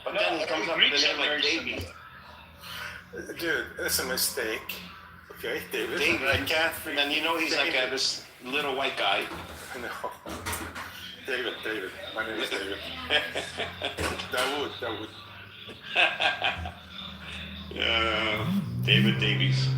But No, then he comes up with Greeks a are name like very Davy. similar. Dude, that's a mistake. Okay, David. David. I can't And then you know he's like David. this little white guy. No. David. My name is David. Dawood. David Davies.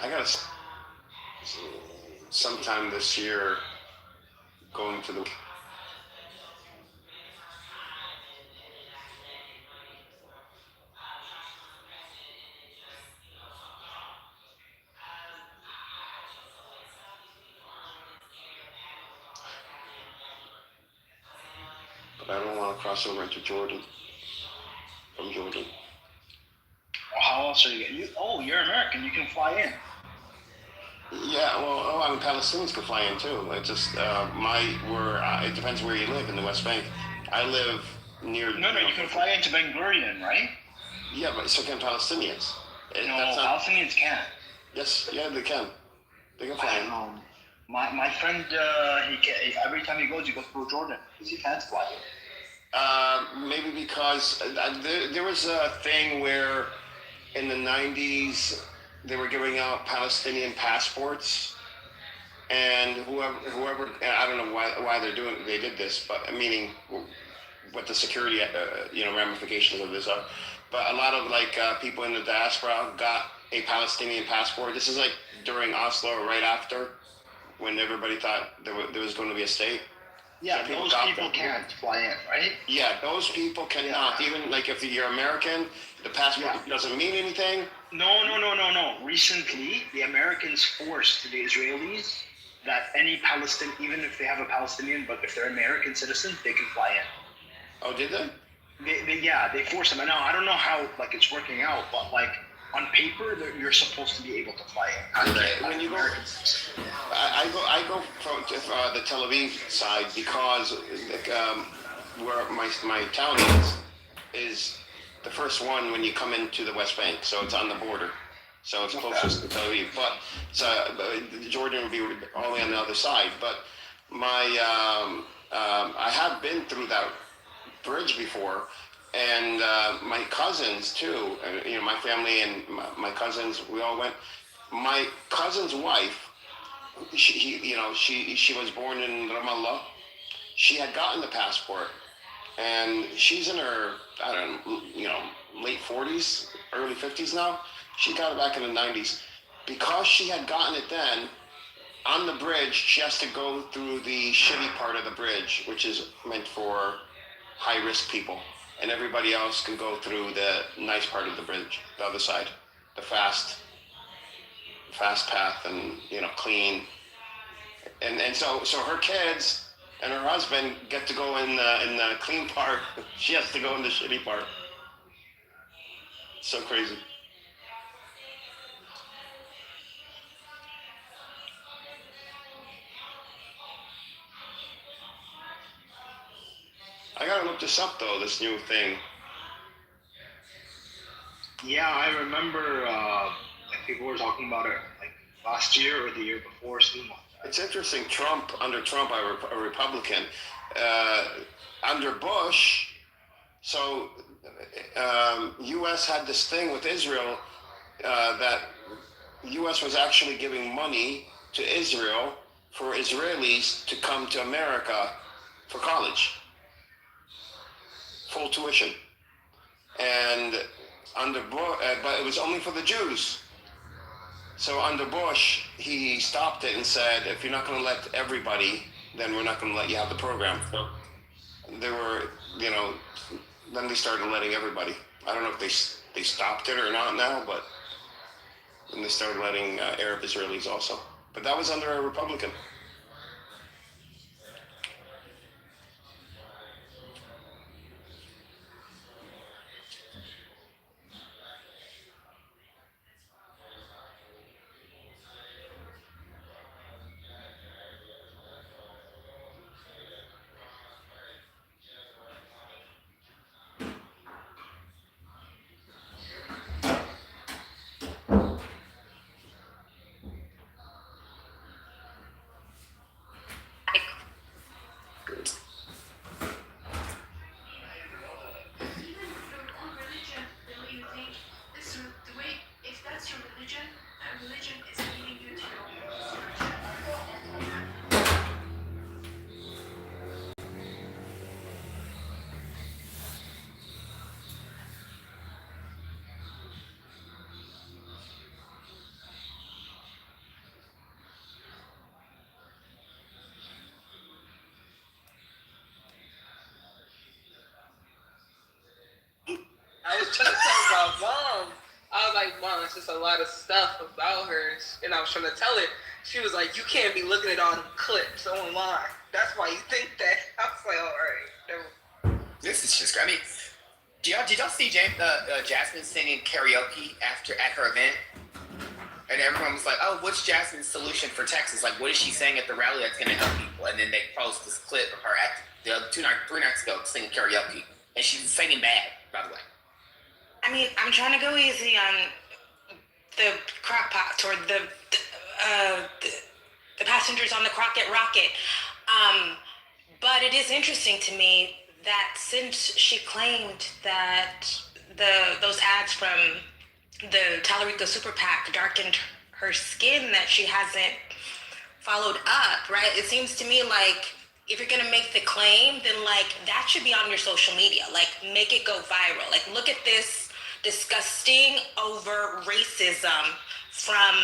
I gotta sometime this year going to the. But I don't want to cross over into Jordan. From Jordan. How else are you? You're American. You can fly in. Yeah, well, I mean, Palestinians can fly in too. It just it depends where you live in the West Bank. I live near. No, you can fly into Ben Gurion, right? Yeah, but so can Palestinians. No, Palestinians can't. Yes, yeah, they can. They can fly in. My friend, every time he goes through Jordan because he can't fly in. Maybe because there was a thing where in the 90s they were giving out Palestinian passports, and whoever I don't know why they did this, but meaning what the security ramifications of this are. But a lot of people in the diaspora got a Palestinian passport. This is like during Oslo or right after, when everybody thought there was going to be a state. Yeah, so those people can't fly in, right? Yeah, those people cannot. Yeah. Even if you're American, the passport doesn't mean anything. No. Recently, the Americans forced the Israelis that any Palestinian, even if they have a Palestinian, but if they're American citizens, they can fly in. Oh, did they? They forced them. Now, I don't know how it's working out, but on paper, you're supposed to be able to fly in. When you go, I go from the Tel Aviv side because where my town is the first one when you come into the West Bank, so it's on the border, so it's closest to Tel Aviv. But Jordan would be all the way on the other side. But I have been through that bridge before. And my cousins too, my family and my cousins, we all went. My cousin's wife, she was born in Ramallah. She had gotten the passport, and she's in her, late 40s, early 50s now. She got it back in the 90s. Because she had gotten it then, on the bridge, she has to go through the shitty part of the bridge, which is meant for high-risk people. And everybody else can go through the nice part of the bridge, the other side, the fast path, and clean. And so her kids and her husband get to go in the clean part. She has to go in the shitty part. So crazy. I gotta look this up though, this new thing. Yeah, I remember people were talking about it last year or the year before, something like that. It's interesting. Under Trump, a Republican. Under Bush, so U.S. had this thing with Israel that U.S. was actually giving money to Israel for Israelis to come to America for college. Full tuition. And under Bush, but it was only for the Jews. So under Bush, he stopped it and said, if you're not going to let everybody, then we're not going to let you have the program. So there were, then they started letting everybody. I don't know if they stopped it or not now, but then they started letting Arab Israelis also. But that was under a Republican. religion, and religion is leading you to I was trying to tell my mom. I was like, Mom, it's just a lot of stuff about her. And I was trying to tell her. She was like, you can't be looking at all the clips online. That's why you think that. I was like, all right. This is just, I mean, did y'all see Jasmine singing karaoke at her event? And everyone was like, oh, what's Jasmine's solution for Texas? Like, what is she saying at the rally that's going to help people? And then they post this clip of her at 3 nights ago singing karaoke. And she's singing bad, by the way. I mean, I'm trying to go easy on the crock pots or the passengers on the Crockett Rocket. But it is interesting to me that since she claimed that those ads from the Tallarico Super PAC darkened her skin, that she hasn't followed up, right? It seems to me like if you're gonna make the claim, then like that should be on your social media. Like make it go viral. Like look at this disgusting overt racism from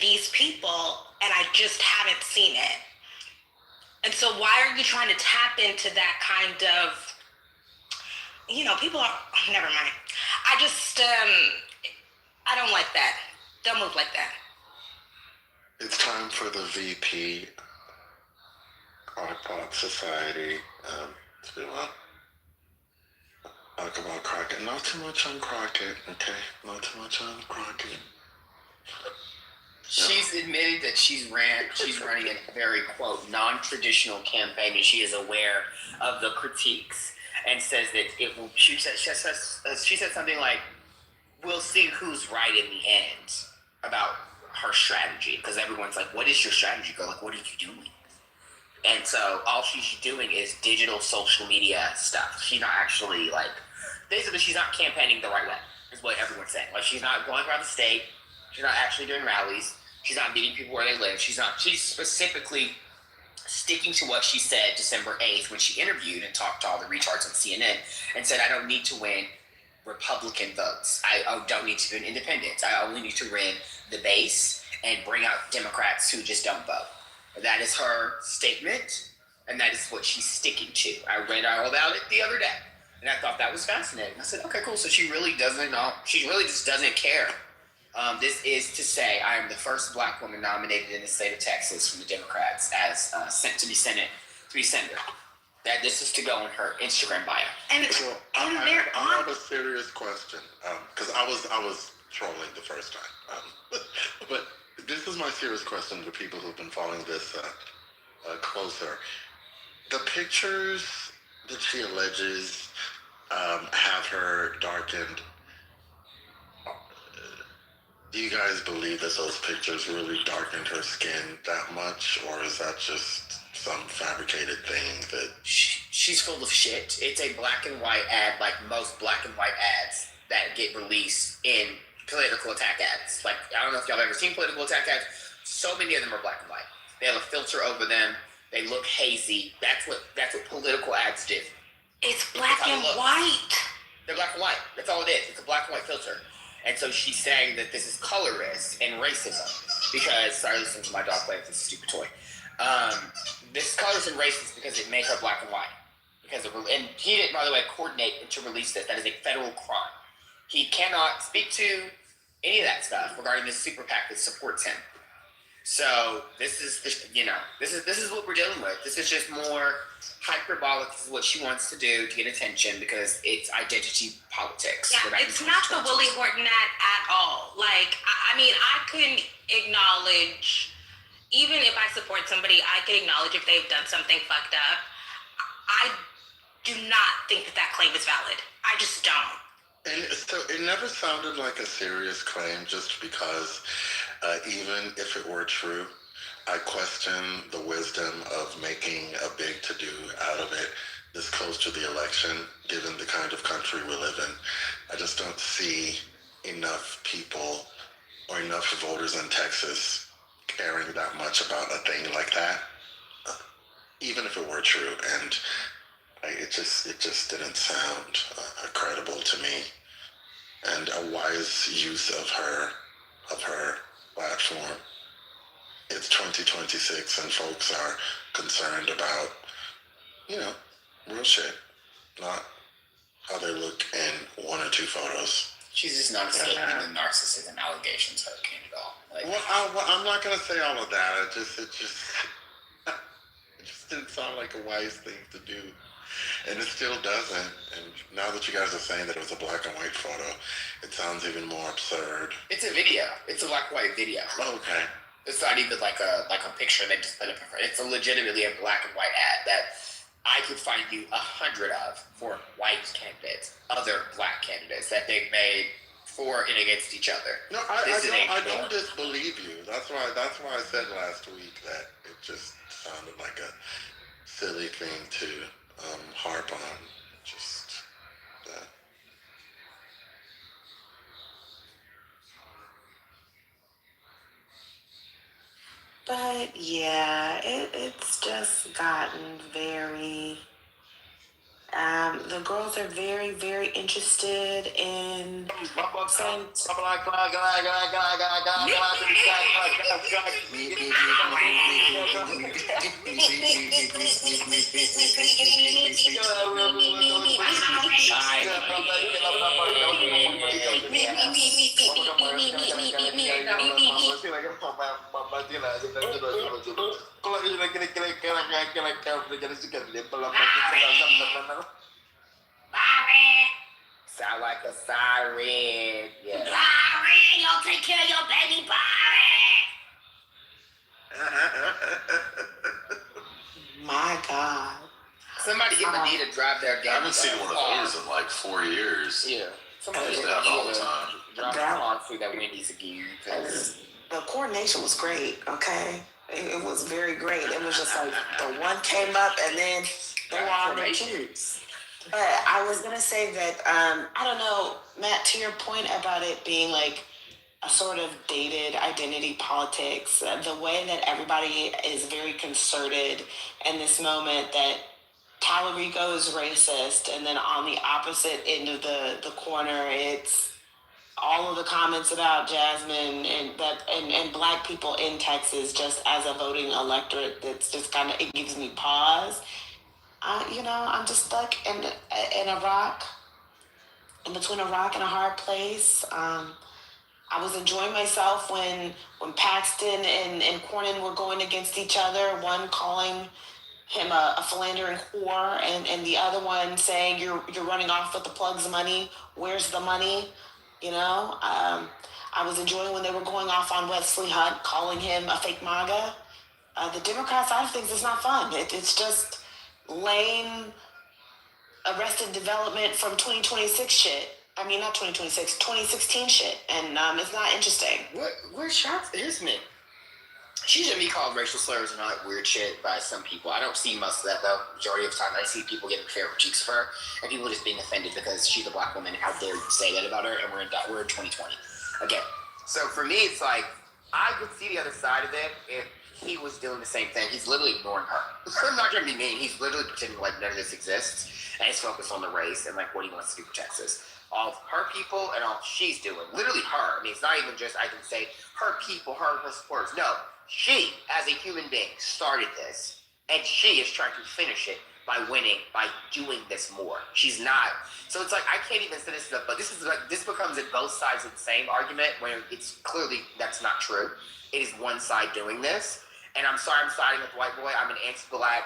these people, and I just haven't seen it. And so why are you trying to tap into that kind of, people are, never mind. I just, I don't like that. Don't move like that. It's time for the VP Art Pop Society to talk about Crockett. Not too much on Crockett, okay? Not too much on Crockett. She's admitted that she's running a very, quote, non-traditional campaign, and she is aware of the critiques, and says that it will. She said something like, "We'll see who's right in the end about her strategy," because everyone's like, "What is your strategy, girl? Like, what are you doing?" And so all she's doing is digital social media stuff. She's not actually basically she's not campaigning the right way, is what everyone's saying. Like she's not going around the state. She's not actually doing rallies. She's not meeting people where they live. She's specifically sticking to what she said December 8th when she interviewed and talked to all the retards on CNN and said, I don't need to win Republican votes. I don't need to win independents. I only need to win the base and bring out Democrats who just don't vote. That is her statement, and that is what she's sticking to. I read all about it the other day, and I thought that was fascinating. I said, okay, cool. So she really doesn't know. She really just doesn't care. This is to say, I am the first Black woman nominated in the state of Texas from the Democrats as sent to be senator. That this is to go in her Instagram bio. And I have a serious question because I was trolling the first time, but this is my serious question to people who've been following this closer. The pictures that she alleges have her darkened. Do you guys believe that those pictures really darkened her skin that much, or is that just some fabricated thing that... She's full of shit. It's a black and white ad, like most black and white ads that get released in political attack ads. Like, I don't know if y'all have ever seen political attack ads. So many of them are black and white. They have a filter over them. They look hazy. That's what political ads do. It's black and white. They're black and white. That's all it is. It's a black and white filter. And so she's saying that this is colorist and racism because, sorry, listen to my dog play with this stupid toy. This is colorist and racist because it made her black and white. And he didn't, by the way, coordinate to release this. That is a federal crime. He cannot speak to any of that stuff regarding this super PAC that supports him. So this is what we're dealing with. This is just more hyperbolic. This is what she wants to do to get attention because it's identity politics. Yeah, it's not the Willie Horton at all. Like, I mean, I couldn't acknowledge, even if I support somebody, I could acknowledge if they've done something fucked up. I do not think that claim is valid. I just don't. And so it never sounded like a serious claim just because even if it were true, I question the wisdom of making a big to-do out of it this close to the election, given the kind of country we live in. I just don't see enough people or enough voters in Texas caring that much about a thing like that, even if it were true. And it just didn't sound credible to me. And a wise use of her platform. It's 2026, and folks are concerned about, real shit, not how they look in one or two photos. She's just not escaping the narcissism allegations hurricane at all. I'm not gonna say all of that. It just didn't sound like a wise thing to do, and it still doesn't. And now that you guys are saying that it was a black and white photo, it sounds even more absurd. It's a video. It's a black and white video. Okay. It's not even like a picture they just put up. It's legitimately a black and white ad that I could find you 100 of for white candidates, other black candidates that they've made for and against each other. No, I don't disbelieve you. That's why I said last week that it just sounded like a silly thing to harp on. Just that. But yeah, it's just gotten very. The girls are very, very interested in saying. Sound like a siren. Yeah. Barry, you'll take care of your baby, Barry. My God. Somebody get Medea to drive their I haven't seen one of those in like 4 years. Yeah. Somebody Just get that all the Medea time. to drive their car through that Wendy's again. The coordination was great, okay? It was very great. It was just like the one came up and then they were on their twos. But I was going to say that, I don't know, Matt, to your point about it being like a sort of dated identity politics, the way that everybody is very concerted in this moment that Tyler Rico is racist, and then on the opposite end of the corner, it's all of the comments about Jasmine and black people in Texas just as a voting electorate. That's just kind of, it gives me pause. I'm just stuck in between a rock and a hard place. I was enjoying myself when Paxton and Cornyn were going against each other. One calling him a philandering whore, and the other one saying you're running off with the plug's money. Where's the money? I was enjoying when they were going off on Wesley Hunt, calling him a fake MAGA. The Democrat side of things is not fun. It's just lame Arrested Development from 2026 shit. I mean, not 2026, 2016 shit. And it's not interesting. What shots? Here's me. She shouldn't be called racial slurs and all that weird shit by some people. I don't see most of that, though. Majority of the time, I see people getting fair critiques of her, and people just being offended because she's a black woman. How dare you say that about her? And we're in 2020. Okay. So for me, it's like, I could see the other side of it if he was doing the same thing. He's literally ignoring her. I'm not trying to be mean. He's literally pretending like none of this exists, and he's focused on the race and like what he wants to do for Texas. All of her people and all she's doing. Literally her. I mean, it's not even just, I can say, her people, her supporters. No. She, as a human being, started this, and she is trying to finish it by winning, by doing this more. She's not. So it's like, I can't even say this stuff, but this becomes at both sides of the same argument when it's clearly that's not true. It is one side doing this, and I'm sorry I'm siding with the white boy. I'm an anti-black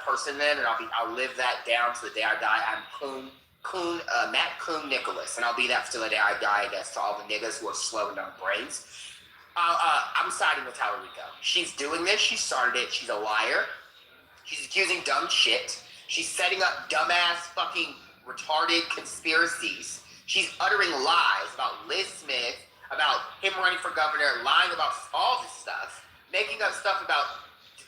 person then, and I'll live that down to the day I die. I'm Matt Coon Nicholas, and I'll be that till the day I die, I guess, to all the niggas who are slowing down brains. I'm siding with Tyler Rico. She's doing this. She started it. She's a liar. She's accusing dumb shit. She's setting up dumbass, fucking retarded conspiracies. She's uttering lies about Liz Smith, about him running for governor, lying about all this stuff, making up stuff about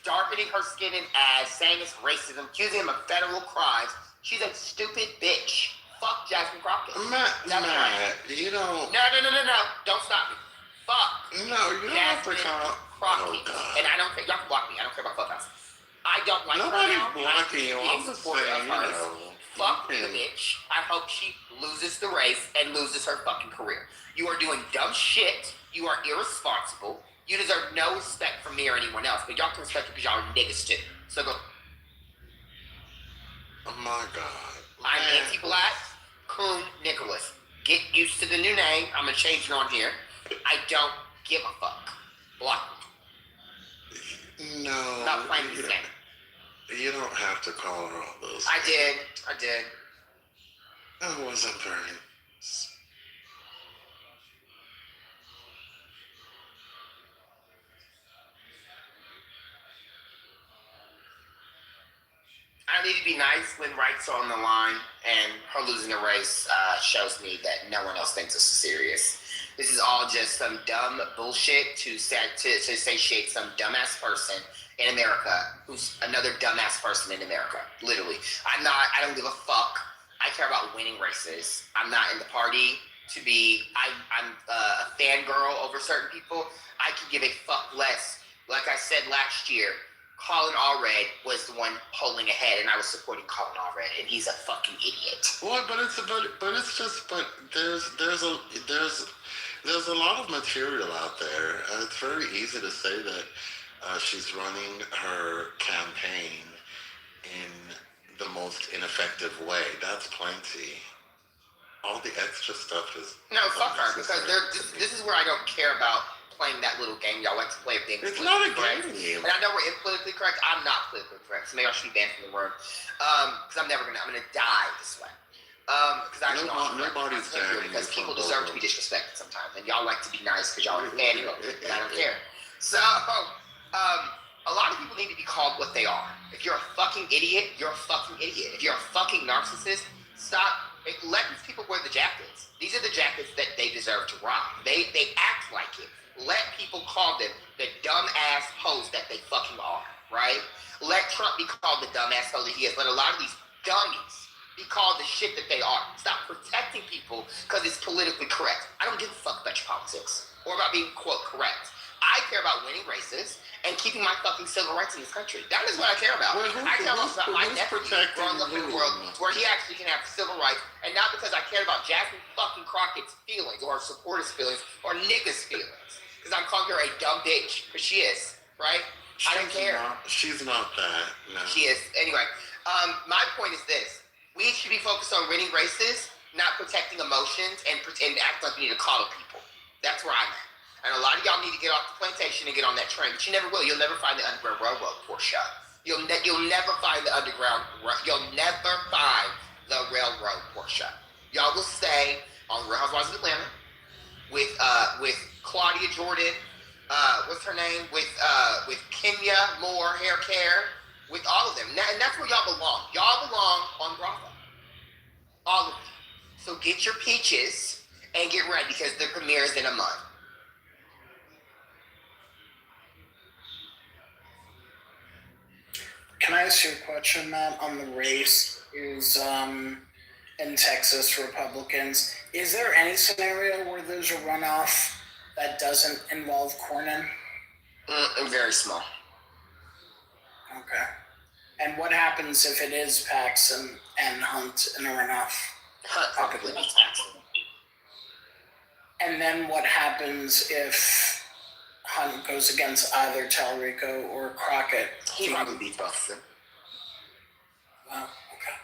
darkening her skin and ass, saying it's racism, accusing him of federal crimes. She's a stupid bitch. Fuck Jasmine Crockett. Matt, you know. No. Don't stop me. fuck No, you don't have to Jasmine call. Crockett. Oh, God. And I don't care. Y'all can block me. I don't care about Clubhouse. I don't like Nobody's her now. blocking you. I I'm used to be a just supporter saying, of hers. Fuck the you can- bitch. I hope she loses the race and loses her fucking career. You are doing dumb shit. You are irresponsible. You deserve no respect from me or anyone else, but y'all can respect it because y'all are niggas too. So go. Oh my God. I'm Man. anti-black, Coon Nicholas. Get used to the new name. I'm gonna change it on here. I don't give a fuck. Block me. No. Not playing this game. You don't have to call her all those. I did. That wasn't very. I need to be nice when rights are on the line, and her losing a race shows me that no one else thinks this is serious. This is all just some dumb bullshit to satiate some dumbass person in America who's another dumbass person in America. Literally. I don't give a fuck. I care about winning races. I'm not in the party to be, I'm a fangirl over certain people. I could give a fuck less. Like I said last year, Colin Allred was the one polling ahead, and I was supporting Colin Allred, and he's a fucking idiot. Well, but there's a lot of material out there. It's very easy to say that she's running her campaign in the most ineffective way. That's plenty. All the extra stuff is No, fuck her, because this is where I don't care about playing that little game y'all like to play of being It's not a politically game. correct. And I know we're politically correct. I'm not politically correct, so maybe I should be banned from the room. Because I'm gonna die this way. Because I actually don't nobody's banning because you people from deserve to be voting. disrespected sometimes, and y'all like to be nice because y'all are fan of it, and I don't care. So, a lot of people need to be called what they are. If you're a fucking idiot, you're a fucking idiot. If you're a fucking narcissist, stop. Let these people wear the jackets. These are the jackets that they deserve to rock. They act like it. Let people call them the dumb ass hoes that they fucking are, right? Let Trump be called the dumb ass hoe that he is. Let a lot of these dummies be called the shit that they are. Stop protecting people because it's politically correct. I don't give a fuck about your politics or about being, quote, correct. I care about winning races and keeping my fucking civil rights in this country. That is what I care about. Well, I care about my nephew protecting growing up in a who? world where he actually can have civil rights, and not because I cared about Jasmine fucking Crockett's feelings or supporters' feelings or niggas' feelings. Because I'm calling her a dumb bitch, because she is, right? I don't care. She's not that. No. She is. Anyway, my point is this. We should be focused on winning races, not protecting emotions and act like we need to coddle people. That's where I'm at. And a lot of y'all need to get off the plantation and get on that train, but you never will. You'll never find the Underground Railroad, Portia. You'll never find the You'll never find the railroad, Portia. Y'all will stay on Real Housewives of Atlanta with Claudia Jordan, what's her name? With Kenya Moore, Hair Care, with all of them. And that's where y'all belong. Y'all belong on Bravo. All of you. So get your peaches and get ready because the premiere is in a month. Can I ask you a question, Matt, on the race? Is in Texas, Republicans, is there any scenario where there's a runoff that doesn't involve Cornyn? Very small. Okay. And what happens if it is Paxson and Hunt in a runoff? Hunt probably beats Paxson. And then what happens if Hunt goes against either Talarico or Crockett? He probably beats both of them. Wow, okay.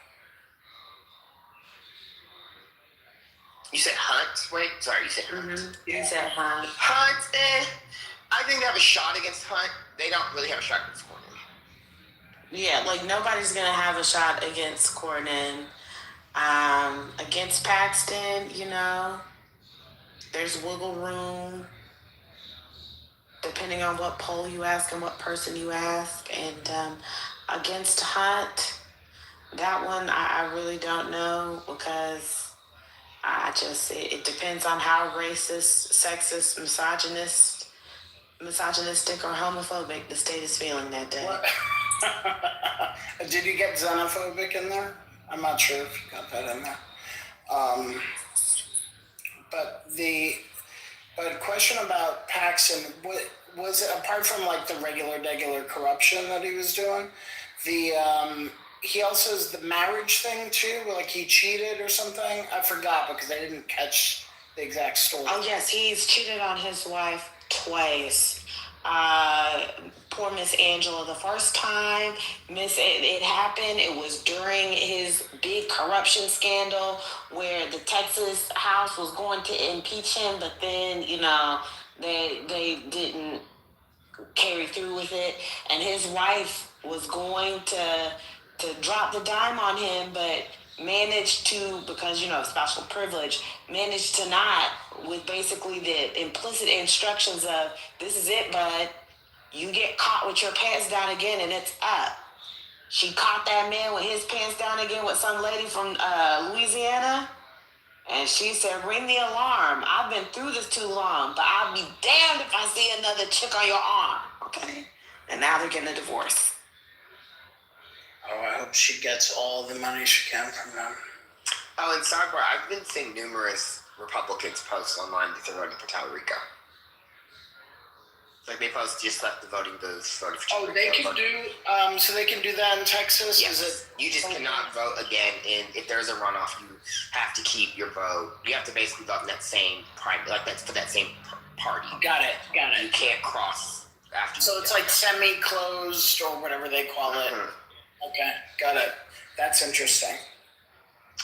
You said Hunt? Wait, sorry, you said Hunt. You said Hunt. Hunt, I think they have a shot against Hunt. They don't really have a shot against Cornyn. Yeah, like nobody's gonna have a shot against Cornyn. Against Paxton, you know, there's wiggle room depending on what poll you ask and what person you ask. And against Hunt, that one I really don't know because it depends on how racist, sexist, misogynistic or homophobic the state is feeling that day. What? Did you get xenophobic in there? I'm not sure if you got that in there. But question question about Paxson. What was it, apart from like the regular corruption that he was doing? He also has the marriage thing too. Like he cheated or something. I forgot because I didn't catch the exact story. Oh yes, he's cheated on his wife twice. Poor Miss Angela the first time. It happened. It was during his big corruption scandal where the Texas House was going to impeach him, but then they didn't carry through with it, and his wife was going to drop the dime on him, but managed to, because special privilege, managed to not, with basically the implicit instructions of, this is it, bud, you get caught with your pants down again and it's up. She caught that man with his pants down again with some lady from Louisiana, and she said, ring the alarm. I've been through this too long, but I'll be damned if I see another chick on your arm. Okay? And now they're getting a divorce. Oh, I hope she gets all the money she can from them. Oh, and sidebar, I've been seeing numerous Republicans post online that they're voting for Tallarico. Like they post just left the voting booths, voting for Tallarico. Oh, they can do, so they can do that in Texas? Yes. Is it? You just cannot vote again, and if there's a runoff, you have to keep your vote. You have to basically vote in that same primary, like that's for that same party. Got it. You can't cross after. So it's like semi-closed or whatever they call it. Okay, got it. That's interesting.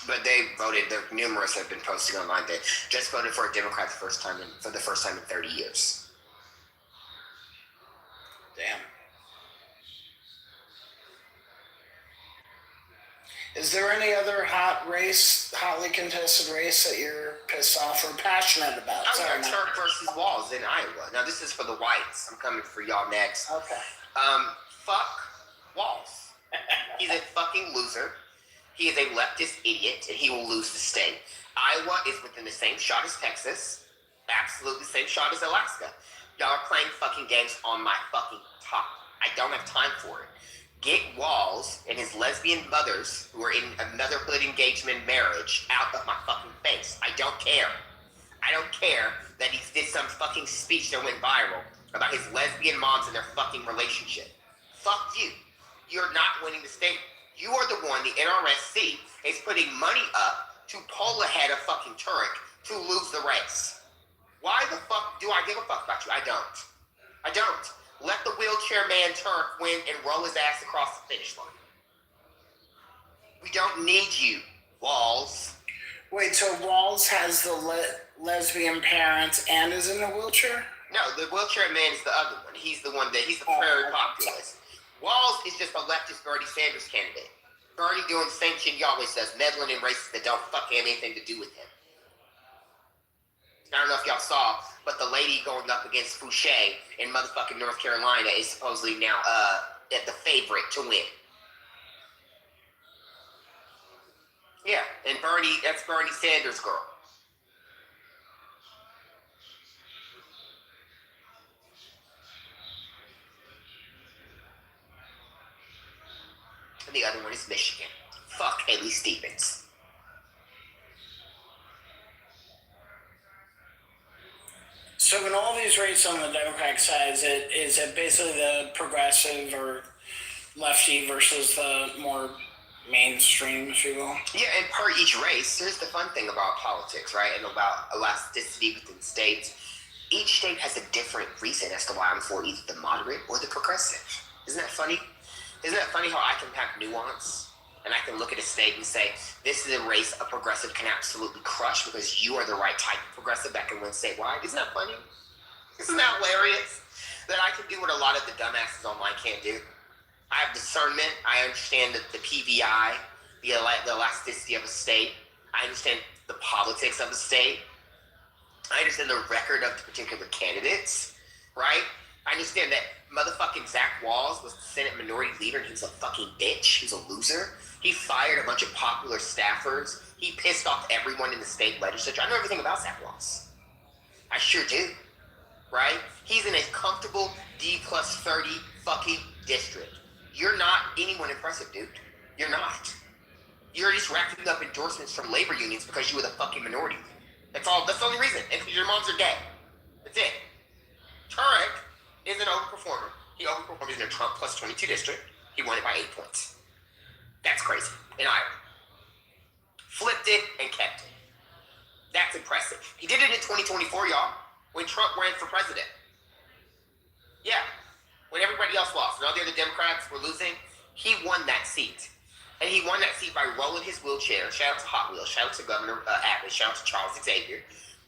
But they voted. There numerous have been posting online that just voted for a Democrat for the first time in 30 years. Damn. Is there any other hotly contested race that you're pissed off or passionate about? I got Turk versus Walz in Iowa. Now this is for the whites. I'm coming for y'all next. Okay. Fuck Walz. He's a fucking loser. He is a leftist idiot, and he will lose the state. Iowa is within the same shot as Texas. Absolutely same shot as Alaska. Y'all are playing fucking games on my fucking top. I don't have time for it. Get Walz and his lesbian mothers who are in another hood engagement marriage out of my fucking face. I don't care. I don't care that he did some fucking speech that went viral about his lesbian moms and their fucking relationship. Fuck you. You're not winning the state. You are the one, the NRSC, is putting money up to pull ahead of fucking Turek to lose the race. Why the fuck do I give a fuck about you? I don't. Let the wheelchair man Turk win and roll his ass across the finish line. We don't need you, Walz. Wait, so Walz has the lesbian parents and is in a wheelchair? No, the wheelchair man is the other one. He's the prairie populist. Walz is just a leftist Bernie Sanders candidate. Bernie doing the same shit he always does, meddling in races that don't fucking have anything to do with him. I don't know if y'all saw, but the lady going up against Fouché in motherfucking North Carolina is supposedly now the favorite to win. Yeah, and that's Bernie Sanders' girl. And the other one is Michigan. Fuck Haley Stevens. So in all these races on the Democratic side, is it basically the progressive or lefty versus the more mainstream, if you will? Yeah, and per each race, here's the fun thing about politics, right? And about elasticity within states. Each state has a different reason as to why I'm for either the moderate or the progressive. Isn't that funny? Isn't that funny how I can pack nuance? And I can look at a state and say, this is a race a progressive can absolutely crush because you are the right type of progressive that can win statewide. Isn't that funny? Isn't that hilarious? That I can do what a lot of the dumbasses online can't do. I have discernment. I understand the PVI, the elasticity of a state. I understand the politics of a state. I understand the record of the particular candidates, right? I understand that motherfucking Zach Walz was the Senate Minority Leader and he was a fucking bitch. He's a loser. He fired a bunch of popular staffers. He pissed off everyone in the state legislature. I know everything about Zach Walz. I sure do, right? He's in a comfortable D+30 fucking district. You're not anyone impressive, dude. You're not. You're just racking up endorsements from labor unions because you were the fucking minority. That's all. That's the only reason. And because your moms are gay. That's it. overperformed in a Trump plus 22 district. He won it by 8 points. That's crazy. In Iowa. Flipped it and kept it. That's impressive. He did it in 2024, y'all, when Trump ran for president. Yeah. When everybody else lost, and all the other Democrats were losing, he won that seat. And he won that seat by rolling his wheelchair. Shout out to Hot Wheels. Shout out to Governor Abbott. Shout out to Charles Xavier.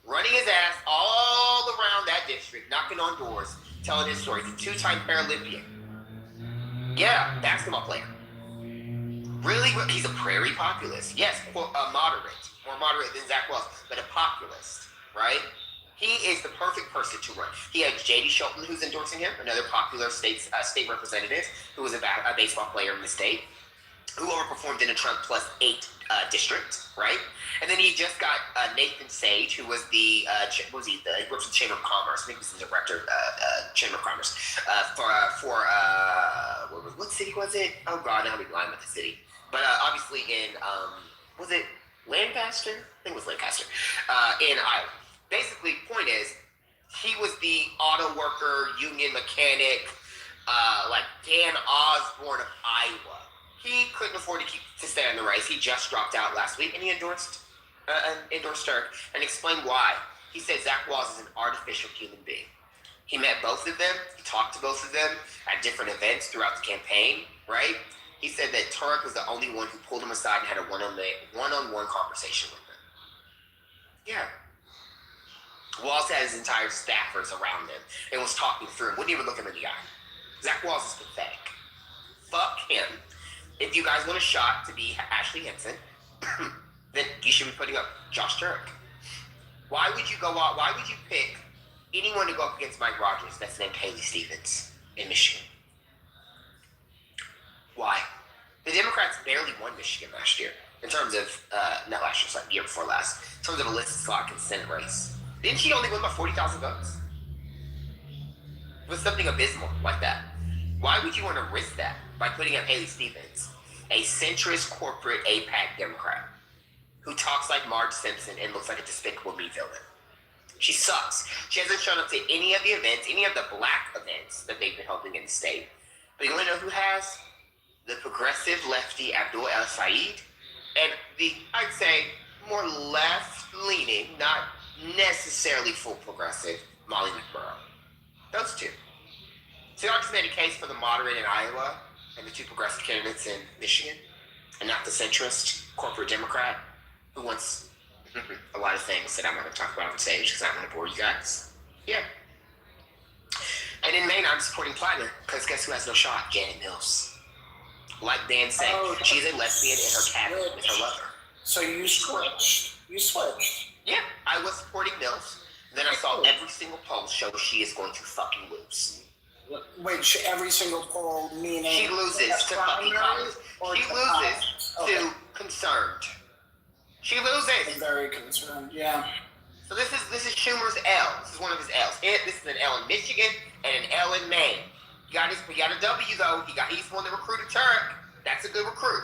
Running his ass all around that district, knocking on doors, telling his story. He's a two-time Paralympian. Yeah, basketball player. Really, he's a prairie populist. Yes, moderate. More moderate than Zach Wells, but a populist, right? He is the perfect person to run. He had J.D. Shelton, who's endorsing him, another popular state representative who was a baseball player in the state, who overperformed in a Trump plus 8 district, right? And then he just got Nathan Sage, who was the, he works with the Chamber of Commerce. I think he's the director of Chamber of Commerce what city was it? Oh God, now I'm lying about the city. But obviously in, was it Lancaster? I think it was Lancaster, in Iowa. Basically, point is, he was the auto worker, union mechanic, like Dan Osborne of Iowa. He couldn't afford to stay in the race. He just dropped out last week, and he endorsed Turk and explained why. He said Zach Walz is an artificial human being. He met both of them. He talked to both of them at different events throughout the campaign, right? He said that Turk was the only one who pulled him aside and had a one-on-one conversation with him. Yeah. Walz had his entire staffers around him and was talking through him. Wouldn't even look him in the eye. Zach Walz is pathetic. Fuck him. If you guys want a shot to be Ashley Henson, then you should be putting up Josh Turk. Why would you go out? Why would you pick anyone to go up against Mike Rogers that's named Haley Stevens in Michigan? Why? The Democrats barely won Michigan last year in terms of, not last year, sorry, the year before last, in terms of a list slot in the Senate race. Didn't she only win by 40,000 votes? It was something abysmal like that. Why would you want to risk that by putting up Haley Stevens, a centrist corporate APAC Democrat who talks like Marge Simpson and looks like a Despicable Me villain? She sucks. She hasn't shown up to any of the events, any of the black events that they've been holding in the state. But you want to know who has? The progressive lefty Abdul El Said and the, I'd say, more left-leaning, not necessarily full progressive, Molly McBurrow. Those two. So I just made a case for the moderate in Iowa and the two progressive candidates in Michigan, and not the centrist corporate Democrat who wants a lot of things that I'm not going to talk about on stage because I don't want to bore you guys. Yeah. And in Maine, I'm supporting Platinum because guess who has no shot? Janet Mills. Like Dan said, she's a lesbian in her cabin with her lover. So you switched. Yeah, I was supporting Mills. Then I saw every single poll show she is going to fucking lose. Wait, every single poll meaning she loses to fucking Collins. She loses to Concerned. She loses. I'm very concerned. Yeah. So this is Schumer's L. This is one of his L's. This is an L in Michigan and an L in Maine. He got a W though. He's the one that recruited Turk. That's a good recruit.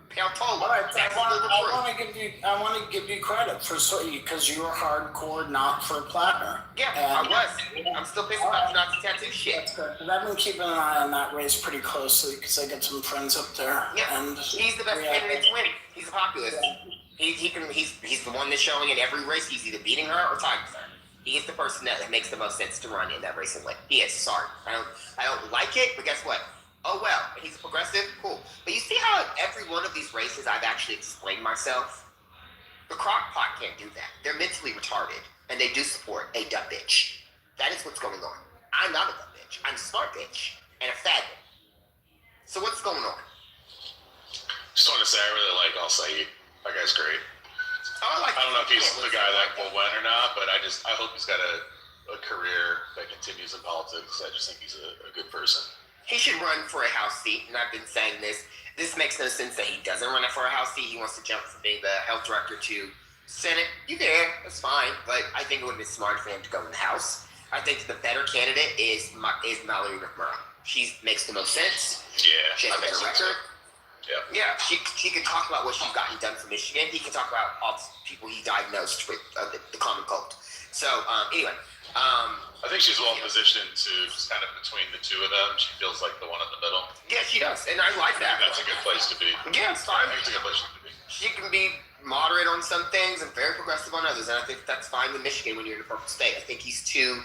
Peltola. Right, that's a good recruit. I want to give you credit for because you were hardcore not for Plattner. Yeah, I was. I'm still pissed about Nazi tattoo shit. That's good. But I've been keeping an eye on that race pretty closely because I got some friends up there. Yeah, and he's the best candidate to win. He's a populist. Yeah. He's the one that's showing in every race. He's either beating her or tying with her. He is the person that makes the most sense to run in that race and win. He is. Sorry, I don't like it, but guess what? Oh well, he's a progressive, cool. But you see how in every one of these races I've actually explained myself? The crock pot can't do that. They're mentally retarded, and they do support a dumb bitch. That is what's going on. I'm not a dumb bitch. I'm a smart bitch and a faggot. So what's going on? Just want to say I really like Al Said. That guy's great. I don't know if he's the guy that will win or not, but I hope he's got a career that continues in politics. I just think he's a good person. He should run for a House seat, and I've been saying this. This makes no sense that he doesn't run for a House seat. He wants to jump from being the health director to Senate. You can, that's fine, but I think it would be smart for him to go in the House. I think the better candidate is Mallory McMurrow. She makes the most sense. Yeah, she has a better record. Yeah, she can talk about what she's gotten done for Michigan. He can talk about all the people he diagnosed with the common cold. So anyway, I think she's well positioned to just kind of between the two of them. She feels like the one in the middle. Yeah, she does, and I like I think that. that's a good place to be. Yeah, it's fine. I think it's a good place to be. She can be moderate on some things and very progressive on others, and I think that's fine with Michigan when you're in a purple state. I think he's too,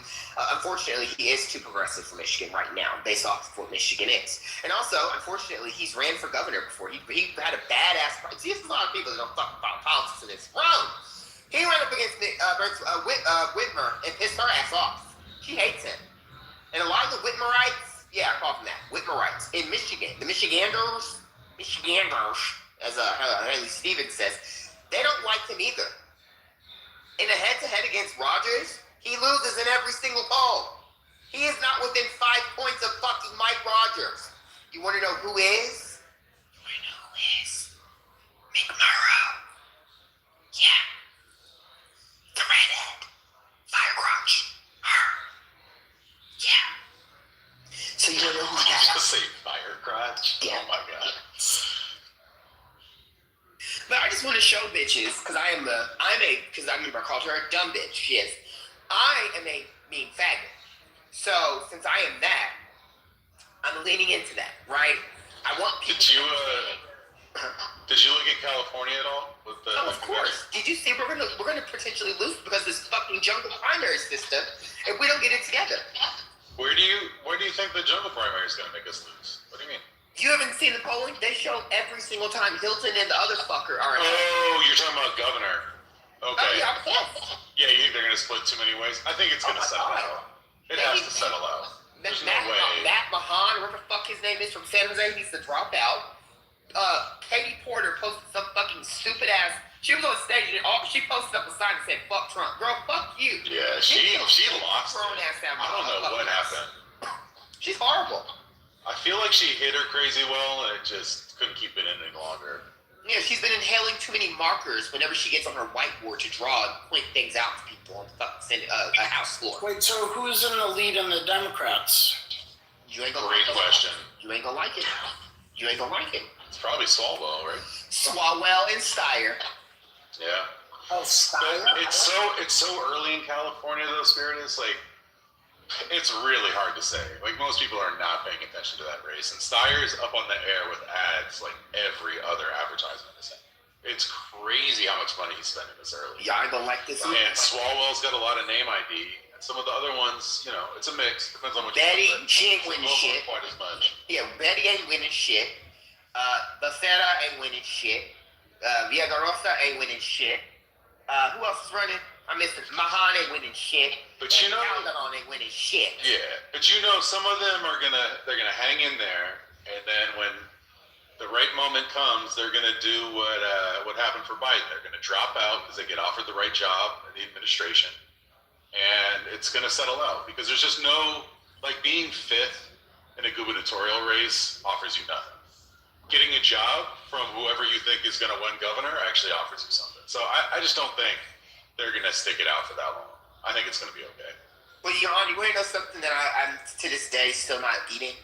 unfortunately, he is too progressive for Michigan right now, based off of what Michigan is. And also, unfortunately, he's ran for governor before. He had a badass. See, there's a lot of people that don't fucking follow politics, and it's wrong. He ran up against Whitmer and pissed her ass off. She hates him. And a lot of the Whitmerites, yeah, I call them that, Whitmerites, in Michigan, the Michiganders, as Haley Stevens says, they don't like him either. In a head-to-head against Rogers, he loses in every single poll. He is not within 5 points of fucking Mike Rogers. You want to know who is? You want to know who is? McMurrow. Yeah. The redhead. Firecrotch. Her. Yeah. So you don't know who's that? Just say fire crotch. Yeah. Oh my god. But I just want to show bitches, because I remember I called her a dumb bitch. She is. I am a mean faggot. So, since I am that, I'm leaning into that, right? I want people Did you look at California at all? With the of course. Did you see we're gonna potentially lose because this fucking jungle primary system if we don't get it together? Where do you think the jungle primary is gonna make us lose? What do you mean? You haven't seen the polling? They show every single time Hilton and the other fucker are. Oh, you're talking about governor. Okay. Oh, yeah, Yeah, you think they're gonna split too many ways? I think it's gonna settle out. It has to settle out. There's no way. Matt Mahan, whatever the fuck his name is from San Jose, needs to drop out. Katie Porter posted some fucking stupid ass. She was on stage and she posted up a sign that said "fuck Trump." Girl, fuck you. Yeah, she lost. Thrown ass down. I don't know what happened. She's horrible. I feel like she hit her crazy well, and it just couldn't keep it in any longer. Yeah, she's been inhaling too many markers whenever she gets on her whiteboard to draw and point things out to people on the fucking house floor. Wait, so who's in the lead in the Democrats? You ain't gonna Great like question. it. You ain't gonna like it. You ain't gonna like it. It's probably Swalwell, right? Swalwell and Steyer. Yeah. Oh, Steyer? But it's so early in California, though, Spirit. It's like, it's really hard to say. Like, most people are not paying attention to that race. And Steyer's up on the air with ads like every other advertisement is in. It's crazy how much money he's spending this early. Y'all ain't gonna like this either. And Swalwell's got a lot of name ID. And some of the other ones, it's a mix. Depends on what Betty, you put. she ain't winning shit. Quite as much. Yeah, Betty ain't winning shit. Becerra ain't winning shit. Villarosa ain't winning shit. Who else is running? I missed it. Mahan ain't winning shit. But and Calderon ain't winning shit. Yeah, but some of them they're gonna hang in there, and then when the right moment comes, they're gonna do what happened for Biden. They're gonna drop out because they get offered the right job in the administration, and it's gonna settle out because there's just no being fifth in a gubernatorial race offers you nothing. Getting a job from whoever you think is gonna win governor actually offers you something. So I just don't think they're going to stick it out for that long. I think it's going to be okay. Well, you want to know something that I'm to this day still not eating?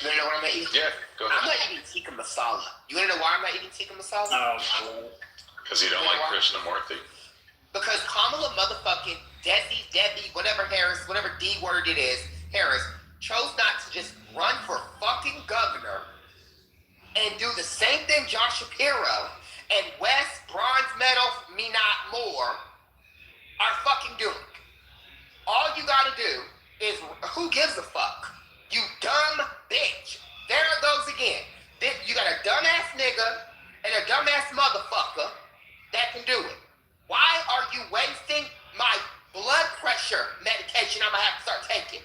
You want to know what I'm not eating? Yeah, go ahead. I'm not eating tikka masala. You want to know why I'm not eating tikka masala? Because you don't like Krishnamurti. Because Kamala motherfucking Debbie, whatever Harris, whatever D word it is, Harris, chose not to just run for fucking governor and do the same thing Josh Shapiro and West bronze medal, me not more, are fucking doing. All you gotta do is, who gives a fuck? You dumb bitch. There it goes again. You got a dumbass nigga and a dumbass motherfucker that can do it. Why are you wasting my blood pressure medication I'm gonna have to start taking?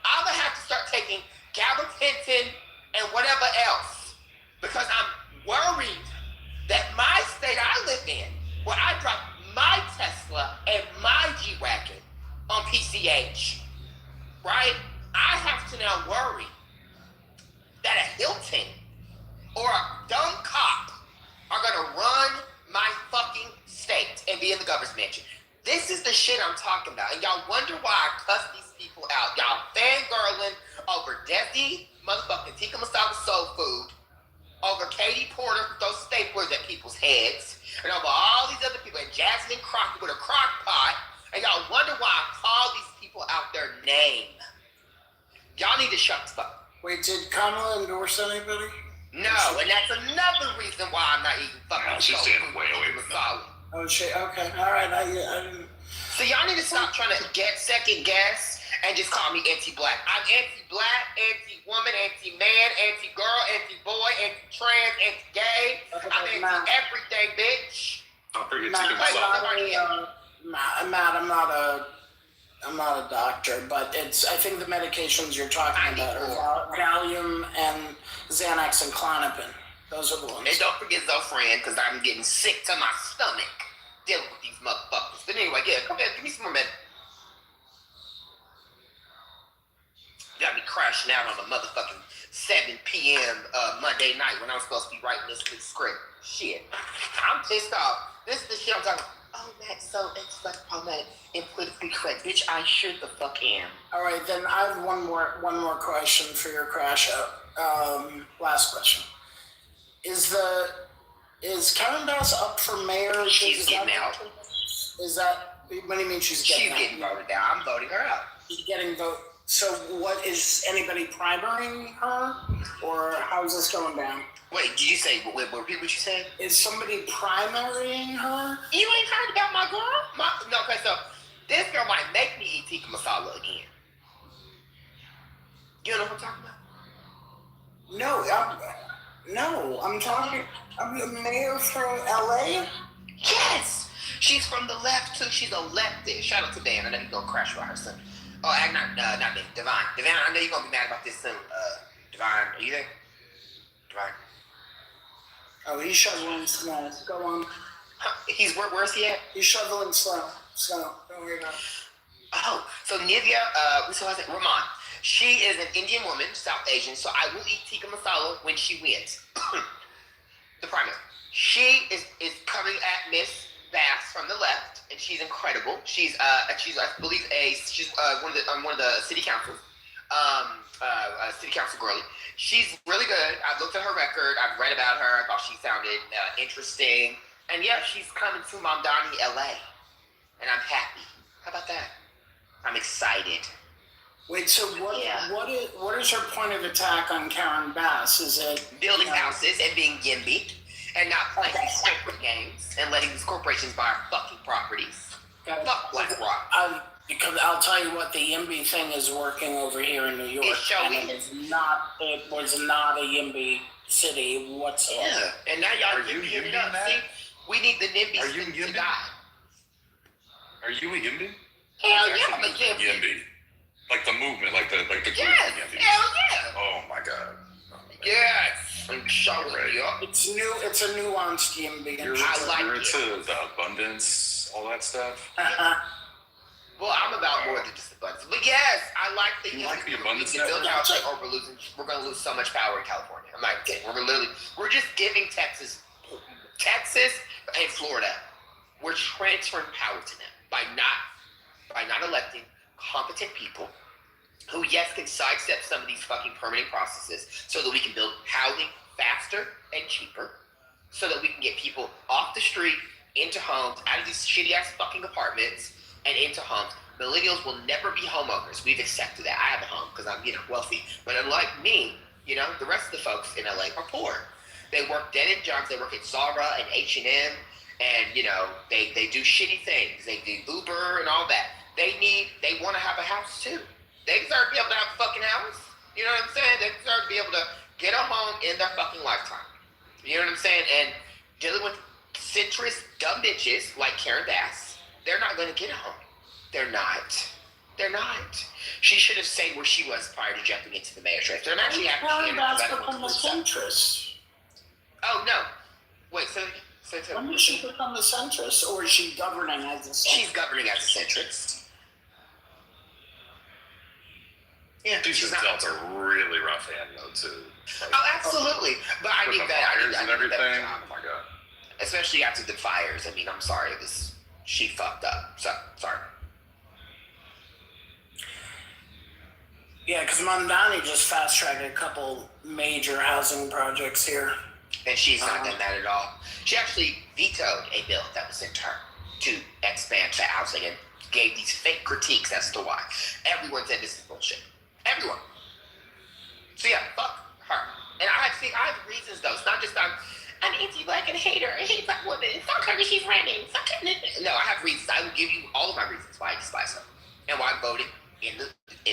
I'm gonna have to start taking gabapentin and whatever else because I'm worried that my state I live in, where I drop my Tesla and my G-Wagon on PCH, right? I have to now worry that a Hilton or a dumb cop are gonna run my fucking state and be in the governor's mansion. This is the shit I'm talking about. And y'all wonder why I cuss these people out. Y'all fangirling over Desi motherfucking tikka masala soul food, over Katie Porter who throws staplers at people's heads, and over all these other people, and Jasmine Crockett with a crock pot, and y'all wonder why I call name. Y'all need to shut the fuck up. Wait, did Kamala endorse anybody? No, and that's another reason why I'm not eating fucking She's soul staying food way away from masala. Oh shit. Okay. All right. I didn't. So y'all need to stop trying to get second guess and just call me anti-black. I'm anti-black, anti-woman, anti-man, anti-girl, anti-boy, anti-trans, anti-gay. I'm anti-everything, bitch. Don't forget Matt, to Matt, I'm not a doctor, but I think the medications you're talking about are Valium and Xanax and Klonopin. Those are the ones. And don't forget Zofran, because I'm getting sick to my stomach dealing with these motherfuckers. But anyway, yeah, come here, give me some more med. Got me crashing out on a motherfucking 7 p.m. Monday night when I was supposed to be writing this week's script. Shit. I'm pissed off. This is the shit I'm talking about. Oh, Matt, so it's like problematic and politically correct. Bitch, I sure the fuck am. All right, then I have one more question for your crash out. Last question. Is Karen Bass up for mayor? She's getting out. Is that, what do you mean she's getting out? She's getting voted down. I'm voting her out. She's getting vote. So what, is anybody primarying her? Or how's this going down? Wait, did you say, repeat what you said? Is somebody primarying her? You ain't heard about my girl? No, okay, so this girl might make me eat tikka masala again. You know what I'm talking about? No, I'm the mayor from LA? Yes! She's from the left, too. She's a leftist. Shout out to Dan. I know he's going to crash with her soon. Oh, not Dan. Divine. Divine, I know you're going to be mad about this soon. Divine, are you there? Divine. Oh, he's shoveling snow. Go on. Where's he at? He's shoveling snow. Don't worry about it. Oh, so Nivea, Ramon. She is an Indian woman, South Asian, so I will eat tikka masala when she wins. The primary. She is coming at Miss Bass from the left, and she's incredible. She's I believe she's one of the city councils. City council girlie. She's really good. I've looked at her record. I've read about her. I thought she sounded interesting. And yeah, she's coming to Mamdani, LA. And I'm happy. How about that? I'm excited. Wait, so what is her point of attack on Karen Bass? Is it building houses and being gimby and not playing these corporate games and letting these corporations buy our fucking properties? Fuck BlackRock. Because I'll tell you what, the YIMBY thing is working over here in New York. It's showing. It was not a YIMBY city whatsoever. Yeah, and now y'all are you giving it YIMBY, up. Matt? See, we need the NIMBYs Are you to YIMBY? die. Are you a YIMBY? Hell yeah, I'm a YIMBY. YIMBY. Like the movement, like the group Yes, YIMBY. hell yeah. Oh my god. Yes, I'm showing Right. It's you. a nuanced YIMBY. You're like into the abundance, all that stuff. Well, I'm about more than just abundance. But yes, I like the You like the abundance we can build network? houses, or we're going to lose so much power in California. I'm not kidding. We're just giving Texas and Florida, we're transferring power to them by not electing competent people who, yes, can sidestep some of these fucking permitting processes so that we can build housing faster and cheaper, so that we can get people off the street, into homes, out of these shitty ass fucking apartments, and into homes. Millennials will never be homeowners. We've accepted that. I have a home because I'm, wealthy. But unlike me, the rest of the folks in LA are poor. They work dead-end jobs. They work at Zara and H&M, and they do shitty things. They do Uber and all that. They want to have a house too. They deserve to be able to have a fucking house. You know what I'm saying? They deserve to be able to get a home in their fucking lifetime. You know what I'm saying? And dealing with citrus dumb bitches like Karen Bass, they're not going to get a home. They're not. She should have stayed where she was prior to jumping into the mayor's race. I'm actually happy she Karen Bass ended up become a centrist? Oh, no. Wait, so When did she become the centrist, or is she governing as a centrist? she's governing as a centrist. Yeah, She's just dealt a really rough hand though too. Like, oh, absolutely. But I with need the that. I fires need that and everything. job. Oh my god. Especially after the fires. I mean, I'm sorry. She fucked up. So, sorry. Yeah, because Mamdani just fast-tracked a couple major housing projects here. And she's not done that at all. She actually vetoed a bill that was sent to her to expand the housing and gave these fake critiques as to why. Everyone said this is bullshit. Everyone. So yeah, fuck her. And I have reasons though. It's not just I'm anti-black and a hater. I hate black women. Fuck her because she's running. Fuck her. No, I have reasons. I will give you all of my reasons why I despise her and why I voted in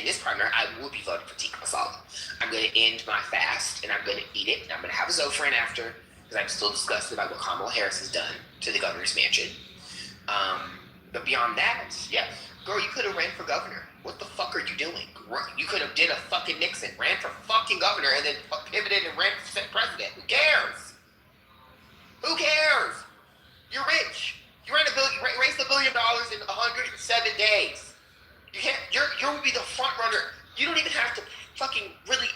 this primary. I will be voting for Tika Masala. I'm going to end my fast and I'm going to eat it. And I'm going to have a Zofran after because I'm still disgusted about what Kamala Harris has done to the governor's mansion. But beyond that, yeah, girl, you could have ran for governor. What the fuck are you doing? You could have did a fucking Nixon, ran for fucking governor, and then pivoted and ran for president. Who cares? Who cares? You're rich. You raised $1 billion in 107 days. You can't. You will be the front runner. You don't even have to fucking really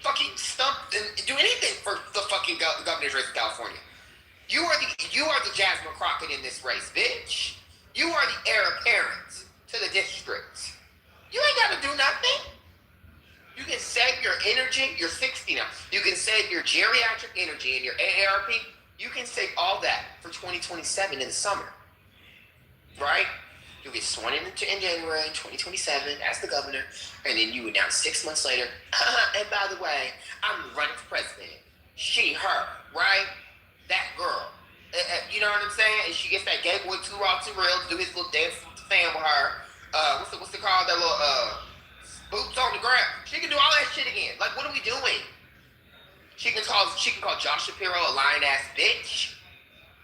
fucking stump and do anything for the fucking governor's race in California. You are the Jasmine Crockett in this race, bitch. You are the heir apparent to the district. You ain't got to do nothing. You can save your energy. You're 60 now. You can save your geriatric energy and your AARP. You can save all that for 2027 in the summer. Right? You'll get sworn in January 2027 as the governor. And then you announce 6 months later, and by the way, I'm running for president. She, her, right? That girl. You know what I'm saying? And she gets that gay boy too raw, too real to do his little dance with the fan with her. What's it called? That little boots on the ground. She can do all that shit again. Like, what are we doing? She can call Josh Shapiro a lying ass bitch.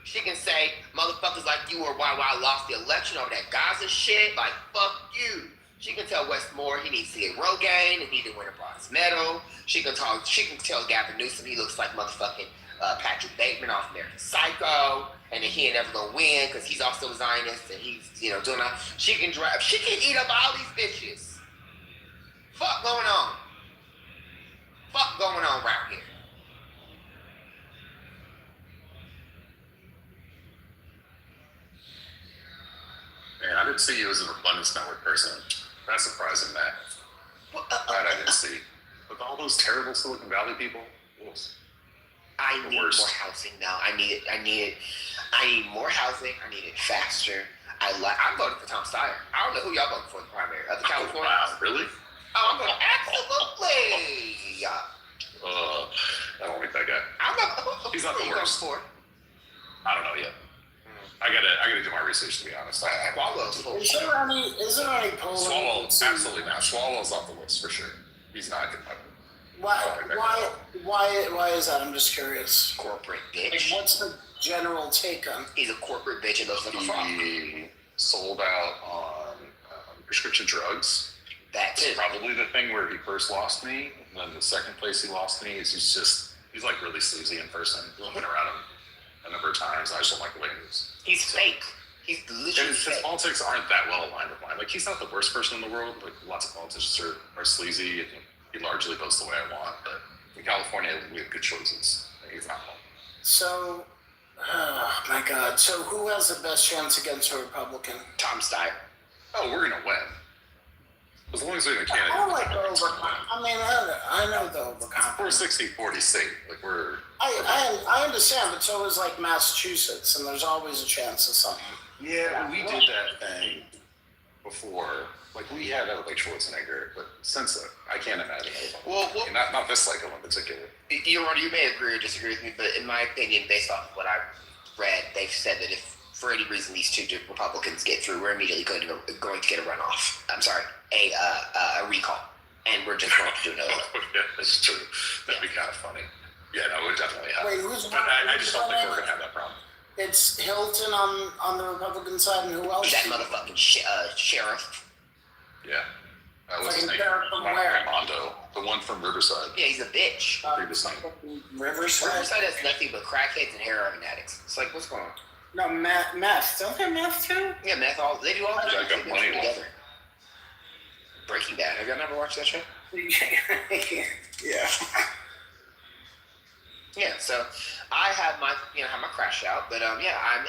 She can say motherfuckers like you are why I lost the election over that Gaza shit. Like, fuck you. She can tell Westmore he needs to get Rogaine and need to win a bronze medal. She can tell Gavin Newsom he looks like motherfucking Patrick Bateman off American Psycho, and that he ain't never gonna win because he's also a Zionist and he's doing that. She can eat up all these bitches. Fuck going on. Fuck going on around here. Man, I didn't see you as an abundance network person. That's surprising, Matt. That I didn't see. With all those terrible Silicon Valley people, I need more housing now. I need more housing. I need it faster. I'm voting for Tom Steyer. I don't know who y'all voting for in the primary. The California. Wow, really? Oh, I'm going absolutely. I don't like that guy. He's not the worst. I don't know yet. I gotta do my research, to be honest. Is there any polling? Swalwell, absolutely not. Swalwell's off the list for sure. He's not competitive. Why is that? I'm just curious. Corporate bitch. Like, what's the general take on? He's a corporate bitch and looks like a fraud. He sold out on prescription drugs. That's probably the thing where he first lost me. And then the second place he lost me is he's like really sleazy in person. I've been around him a number of times. I just don't like the way he moves. He's fake. He's literally his politics aren't that well aligned with mine. Like, he's not the worst person in the world. Like, lots of politicians are sleazy. And he largely votes the way I want. But in California, we have good choices. He's not one. So, oh my God. So who has the best chance against a Republican? Tom Steyer. Oh, we're going to win. As long as we're in a candidate. I don't like the overconfidence. I mean, I know the overconfidence. We're 60-40 state. Like, we're... I understand, but so is like Massachusetts, and there's always a chance of something. Yeah, we did that thing before. Like, we had like Schwarzenegger, but since then, I can't imagine it. Well, not this cycle in particular. You may agree or disagree with me, but in my opinion, based off of what I've read, they've said that if for any reason these two Republicans get through, we're immediately going to get a runoff. I'm sorry, a recall, and we're just going to do another. Yeah, that's true. That'd be kind of funny. Yeah, no, it would definitely happen. Wait, who's but I just don't think we're going to have that problem. It's Hilton on the Republican side, and who else? That motherfucking sheriff. Yeah. What's his name? From where? Mondo. The one from Riverside. Yeah, he's a bitch. Riverside has nothing but crackheads and heroin addicts. It's like, what's going on? No, meth. Don't they have meth too? Yeah, meth. They do all the drugs together. Breaking Bad. Have y'all never watched that show? Yeah. Yeah, so I have my crash out, but I'm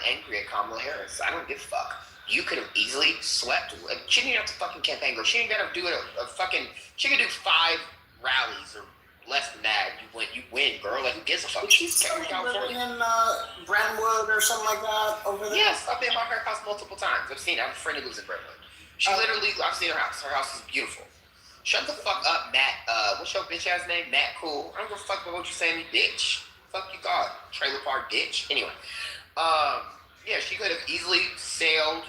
angry at Kamala Harris. I don't give a fuck. You could have easily swept. She didn't have to fucking campaign. She didn't got to do a fucking. She could do 5 rallies or less than that. You win, girl. Like, who gives a fuck? But she's still living in Brentwood or something like that over there. Yes, I've been by her house multiple times. I've seen it. I have a friend who lives in Brentwood. She literally, I've seen her house. Her house is beautiful. Shut the fuck up, Matt. What's your bitch ass name? Matt Cool. I don't give a fuck about what you saying, you bitch. Fuck you, God. Trailer park bitch. Anyway, yeah, she could have easily sailed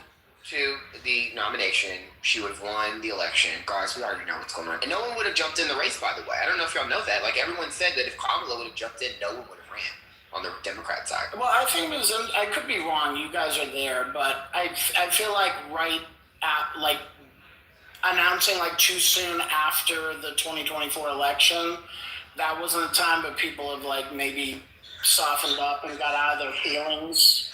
to the nomination. She would have won the election. Guys, we already know what's going on. And no one would have jumped in the race, by the way. I don't know if y'all know that. Like, everyone said that if Kamala would have jumped in, no one would have ran on the Democrat side. Well, I think it was. I could be wrong. You guys are there, but I feel like right at like announcing like too soon after the 2024 election, that wasn't the time. But people have like maybe softened up and got out of their feelings.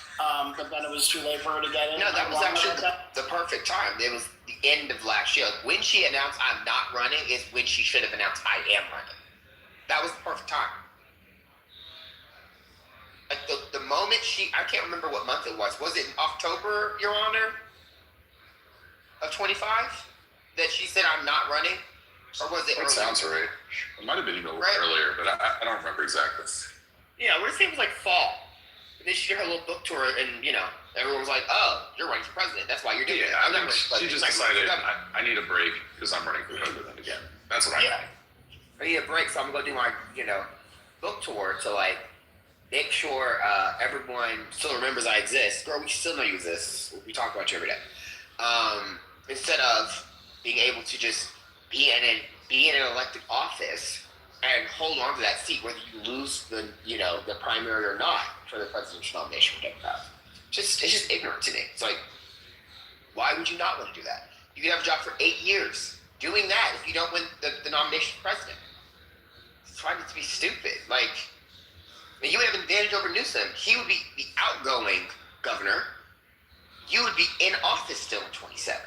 But then it was too late for her to get in. No, that was actually the perfect time. It was the end of last year. When she announced I'm not running is when she should have announced I am running. That was the perfect time. Like the moment I can't remember what month it was. Was it in October, Your Honor, of 25 that she said I'm not running? Or was it That sounds right. It might have been even earlier, but I don't remember exactly. Yeah, we're saying it was like fall. And then she did her little book tour, and everyone was like, "Oh, you're running for president. That's why you're doing it." I think she just decided I need a break because I'm running for president again. That's what I think. I need a break, so I'm gonna go do my book tour to like make sure everyone still remembers I exist. Girl, we still know you exist. We talk about you every day. Instead of being able to just be in an elected office and hold on to that seat whether you lose the primary or not for the presidential nomination for Democrats. It's just ignorant to me. It's like, why would you not want to do that? You could have a job for 8 years doing that if you don't win the nomination for president. It's trying to be stupid. Like, you would have an advantage over Newsom. He would be the outgoing governor. You would be in office still in 27.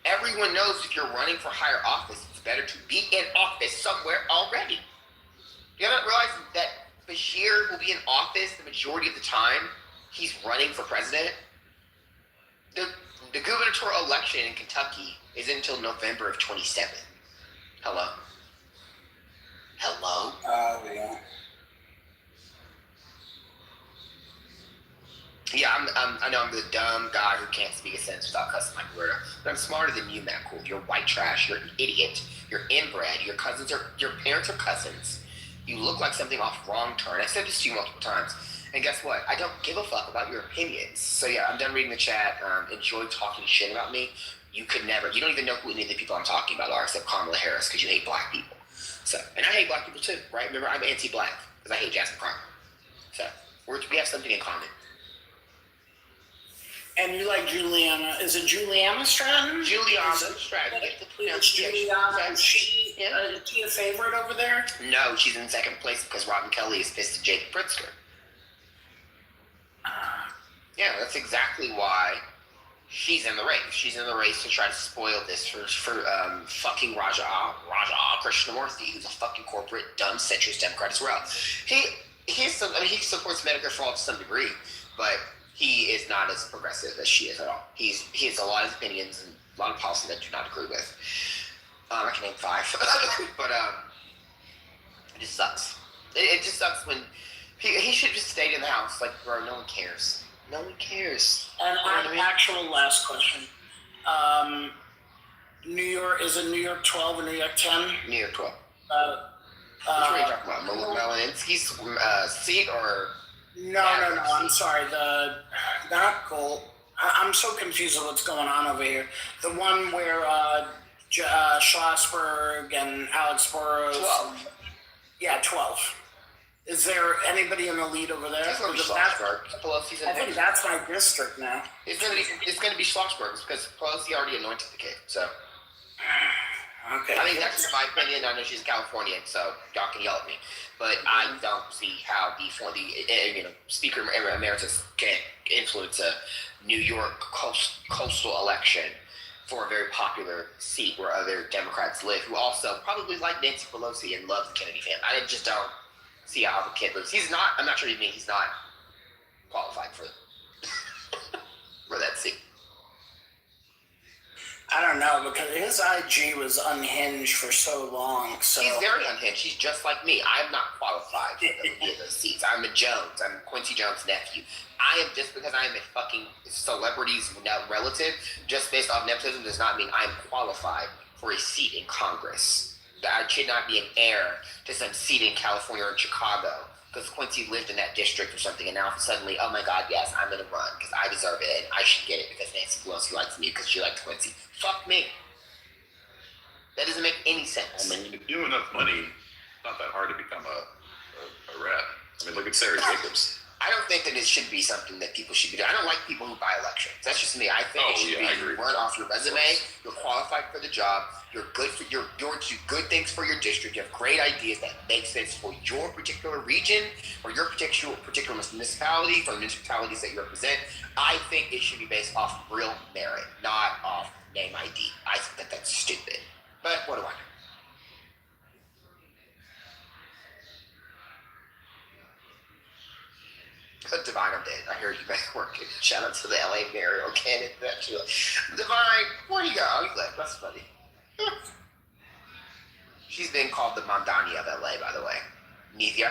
Everyone knows if you're running for higher office, it's better to be in office somewhere already. You haven't realized that Bashir will be in office the majority of the time he's running for president? The gubernatorial election in Kentucky is until November of 27. Hello? Hello? Oh, yeah. Yeah, I know I'm the dumb guy who can't speak a sentence without cussing like a weirdo. But I'm smarter than you, Matt Cool. You're white trash. You're an idiot. You're inbred. Your parents are cousins. You look like something off Wrong Turn. I said this to you multiple times. And guess what? I don't give a fuck about your opinions. So yeah, I'm done reading the chat. Enjoy talking shit about me. You don't even know who any of the people I'm talking about are except Kamala Harris because you hate black people. So, and I hate black people too, right? Remember, I'm anti-black because I hate Jasmine Crockett. So, we have something in common. And you like Juliana? Is it Juliana Stratton? Juliana Stratton. It's Juliana. Is she a favorite over there? No, she's in second place because Robin Kelly is pissed at Jake Pritzker. Yeah, that's exactly why she's in the race. She's in the race to try to spoil this for fucking Raja Krishnamurthy, who's a fucking corporate, dumb, centrist Democrat as well. He supports Medicare for all to some degree, but he is not as progressive as she is at all. He has a lot of opinions and a lot of policies that I do not agree with. I can name 5, but it just sucks. It just sucks when he should just stayed in the house. Like, bro, no one cares. No one cares. And actual last question. New York, is it New York 12 or New York 10? New York 12. Which one are you talking about? Malinsky's seat or? No. I'm sorry. Not Gold. I'm so confused with what's going on over here. The one where Schlossberg and Alex Burrows. 12. Yeah, 12. Is there anybody in the lead over there? It's going to be Schlossberg. Pelosi's in I think that's my district now. It's going to be Schlossberg because Pelosi already anointed the kid. So. Okay. I think that's just my opinion. I know she's Californian, so y'all can yell at me. But I don't see how the Speaker Emeritus can influence a New York coastal election for a very popular seat where other Democrats live, who also probably like Nancy Pelosi and love the Kennedy family. I just don't see how the kid lives. He's not. I'm not sure he's not qualified for that seat. I don't know, because his IG was unhinged for so long. So He's very unhinged. He's just like me. I'm not qualified for any of those seats. I'm a Jones. I'm Quincy Jones' nephew. I am, just because I am a fucking celebrity's relative, just based off nepotism, does not mean I'm qualified for a seat in Congress. I should not be an heir to some seat in California or in Chicago because Quincy lived in that district or something, and now suddenly, oh my God, yes, I'm gonna run because I deserve it and I should get it because Nancy Pelosi likes me because she likes Quincy. Fuck me. That doesn't make any sense. I mean, if you have enough money, it's not that hard to become a rep. I mean, look at Sarah Jacobs. I don't think that it should be something that people should be doing. I don't like people who buy elections. That's just me. I think it should be run off your resume. You're qualified for the job. You're good for you're doing good things for your district. You have great ideas that make sense for your particular region or your particular municipality, for the municipalities that you represent. I think it should be based off real merit, not off name ID. I think that that's stupid. But what do I know? Divine, I'm dead. I hear you back working. Shout out to the LA Mayor candidate. Divine, where you go? Oh, you left. That's funny. She's been called the Mondani of LA, by the way. Nivea.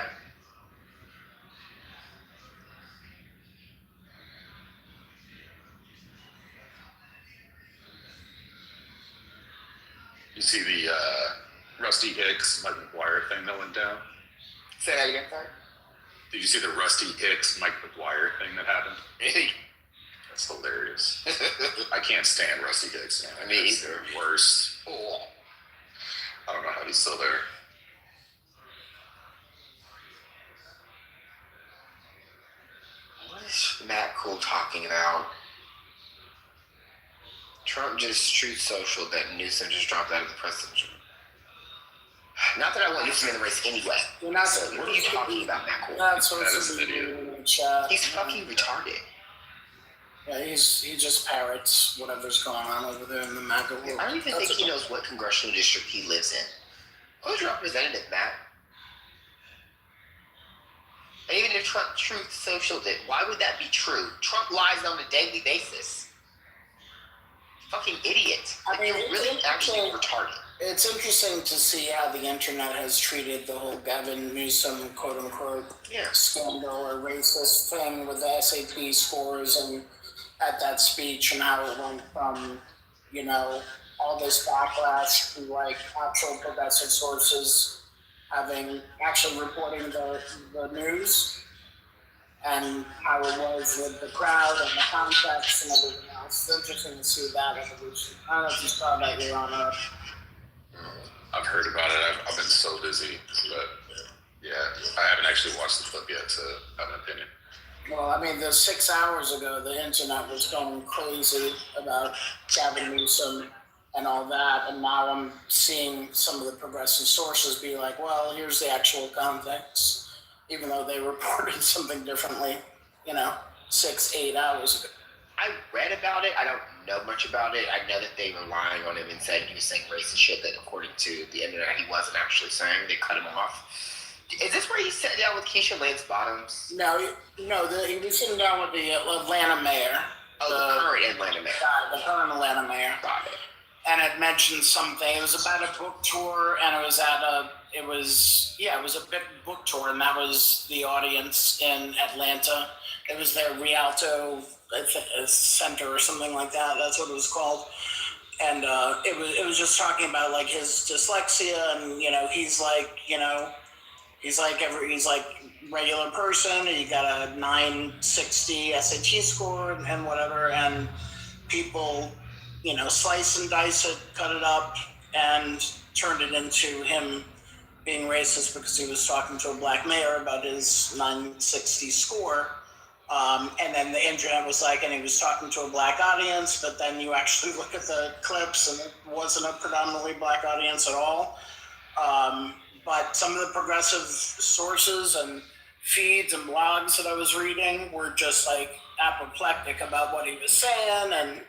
You see the Rusty Hicks, Mike McGuire thing that went down? Say that again, sorry? Did you see the Rusty Hicks, Mike McGuire thing that happened? That's hilarious. I can't stand Rusty Hicks, man. Me That's either. the worst. Oh. I don't know how he's still there. What is Matt Cool talking about? Trump just Truth Social that Newsom just dropped out of the presidential. Not that I want Newsom in the race anyway. You're not So what are you talking about, Matt Cool? Not supposed That is to an be idiot. in the chat. He's fucking retarded. Yeah, he just parrots whatever's going on over there in the MAGA world. I don't even think he knows what congressional district he lives in. Who's your representative, Matt? And even if Trump Truth Social did, why would that be true? Trump lies on a daily basis. Fucking idiot. Like, I mean, you're really actually retarded. It's interesting to see how the internet has treated the whole Gavin Newsom quote-unquote scandal or racist thing with the SAT scores and at that speech, and how it went from, you know, all this backlash to like actual progressive sources actually reporting the news and how it was with the crowd and the context and everything else. It's interesting to see that evolution. I don't know if you saw that, Your Honor. I've heard about it. I've been so busy, but yeah, I haven't actually watched the clip yet to have an opinion. Well, I mean, 6 hours ago, the internet was going crazy about Gavin Newsom and all that, and now I'm seeing some of the progressive sources be like, well, here's the actual context, even though they reported something differently, 6-8 hours ago. I read about it. I don't know much about it. I know that they were lying on him and said he was saying racist shit that, according to the internet, he wasn't actually saying. They cut him off. Is this where he sat down with Keisha Lance Bottoms? No, he was sitting down with the Atlanta mayor. The current Atlanta mayor. The current Atlanta mayor. Got it. And it mentioned something. It was about a book tour, and it was a big book tour, and that was the audience in Atlanta. It was their Rialto Center or something like that. That's what it was called. And it was just talking about like his dyslexia, and he's like regular person. He got a 960 SAT score and whatever, and people slice and dice it, cut it up, and turned it into him being racist because he was talking to a black mayor about his 960 score. And then the internet was like, and he was talking to a black audience, but then you actually look at the clips and it wasn't a predominantly black audience at all. But some of the progressive sources and feeds and blogs that I was reading were just like apoplectic about what he was saying and,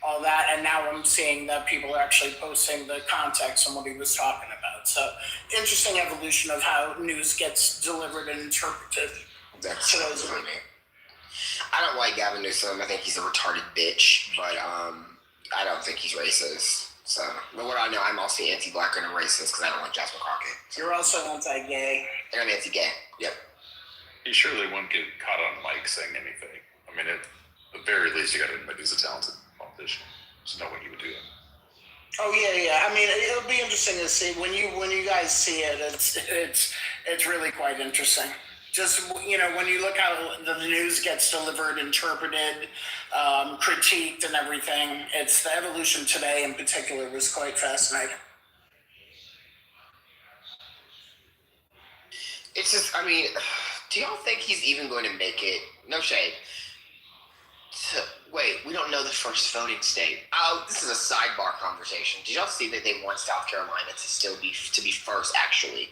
all that. And now I'm seeing that people are actually posting the context on what he was talking about. So interesting evolution of how news gets delivered and interpreted. That's those funny. I don't like Gavin Newsom. I think he's a retarded bitch. But I don't think he's racist. So, but what I know, I'm also anti-black and a racist because I don't like Jasmine Crockett. You're also anti-gay. And I'm anti-gay. Yep. He surely wouldn't get caught on mic saying anything. I mean, at the very least, you got to admit he's a talented politician. There's no way he would do that. Oh yeah. I mean, it'll be interesting to see when you guys see it. It's really quite interesting. Just when you look how the news gets delivered, interpreted, critiqued, and everything. It's the evolution today in particular was quite fascinating. It's just, I mean, do y'all think he's even going to make it? No shade. Wait, we don't know the first voting state. Oh, this is a sidebar conversation. Did y'all see that they want South Carolina to be first? Actually,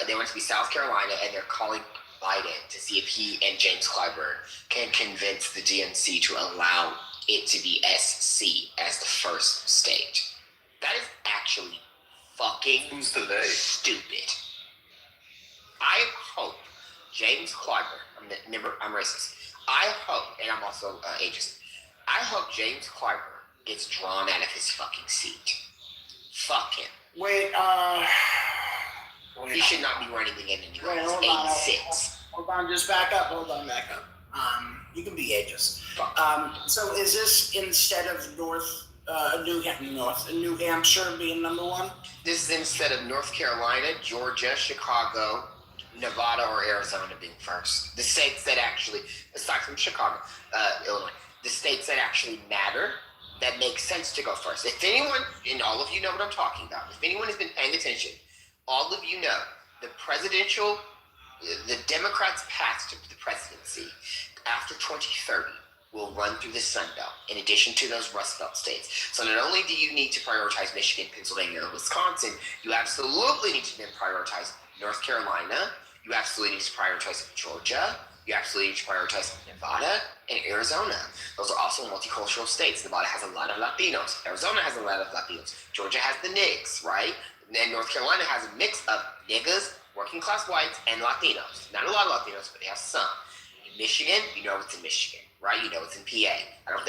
they want it to be South Carolina, and they're calling Biden to see if he and James Clyburn can convince the DNC to allow it to be SC as the first state. That is actually fucking stupid. I hope James Clyburn, I'm racist. I hope, and I'm also ageist, I hope James Clyburn gets drawn out of his fucking seat. Fuck him. Wait, he should not be running again anymore. Wait, He's 86. Hold on, just back up. Hold on, back up. You can be ageist. So is this instead of New Hampshire being number one? This is instead of North Carolina, Georgia, Chicago, Nevada, or Arizona being first. The states that actually, aside from Chicago, Illinois, the states that actually matter, that make sense to go first. If anyone, and all of you know what I'm talking about, if anyone has been paying attention, all of you know the Democrats' path to the presidency after 2030 will run through the Sun Belt, in addition to those Rust Belt states. So not only do you need to prioritize Michigan, Pennsylvania, and Wisconsin, you absolutely need to then prioritize North Carolina, you absolutely need to prioritize Georgia, you absolutely need to prioritize Nevada and Arizona. Those are also multicultural states. Nevada has a lot of Latinos. Arizona has a lot of Latinos. Georgia has the NIGs, right? And then North Carolina has a mix of niggas, working class whites, and Latinos. Not a lot of Latinos, but they have some. In Michigan, you know it's in Michigan, right? You know it's in PA. I don't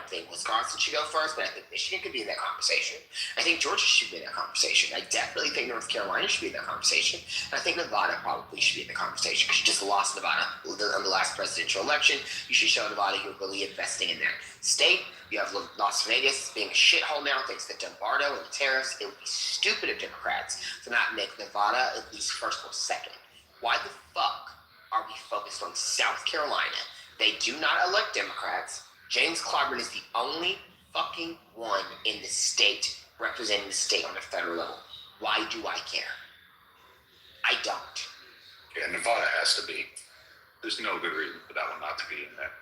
think Wisconsin should go first, but I think Michigan could be in that conversation. I think Georgia should be in that conversation. I definitely think North Carolina should be in that conversation. And I think Nevada probably should be in the conversation because you just lost Nevada in the last presidential election. You should show Nevada you're really investing in that state. You have Las Vegas being a shithole now thanks to Dumbardo and the tariffs. It would be stupid of Democrats to not make Nevada at least first or second. Why the fuck are we focused on South Carolina? They do not elect Democrats. James Clyburn is the only fucking one in the state representing the state on the federal level. Why do I care? I don't. Yeah, Nevada has to be. There's no good reason for that one not to be in there.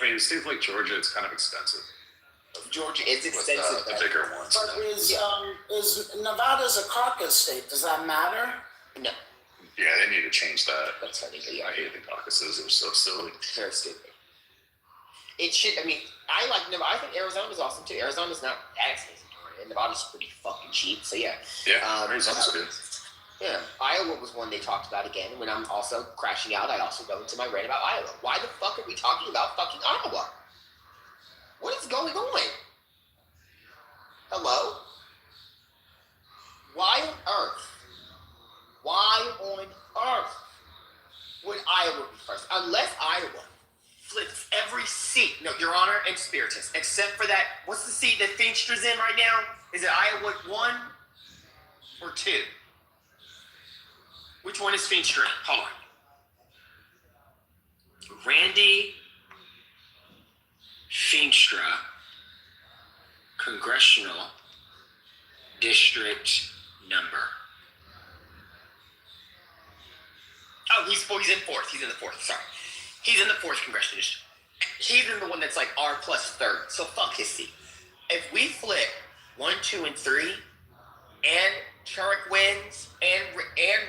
I mean, in states like Georgia, it's kind of expensive. Georgia is expensive. The bigger ones. But is Nevada's a caucus state? Does that matter? No. Yeah, they need to change that. That's funny. I hate the caucuses. It was so silly. Very stupid. It should, I mean, I like Nevada. I think Arizona's awesome too. Arizona's not that expensive. And Nevada's pretty fucking cheap. So yeah. Yeah, Arizona's good. Yeah, Iowa was one they talked about again. When I'm also crashing out, I also go into my rant about Iowa. Why the fuck are we talking about fucking Iowa? What is going on? Hello? Why on earth? Why on earth would Iowa be first? Unless Iowa flips every seat. No, Your Honor and Spiritus, except for that. What's the seat that Finstra's in right now? Is it Iowa 1 or 2? Which one is Finstra? Hold on. Randy Finstra, congressional district number. Oh, he's in fourth. He's in the fourth. Sorry. He's in the fourth congressional district. He's in the one that's like R plus third. So fuck his seat. If we flip 1, 2, and 3, and Turek wins, and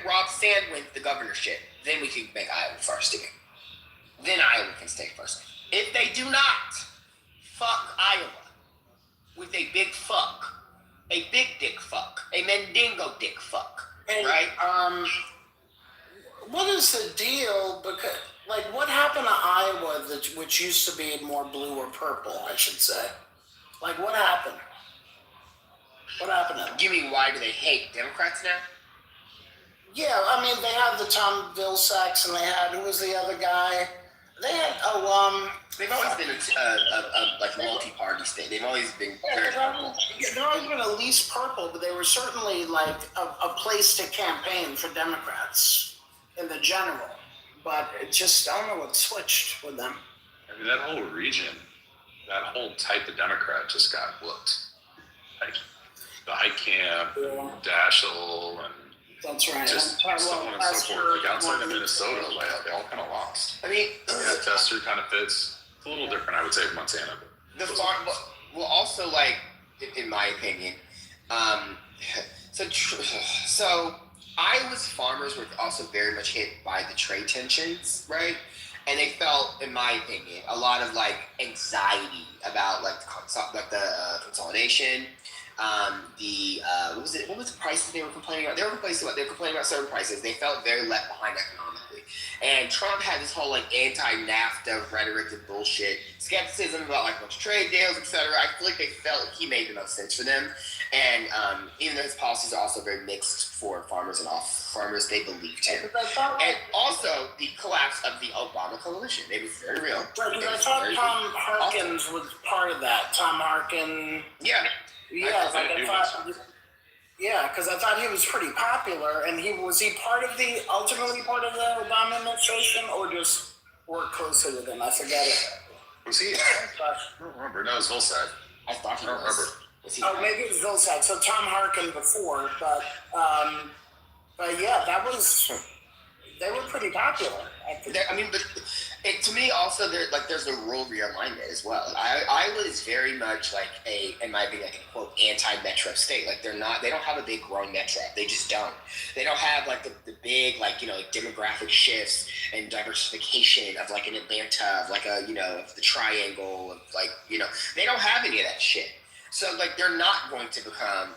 Rob Sand wins the governorship, then we can make Iowa first again. Then Iowa can stay first. If they do not, fuck Iowa with a big fuck, a big dick fuck, a Mendingo dick fuck, and, right? What is the deal? Because, like, what happened to Iowa, which used to be more blue or purple, I should say? Like, what happened? What happened to them? You mean why do they hate Democrats now? Yeah, I mean, they had the Tom Vilsack, and they had, who was the other guy? They had, They've always been a like multi-party state. They've always been very purple. they've always been at least purple, but they were certainly like a place to campaign for Democrats in the general. But it just, I don't know what switched with them. I mean, that whole region, that whole type of Democrat just got whooped. Like the Heitkamp, Yeah. Daschle, and That's right. just so on and so forth. Like outside of Minnesota, they all kind of lost. I mean, Yeah, Tester kind of fits. It's a little different, I would say, from Montana. But well, also like, in my opinion, so Iowa's farmers were also very much hit by the trade tensions, right? And they felt, in my opinion, a lot of like anxiety about like the consolidation. What was the prices they were complaining about? They were complaining about certain prices. They felt very left behind economically. And Trump had this whole like anti-NAFTA rhetoric and bullshit, skepticism about like a bunch of trade deals, etc. I feel like they felt like he made the most sense for them. And even though his policies are also very mixed for farmers and off-farmers, they believed him. And also the collapse of the Obama coalition. It was very real. Right, because I thought Tom Harkins was part of that. Tom Harkin. Yeah. Yeah, because I thought he was pretty popular, and was he ultimately part of the Obama administration, or just worked closely with him? I forget it. was he? I don't remember. No, it was Vilsack. I thought he I don't remember. Maybe it was Vilsack. So Tom Harkin before, but yeah, they were pretty popular. To me also there's a rural realignment as well. Iowa is very much like in my opinion, like a quote anti-metro state. Like they don't have a big growing metro. They just don't. They don't have like the big like demographic shifts and diversification of like an Atlanta, of like of the triangle, of like they don't have any of that shit. So like they're not going to become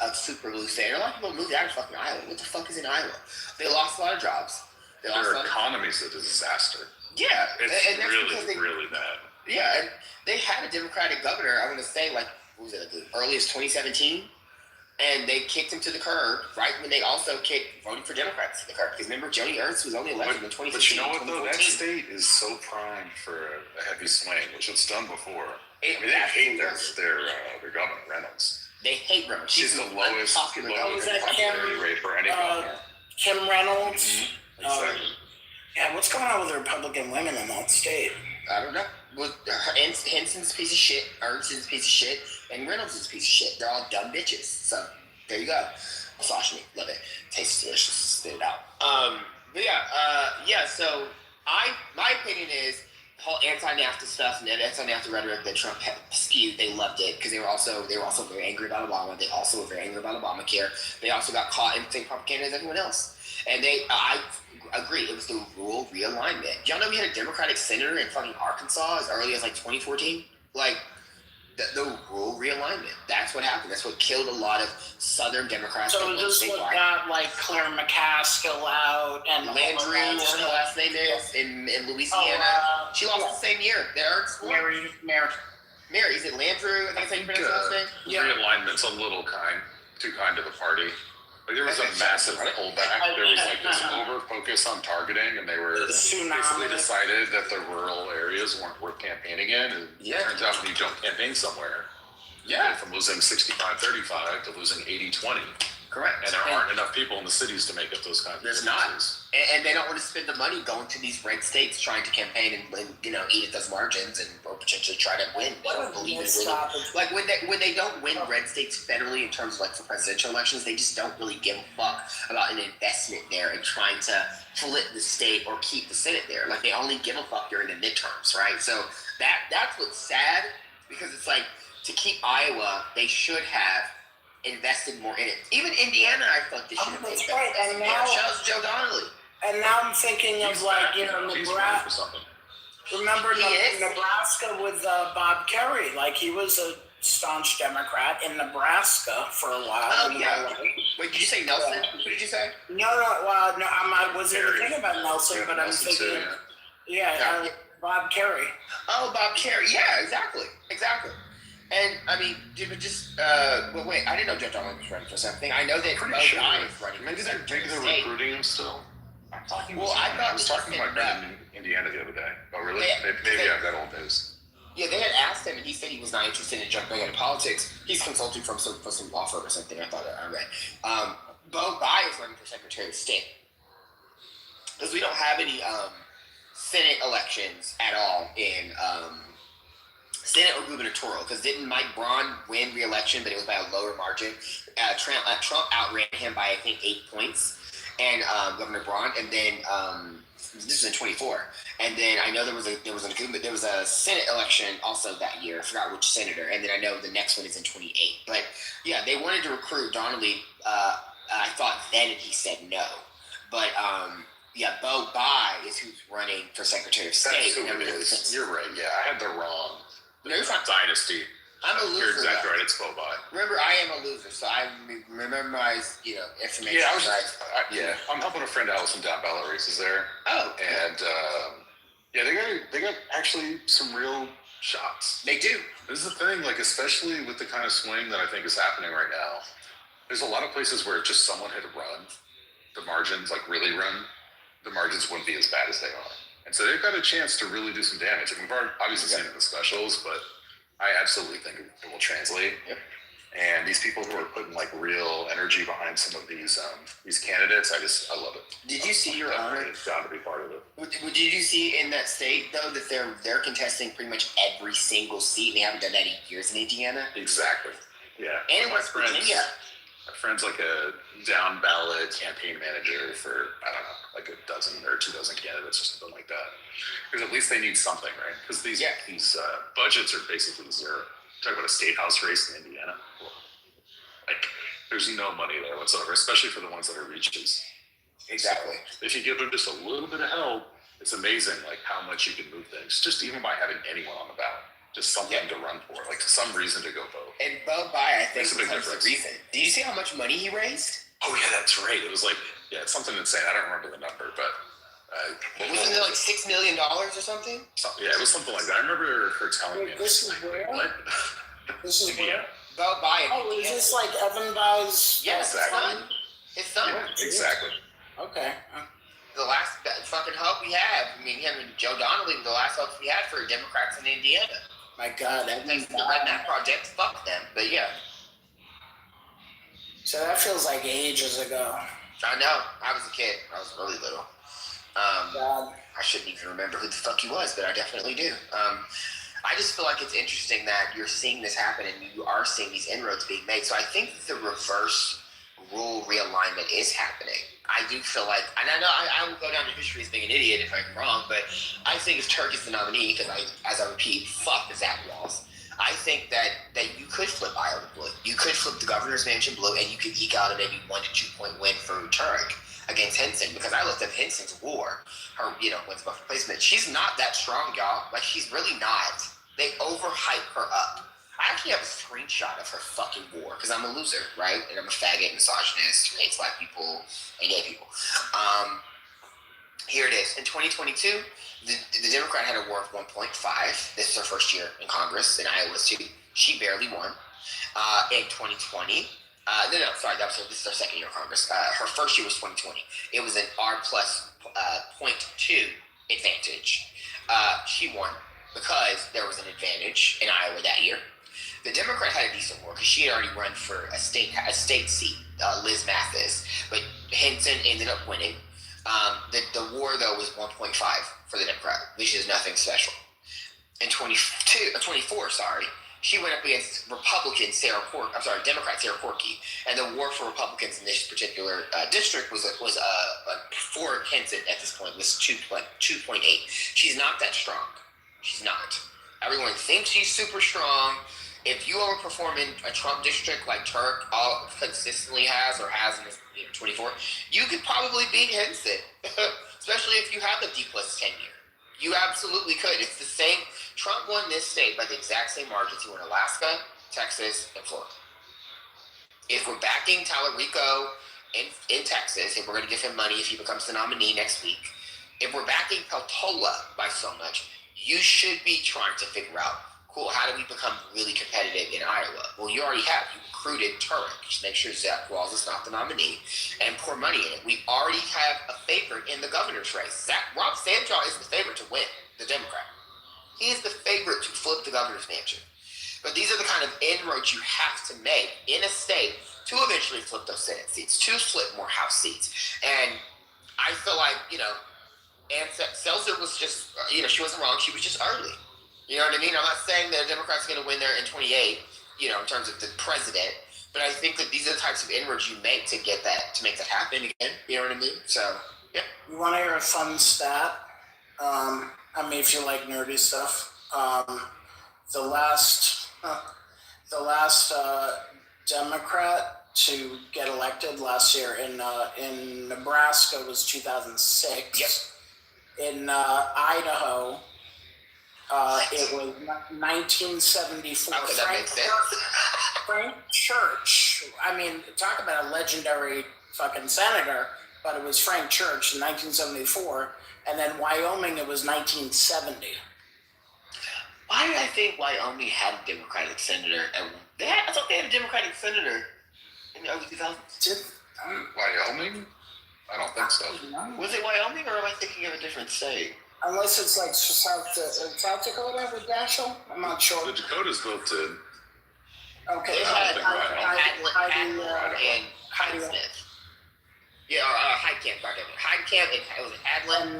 a super blue state. A lot of people moved out of fucking Iowa. What the fuck is in Iowa? They lost a lot of jobs. Their economy's a disaster. Yeah, It's and that's really bad. Yeah, and they had a Democratic governor. I'm going to say like what was it, the earliest 2017, and they kicked him to the curb right when they also voting for Democrats to the curb. Because remember, Joni Ernst was only elected in 2016. But you know what though? That state is so primed for a heavy swing, which it's done before. They hate their governor Reynolds. They hate Reynolds. She's the lowest popularity rate for any governor. Kim Reynolds. Mm-hmm. Exactly. Yeah, what's going on with the Republican women in that state? I don't know. Well, Henson's a piece of shit, Ernst's a piece of shit, and Reynolds is a piece of shit. They're all dumb bitches. So there you go. Massage me, love it. Tastes delicious. Spit it out. So my opinion is the whole anti-NAFTA stuff and the anti-NAFTA rhetoric that Trump spewed. They loved it because they were also very angry about Obama. They also were very angry about Obamacare. They also got caught in the same propaganda as everyone else. And I agree, it was the rural realignment. Y'all know we had a Democratic senator in fucking Arkansas as early as like 2014? Like, the rural realignment. That's what happened. That's what killed a lot of Southern Democrats. So this what got like Claire McCaskill out and Landry, whatever her last name is, in Louisiana. She lost the same year. Mary, is it Landrew? I think that's how you pronounce her last name? Yeah. Realignment's a little too kind to the party. Like there was a massive pullback. There was like this over-focus on targeting, and they were basically decided that the rural areas weren't worth campaigning in. And it turns out when you don't campaign somewhere, you go from losing 65-35 to losing 80-20. Correct. And there aren't enough people in the cities to make up those kinds of differences. There's not. And they don't want to spend the money going to these red states trying to campaign and eat at those margins or potentially try to win. They don't believe in winning. Like when they don't win red states federally in terms of like for presidential elections, they just don't really give a fuck about an investment there and trying to flip the state or keep the Senate there. Like they only give a fuck during the midterms, right? So that's what's sad because it's like to keep Iowa, they should have invested more in it. Even Indiana, I thought they should have invested. That's right. And now, shout out to Joe Donnelly. And now I'm thinking of like Nebraska. Remember Nebraska with Bob Kerrey? Like he was a staunch Democrat in Nebraska for a while. Oh yeah. Wait, did you say Nelson? What did you say? No. I wasn't even thinking about Nelson, but I'm thinking. Bob Kerrey. Oh, Bob Kerrey. Yeah, exactly. And I mean, did we just? Well, wait. I didn't know Joe Donald was running for something. I know that Pretty Bo sure. Guy is running. Maybe for they're Secretary of State. recruiting him still. Well, I thought I was that he talking to said my friend in Indiana the other day. Oh, really? Yeah, Maybe I've got old news. Yeah, they had asked him, and he said he was not interested in jumping into politics. He's consulting for some law firm or something. I thought I read. Bo Guy is running for Secretary of State because we don't have any Senate elections at all in Senate or gubernatorial. Because didn't Mike Braun win re-election, but it was by a lower margin? Trump outran him by I think 8 points, and Governor Braun, and then this was in 24. And then I know there was a Senate election also that year. I forgot which senator. And then I know the next one is in 28. But yeah, they wanted to recruit Donnelly. I thought then, and he said no. But yeah, Bo Guy is who's running for Secretary of State. That's who it is. You're right. Yeah, I had the wrong No, you're fine. dynasty. I'm a loser. You're exactly though. right. It's Bo Guy. Remember, I am a loser, so I memorize information. Yeah, I'm helping a friend out with some down ballot races there. Oh, and yeah, they got actually some real shots. They do. This is the thing, like especially with the kind of swing that I think is happening right now. There's a lot of places where just someone had run the margins, like really run, the margins wouldn't be as bad as they are, and so they've got a chance to really do some damage. And we've obviously seen it in the specials, but I absolutely think it will translate. Yep. And these people who are putting like real energy behind some of these candidates, I love it. Did you see your honor? It's got to be part of it. Did you see in that state though that they're contesting pretty much every single seat? They haven't done that in years in Indiana. Exactly. Yeah. And West Virginia. My friend's like a down ballot campaign manager for I don't know, like a dozen or 2 dozen candidates or something like that. Because at least they need something, right? Because these budgets are basically zero. Talk about a state house race in Indiana. Like, there's no money there whatsoever, especially for the ones that are reaches. Exactly. So if you give them just a little bit of help, it's amazing, like how much you can move things. Just even by having anyone on the ballot, just something to run for, like some reason to go vote. And Bo Guy, I think, Makes a big becomes the difference. reason. Did you see how much money he raised? Oh yeah, that's right. It was like it's something insane. I don't remember the number, but Wasn't it like $6 million or something? Yeah, it was something like that. I remember her telling me. This is where? What? This is where? Bo Guy. Oh, is this like Evan Buy's? Yes, Exactly. his son. Yeah, exactly. Okay. The last fucking hope we have. I mean, him and Joe Donnelly were the last hopes we had for Democrats in Indiana. My God, Thanks to the Redneck Project, fuck them. But yeah. So that feels like ages ago. I know. I was a kid. I was really little. God. I shouldn't even remember who the fuck he was, but I definitely do. I just feel like it's interesting that you're seeing this happen and you are seeing these inroads being made. So I think the reverse rule realignment is happening. I do feel like, and I know I will go down to history as being an idiot if I'm wrong, but I think if Turk is the nominee, because as I repeat, fuck the Zach Walls. I think that you could flip Iowa blue. You could flip the governor's mansion blue, and you could eke out a maybe 1 to 2 point win for Turk against Henson, because I looked up Henson's war, her wins above replacement. She's not that strong, y'all. Like, she's really not. They overhype her up. I actually have a screenshot of her fucking war, because I'm a loser, right? And I'm a faggot, misogynist, who hates black people and gay people. Here it is. In 2022, the Democrat had a war of 1.5. This is her first year in Congress, in Iowa too. She barely won. In 2020, this is her second year in Congress. Her first year was 2020. It was an R plus 0.2 advantage. She won because there was an advantage in Iowa that year. The Democrat had a decent war because she had already run for a state seat, Liz Mathis, but Henson ended up winning. The war though was 1.5 for the Democrat, which is nothing special. In 24, she went up against Democrat Sarah Corky, and the war for Republicans in this particular district was for Henson at this point was 2.8. She's not that strong. She's not. Everyone thinks she's super strong. If you overperform in a Trump district like Turk all consistently has in this 24, you could probably beat Henson, especially if you have the D plus 10 year. You absolutely could. It's the same. Trump won this state by the exact same margins he won Alaska, Texas, and Florida. If we're backing Tallarico in Texas, if we're going to give him money if he becomes the nominee next week, if we're backing Peltola by so much, you should be trying to figure out cool. How do we become really competitive in Iowa? Well, you already have. You recruited Turek. Just make sure Zach Walls is not the nominee and pour money in it. We already have a favorite in the governor's race. Rob Sandraw is the favorite to win, the Democrat. He is the favorite to flip the governor's mansion. But these are the kind of inroads you have to make in a state to eventually flip those Senate seats, to flip more House seats. And I feel like, Ann Seltzer was just, she wasn't wrong. She was just early. You know what I mean? I'm not saying that a Democrat's going to win there in 28, in terms of the president. But I think that these are the types of inroads you make to make that happen again. You know what I mean? So, yeah. You want to hear a fun stat? If you like nerdy stuff, the last Democrat to get elected last year in Nebraska was 2006. Yep. In Idaho, it was 1974. How could that make sense? Frank Church. Talk about a legendary fucking senator, but it was Frank Church in 1974, and then Wyoming, it was 1970. Why did I think Wyoming had a Democratic senator? I thought they had a Democratic senator in the early 2000s. Wyoming? I don't think so. Was it Wyoming, or am I thinking of a different state? Unless it's like South Dakota with Daschle? I'm not sure. The Dakotas both did. Okay. They had Hadlin and Smith. Yeah, Heitkamp. Heitkamp and it was Hadlin,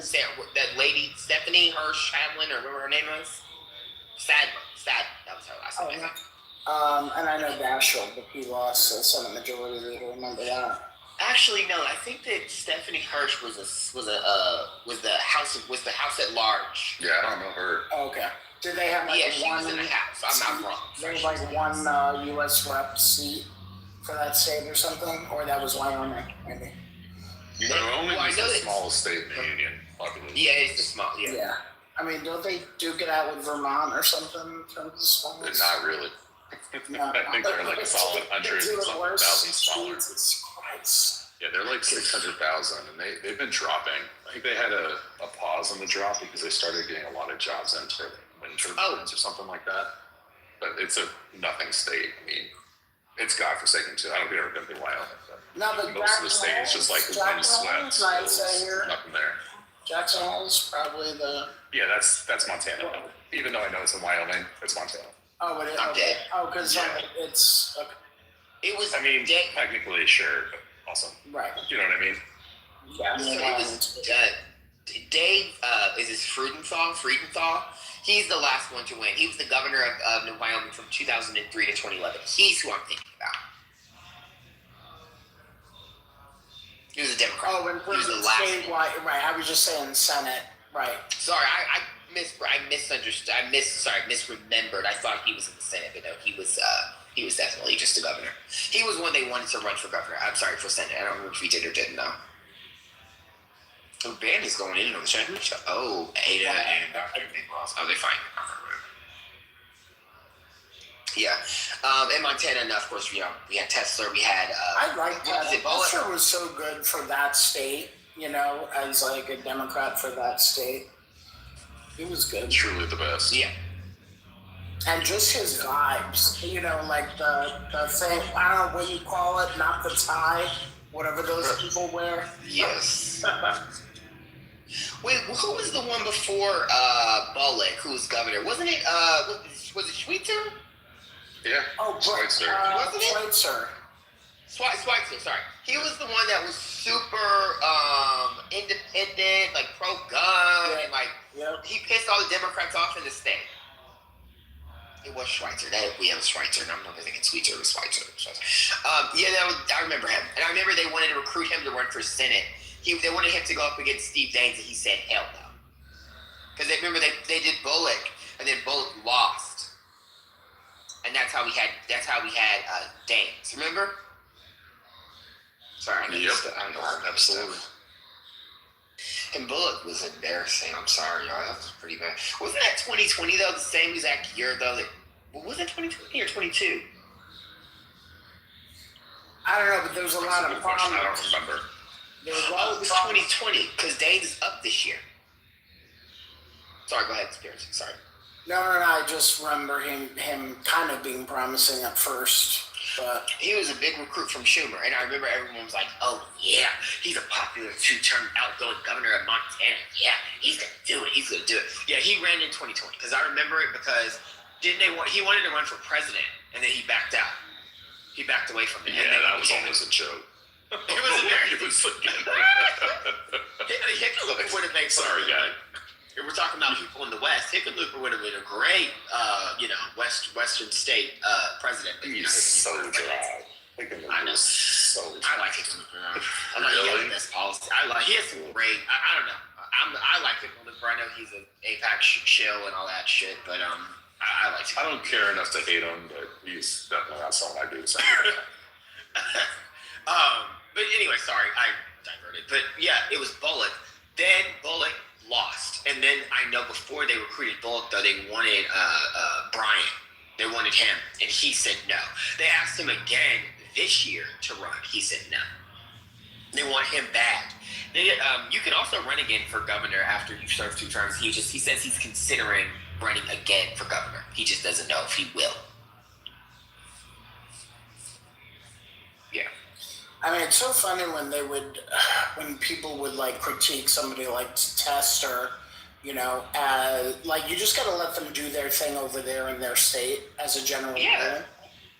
that lady, Stephanie Hirsch Hadlin, or whatever her name was. Sadler. That was her last name. And I know Daschle, but he lost the Senate majority leader. Remember that? Actually, no. I think that Stephanie Hirsch was the House at large. Yeah, I don't know her. Okay. Did they have she was in the House. I'm not wrong. They had one U.S. rep seat for that state or something, or that was Wyoming, maybe. Wyoming is the smallest state in the union population. Yeah, it's the small. Yeah. Don't they duke it out with Vermont or something in terms of smallness? Not really. No. I think they're like a solid 100 and something thousand smaller. Jesus Christ. Yeah, they're like 600,000, and they've been dropping. I think they had a pause on the drop because they started getting a lot of jobs in for winter months or something like that. But it's a nothing state. It's godforsaken too. I don't think I've ever been to Wyoming. But most of the state is just like windswept. Nothing there. Jackson Hole's probably the... Yeah, that's Montana. Even though I know it's in Wyoming, it's Montana. Oh, it is? I'm dead. Oh, because it's... Okay. It was... Technically, sure, but also... Right. You know what I mean? Yeah. So it was... Dave, is this Friedenthal? He's the last one to win. He was the governor of Wyoming from 2003 to 2011. He's who I'm thinking about. He was a Democrat. Oh, and for the statewide, right? I was just saying Senate, right? Sorry, I misunderstood. Misremembered. I thought he was in the Senate, but no, he was definitely just a governor. He was one they wanted to run for governor. I'm sorry, for Senate. I don't remember if he did or didn't though. Oh, band is going in on the show. Oh, Ada and Dr. Nicholas. Oh, they're fine. Yeah. In Montana, and of course, we had Tesla. We had. I like that. Tesla was so good for that state. As like a Democrat for that state, he was good. Truly the best. Yeah. And just his vibes. Like the thing. I don't know what you call it. Not the tie. Whatever those people wear. Yes. Wait, who was the one before Bullock, who was governor? Wasn't it? Was it Schweitzer? Yeah. Oh, Schweitzer. Wasn't it? Schweitzer. Schweitzer, sorry. He was the one that was super independent, like pro-gun, and he pissed all the Democrats off in the state. It was Schweitzer. We have a Schweitzer, and I'm not thinking Schweitzer. It was Schweitzer. I remember him. And I remember they wanted to recruit him to run for Senate. They wanted him to go up against Steve Daines, and he said, hell no. Because they did Bullock, and then Bullock lost. And that's how we had Daines. Remember? Sorry, I don't know. Absolutely. And Bullock was embarrassing. I'm sorry, y'all. That was pretty bad. Wasn't that 2020 though? The same exact year though. Was it 2020 or 22? I don't know, but there was a lot of problems. I don't remember. There was It was 2020 because Daines is up this year. Sorry, go ahead, Spirits. Sorry. No, I just remember him kind of being promising at first, but he was a big recruit from Schumer, and I remember everyone was like, "Oh yeah, he's a popular two-term outgoing governor of Montana. Yeah, he's gonna do it. He's gonna do it." Yeah, he ran in 2020 because I remember it because he wanted to run for president, and then he backed out. He backed away from it. Yeah, that was almost a joke. It was a very. It was Hickenlooper would have made. Sorry, guy. We're talking about people in the West. Hickenlooper would have been a great, Western state president. But, He's so dry. I know. So I like Hickenlooper. Really? He has the best policy. He has some great. I don't know. I like Hickenlooper. I know he's an APAC shill and all that shit, but I like him. I don't care enough to hate him, but he's definitely not someone I do. But anyway, sorry, I diverted. But yeah, it was Bullock. Then Bullock lost, and then I know before they recruited Bullock, though, they wanted Brian. They wanted him, and he said no. They asked him again this year to run. He said no. They want him bad. You can also run again for governor after you serve 2 terms. He says he's considering running again for governor. He just doesn't know if he will. Yeah. I mean, it's so funny when people would like critique somebody like Tester, you just gotta let them do their thing over there in their state as a general rule,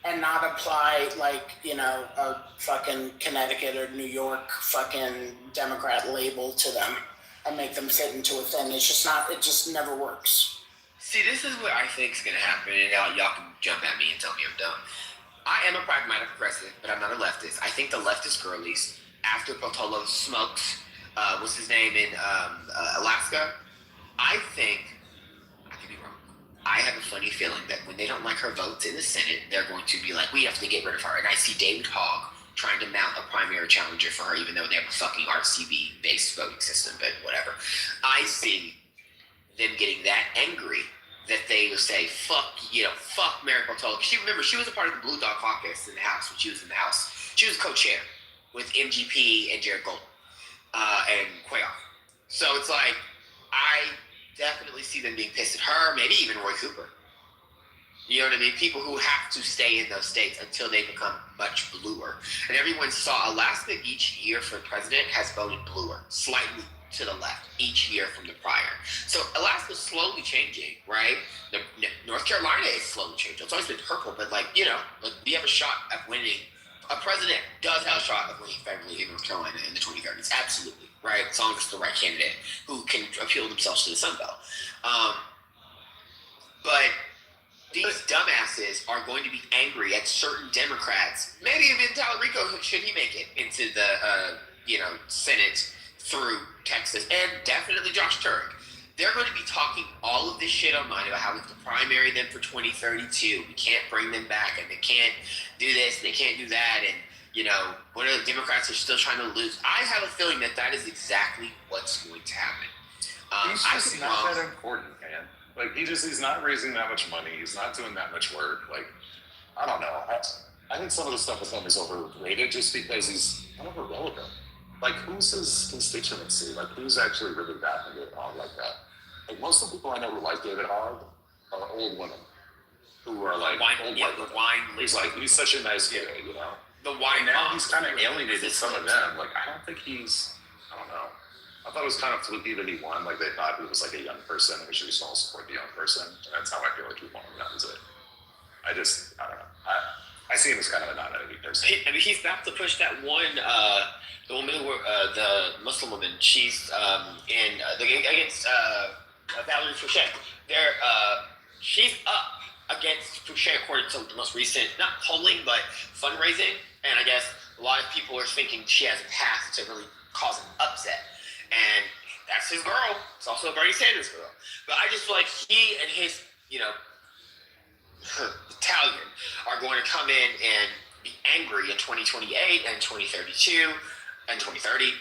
and not apply a fucking Connecticut or New York fucking Democrat label to them and make them fit into a thing. It just never works. See, this is what I think is gonna happen, and y'all can jump at me and tell me I'm dumb. I am a pragmatic progressive, but I'm not a leftist. I think the leftist girlies, after Portola smokes, what's his name in Alaska, I think, I could be wrong, I have a funny feeling that when they don't like her votes in the Senate, they're going to be like, we have to get rid of her. And I see David Hogg trying to mount a primary challenger for her, even though they have a fucking RCB-based voting system, but whatever. I see them getting that angry that they would say, fuck Mary Portola. Remember, she was a part of the Blue Dog Caucus in the House when she was in the House. She was co-chair with MGP and Jared Golden and Quayle. So it's like, I definitely see them being pissed at her, maybe even Roy Cooper. You know what I mean? People who have to stay in those states until they become much bluer. And everyone saw Alaska each year for president has voted bluer, slightly to the left each year from the prior. So Alaska's slowly changing, right? North Carolina is slowly changing. It's always been purple, but we have a shot at winning. A president does have a shot of winning federally in North Carolina in the 2030s. Absolutely, right? As long as it's the right candidate who can appeal themselves to the Sun Belt. But these dumbasses are going to be angry at certain Democrats. Maybe even Talarico, should he make it into the Senate through Texas, and definitely Josh Turek. They're going to be talking all of this shit online about how we have to primary them for 2032. We can't bring them back, and they can't do this, and they can't do that, and what are the Democrats are still trying to lose? I have a feeling that is exactly what's going to happen. He's just not that important, man. He's not raising that much money. He's not doing that much work. I don't know. I think some of the stuff with him is overrated just because he's kind of irrelevant. Who's his constituency? Who's actually really backing David Hogg like that? Most of the people I know who like David Hogg are old women who are old white women. He's such a nice guy, The wine now he's kind of alienated some of them. I don't think I don't know. I thought it was kind of fluky that he won. They thought he was a young person and we should all support the young person. And that's how I feel we want him. That was it. I don't know. I see him as kind of a non-entity person. He's about to push that one, the woman who, the Muslim woman, she's against Valerie Fouché. She's up against Fouché according to the most recent, not polling, but fundraising. And I guess a lot of people are thinking she has a path to really cause an upset. And that's his girl. It's also a Bernie Sanders girl. But I just feel like he and his, battalion are going to come in and be angry in 2028 and 2032 and 2030.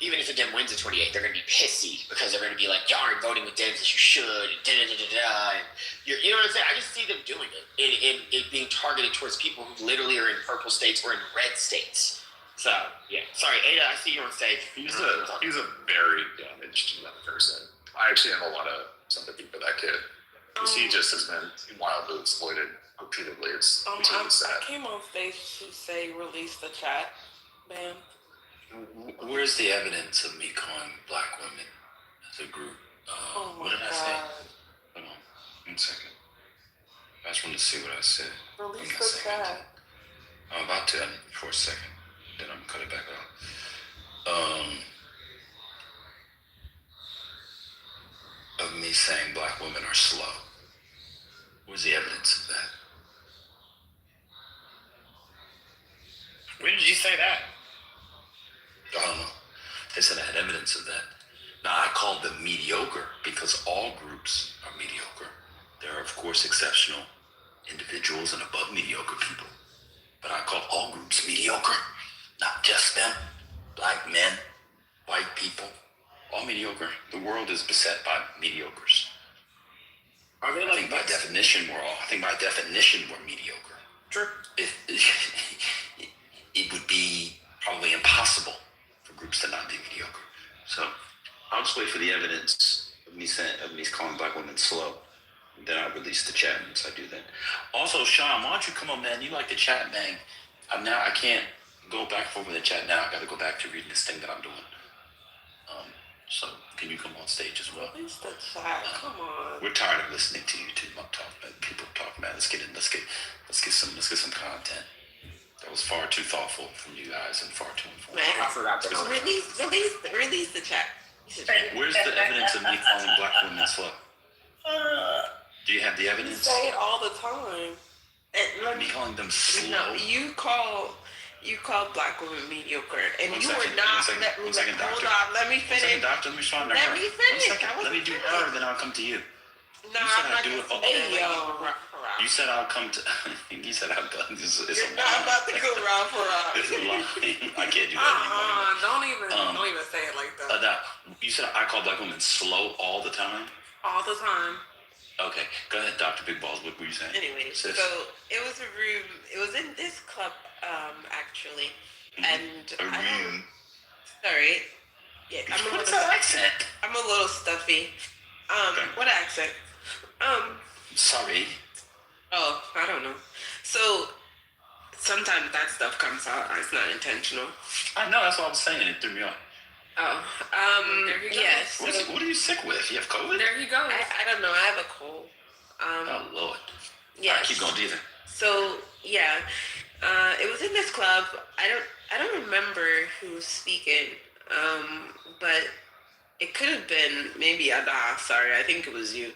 Even if the Dem wins in 28, they're going to be pissy because they're going to be like, y'all aren't voting with Dems as you should, and da-da-da-da-da. And you know what I'm saying? I just see them doing it, it being targeted towards people who literally are in purple states or in red states. So, yeah. Sorry, Ada, I see you on stage. He's a very damaged young person. I actually have a lot of sympathy for that kid. Because he just has been wildly exploited repeatedly. It's really sad. I came on stage to say release the chat ban. Where's the evidence of me calling black women as a group? What did I say? Hold on, 1 second. I just wanted to see what I said. Release the chat. I'm about to for a second. Then I'm gonna cut it back out. Of me saying black women are slow. Where's the evidence of that? When did you say that? I don't know. They said I had evidence of that. Now, I called them mediocre because all groups are mediocre. There are, of course, exceptional individuals and above mediocre people. But I call all groups mediocre. Not just them. Black men, white people, all mediocre. The world is beset by mediocres. Are they I think by definition we're mediocre. Sure. It would be probably impossible for groups to not be mediocre. So I'll just wait for the evidence of me calling black women slow. Then I'll release the chat once I do that. Also, Sean, why don't you come on, man? You like the chat, man. I can't go back over the chat now. I got to go back to reading this thing that I'm doing. So can you come on stage as well? Release the chat. Come on. We're tired of listening to you two people talk, man. Let's get some content. That was far too thoughtful from you guys and far too informed. I forgot to Release the chat. Where's the evidence of me calling black women slow? Do you have the You evidence? say it all the time. Me calling them slow? No, you call black women mediocre, and One you second, were not. one second, doctor. Hold on, let me finish. 1 second, doctor. Let me respond to Let her. me finish. 1 second. Let me do her, then I'll come to you. No, You said I'm I'd not do gonna it all- say yo. You said I'll come to. You said I'll come. It's You're a not lie. about to go round for round. It's a lie. I can't do that Don't even say it like that. anymore. You said I call black women slow all the time. All the time. Okay, go ahead, Dr. Big Balls. What were you saying? Anyway, Sis? so it was a room. It was in this club, actually, and A room. sorry, yeah, What's that accent? I'm a little stuffy. What accent? Sorry. Oh, I don't know. So sometimes that stuff comes out. It's not intentional. I know. That's what I was saying. It threw me off. Oh, There you go. yes. What are you sick with? You have COVID? There you go. I don't know. I have a cold. Oh Lord. Yes. All right, keep going, Deezer. So yeah, it was in this club. I don't remember who was speaking, but it could have been maybe Ada. Sorry, I think it was you.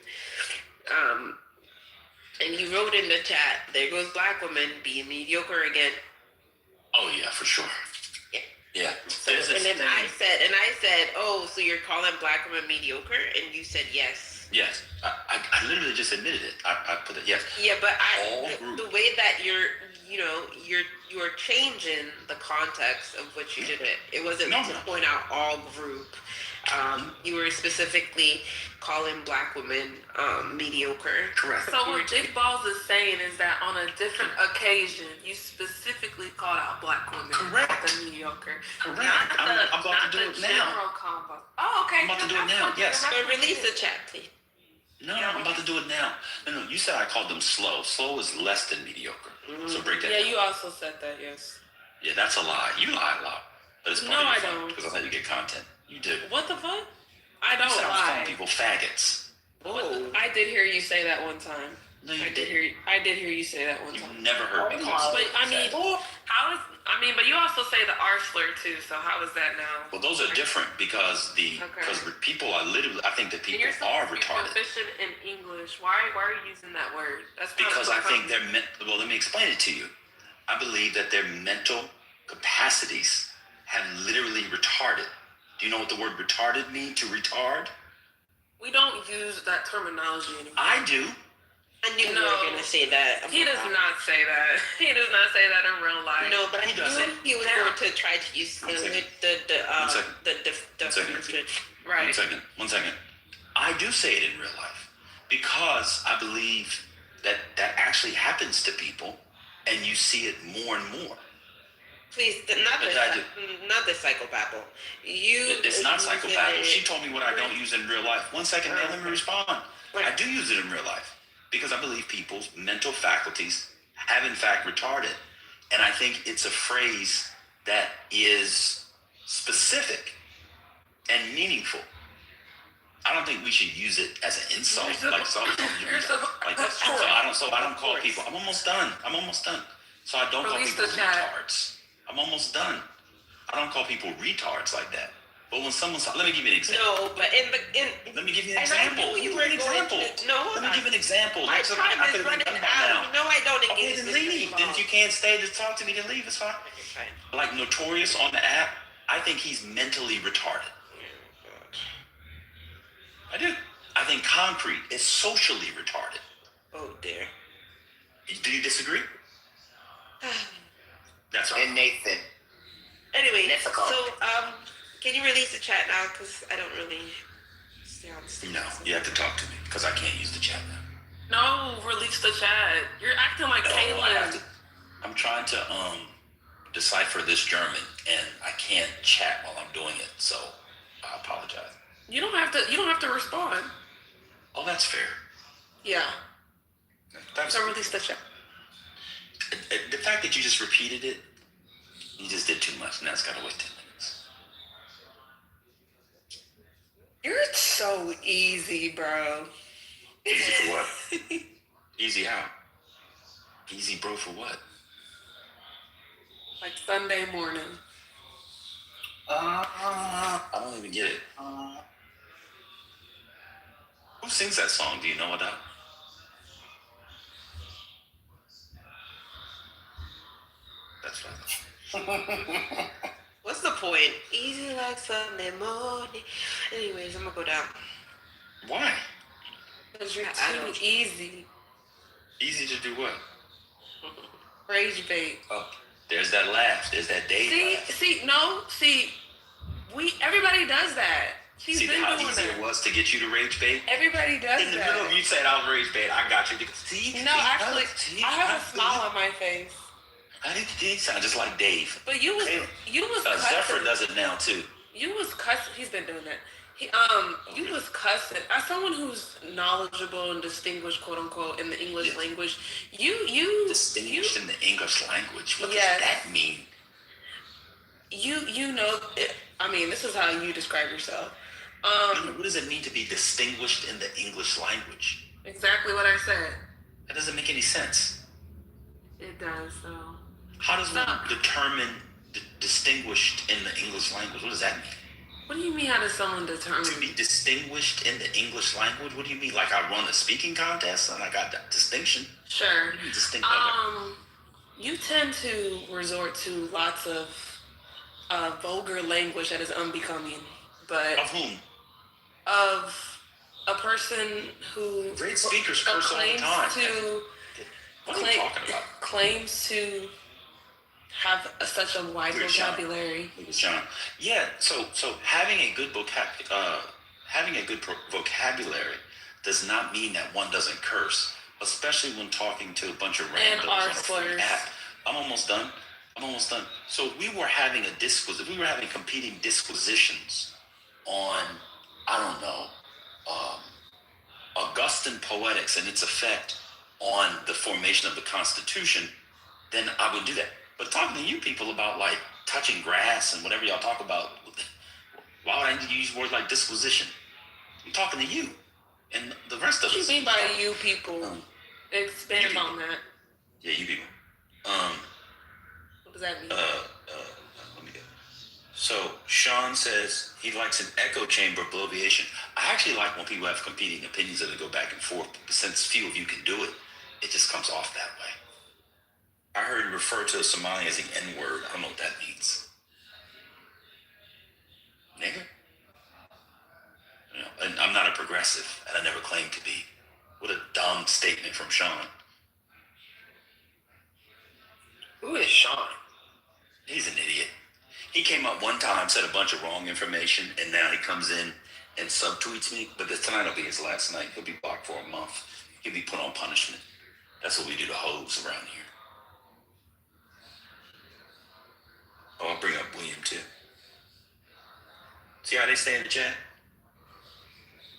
And you wrote in the chat, "There goes black women being mediocre again." Oh yeah, for sure. Yeah. Yeah. So, There's this and then thing. I said, "Oh, so you're calling black women mediocre?" And you said yes. Yes, I literally just admitted it. I put it. Yes. Yeah, but All the group. way that you're changing the context of what you did it. It wasn't No, to no. point out all group. You were specifically calling black women mediocre. Correct. So what Big Balls is saying is that on a different occasion, you specifically called out black women Correct. as the Correct. Not I'm about to do it now. general combo. Oh, okay. I'm about to do it now, yes. So release the chat, please. No, I'm about to do it now. No, you said I called them slow. Slow is less than mediocre. So break that Yeah, down. you also said that, yes. Yeah, that's a lie. You lie a lot. But it's part No, of your I fun, don't. because I thought you get content. You do. What the fuck? I You don't said I was calling lie. people faggots. I did hear you say that one time. No, you I did didn't. hear you say that one You've time. never heard me call But I mean, faggot. but you also say the R slur too. So how is that now? Well, those are different because people are literally. I think that And people you're are supposed to be retarded proficient in English. Why are you using that word? That's kind of because I think funny. Well, let me explain it to you. I believe that their mental capacities have literally retarded. Do you know what the word retarded means? To retard? We don't use that terminology anymore. I do. I knew you were gonna say that. He does not say that. He does not say that in real life. No, but I knew he was going to try to use One second. the definition. Right. 1 second. I do say it in real life because I believe that actually happens to people, and you see it more and more. Please, not the psychobabble. It's not psychobabble. She told me what I don't use in real life. 1 second, man. Let me respond. I do use it in real life because I believe people's mental faculties have in fact retarded. And I think it's a phrase that is specific and meaningful. I don't think we should use it as an insult. Like so, I don't call people. I'm almost done. So I don't call people retards. I'm almost done. I don't call people retards like that. But when someone says, let me give you an example. No, but Let me give you an example. Let me give you an example. My time is running out. No, I don't Okay, then leave. Then if you can't stay to talk to me, then leave. It's fine. Okay, fine. Like Notorious on the app, I think he's mentally retarded. I do. I think Concrete is socially retarded. Oh dear. Do you disagree? That's right. And Nathan. Anyway, Difficult. so can you release the chat now? Because I don't really stay on stage. No, you have to talk to me because I can't use the chat now. No, release the chat. You're acting like Caitlyn. I'm trying to decipher this German and I can't chat while I'm doing it, so I apologize. You don't have to respond. Oh, that's fair. Yeah. That's So release the chat. the fact that you just repeated it, you just did too much. Now it's gotta wait 10 minutes. You're so easy, bro. Easy for what? Easy how? Easy, bro, for what? Like Sunday morning. I don't even get it. Who sings that song? Do you know about? That's right. What's the point? Easy like Sunday morning. Anyways, I'm gonna go down. Why? Because you're too easy. Easy to do what? Rage bait. Oh, there's that laugh. There's that Dave laugh. Everybody does that. She's See been how doing easy that. it was to get you to rage bait? Everybody does In the that. middle of you said I was rage bait, I got you. Actually, I have a smile on my face. I think you sound just like Dave. But you was cussing. Zephyr does it now too. You was cussing. He's been doing that. You was cussing. As someone who's knowledgeable and distinguished, quote unquote, in the English language, you distinguished in the English language. What does that mean? You know. I mean, this is how you describe yourself. What does it mean to be distinguished in the English language? Exactly what I said. That doesn't make any sense. It does, though. How does one determine distinguished in the English language? What does that mean? What do you mean, how does someone determine? To be distinguished in the English language? What do you mean? Like I run a speaking contest and I got that distinction? Sure. Distinct. You tend to resort to lots of vulgar language that is unbecoming. But of whom? Of a person who great speakers curse all the time. What are you talking about? Claims to have such a wide vocabulary. Sean. Yeah. So having a good vocabulary does not mean that one doesn't curse, especially when talking to a bunch of randos and on a free app. I'm almost done. So we were having competing disquisitions on, I don't know, Augustan poetics and its effect on the formation of the Constitution, then I would do that. But talking to you people about like touching grass and whatever y'all talk about, why would I use words like disquisition? I'm talking to you and the rest of us. What do you mean by you people? Expand on that. Yeah, you people. What does that mean? Let me go. So Sean says he likes an echo chamber bloviation. I actually like when people have competing opinions and they go back and forth. But since few of you can do it, it just comes off that way. I heard you refer to a Somali as an N-word. I don't know what that means. Nigga? You know, and I'm not a progressive, and I never claimed to be. What a dumb statement from Sean. Who is Sean? He's an idiot. He came up one time, said a bunch of wrong information, and now he comes in and subtweets me. But tonight will be his last night. He'll be blocked for a month. He'll be put on punishment. That's what we do to hoes around here. Oh, I'll bring up William too. See how they stay in the chat?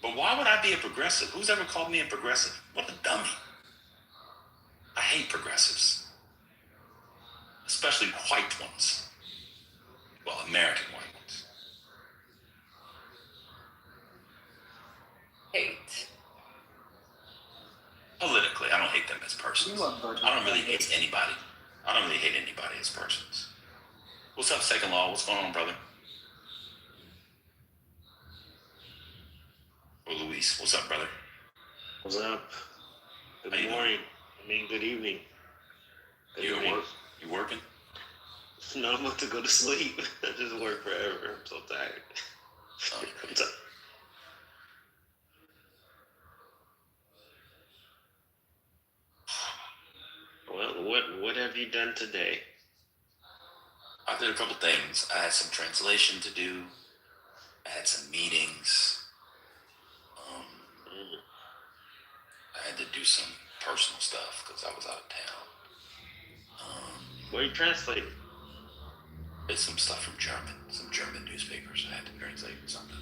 But why would I be a progressive? Who's ever called me a progressive? What a dummy. I hate progressives. Especially white ones. Well, American white ones. Hate. Politically, I don't hate them as persons. I don't really hate anybody. I don't really hate anybody as persons. What's up, Second Law? What's going on, brother? Or Luis, what's up, brother? What's up? Good How you morning. I mean, good evening. Good You evening. at work? You working? No, I'm about to go to sleep. I just work forever. I'm so tired. Oh, I'm tired. Well, what have you done today? I did a couple things. I had some translation to do. I had some meetings. I had to do some personal stuff because I was out of town. What are you translating? It's some stuff from German, some German newspapers. I had to translate something.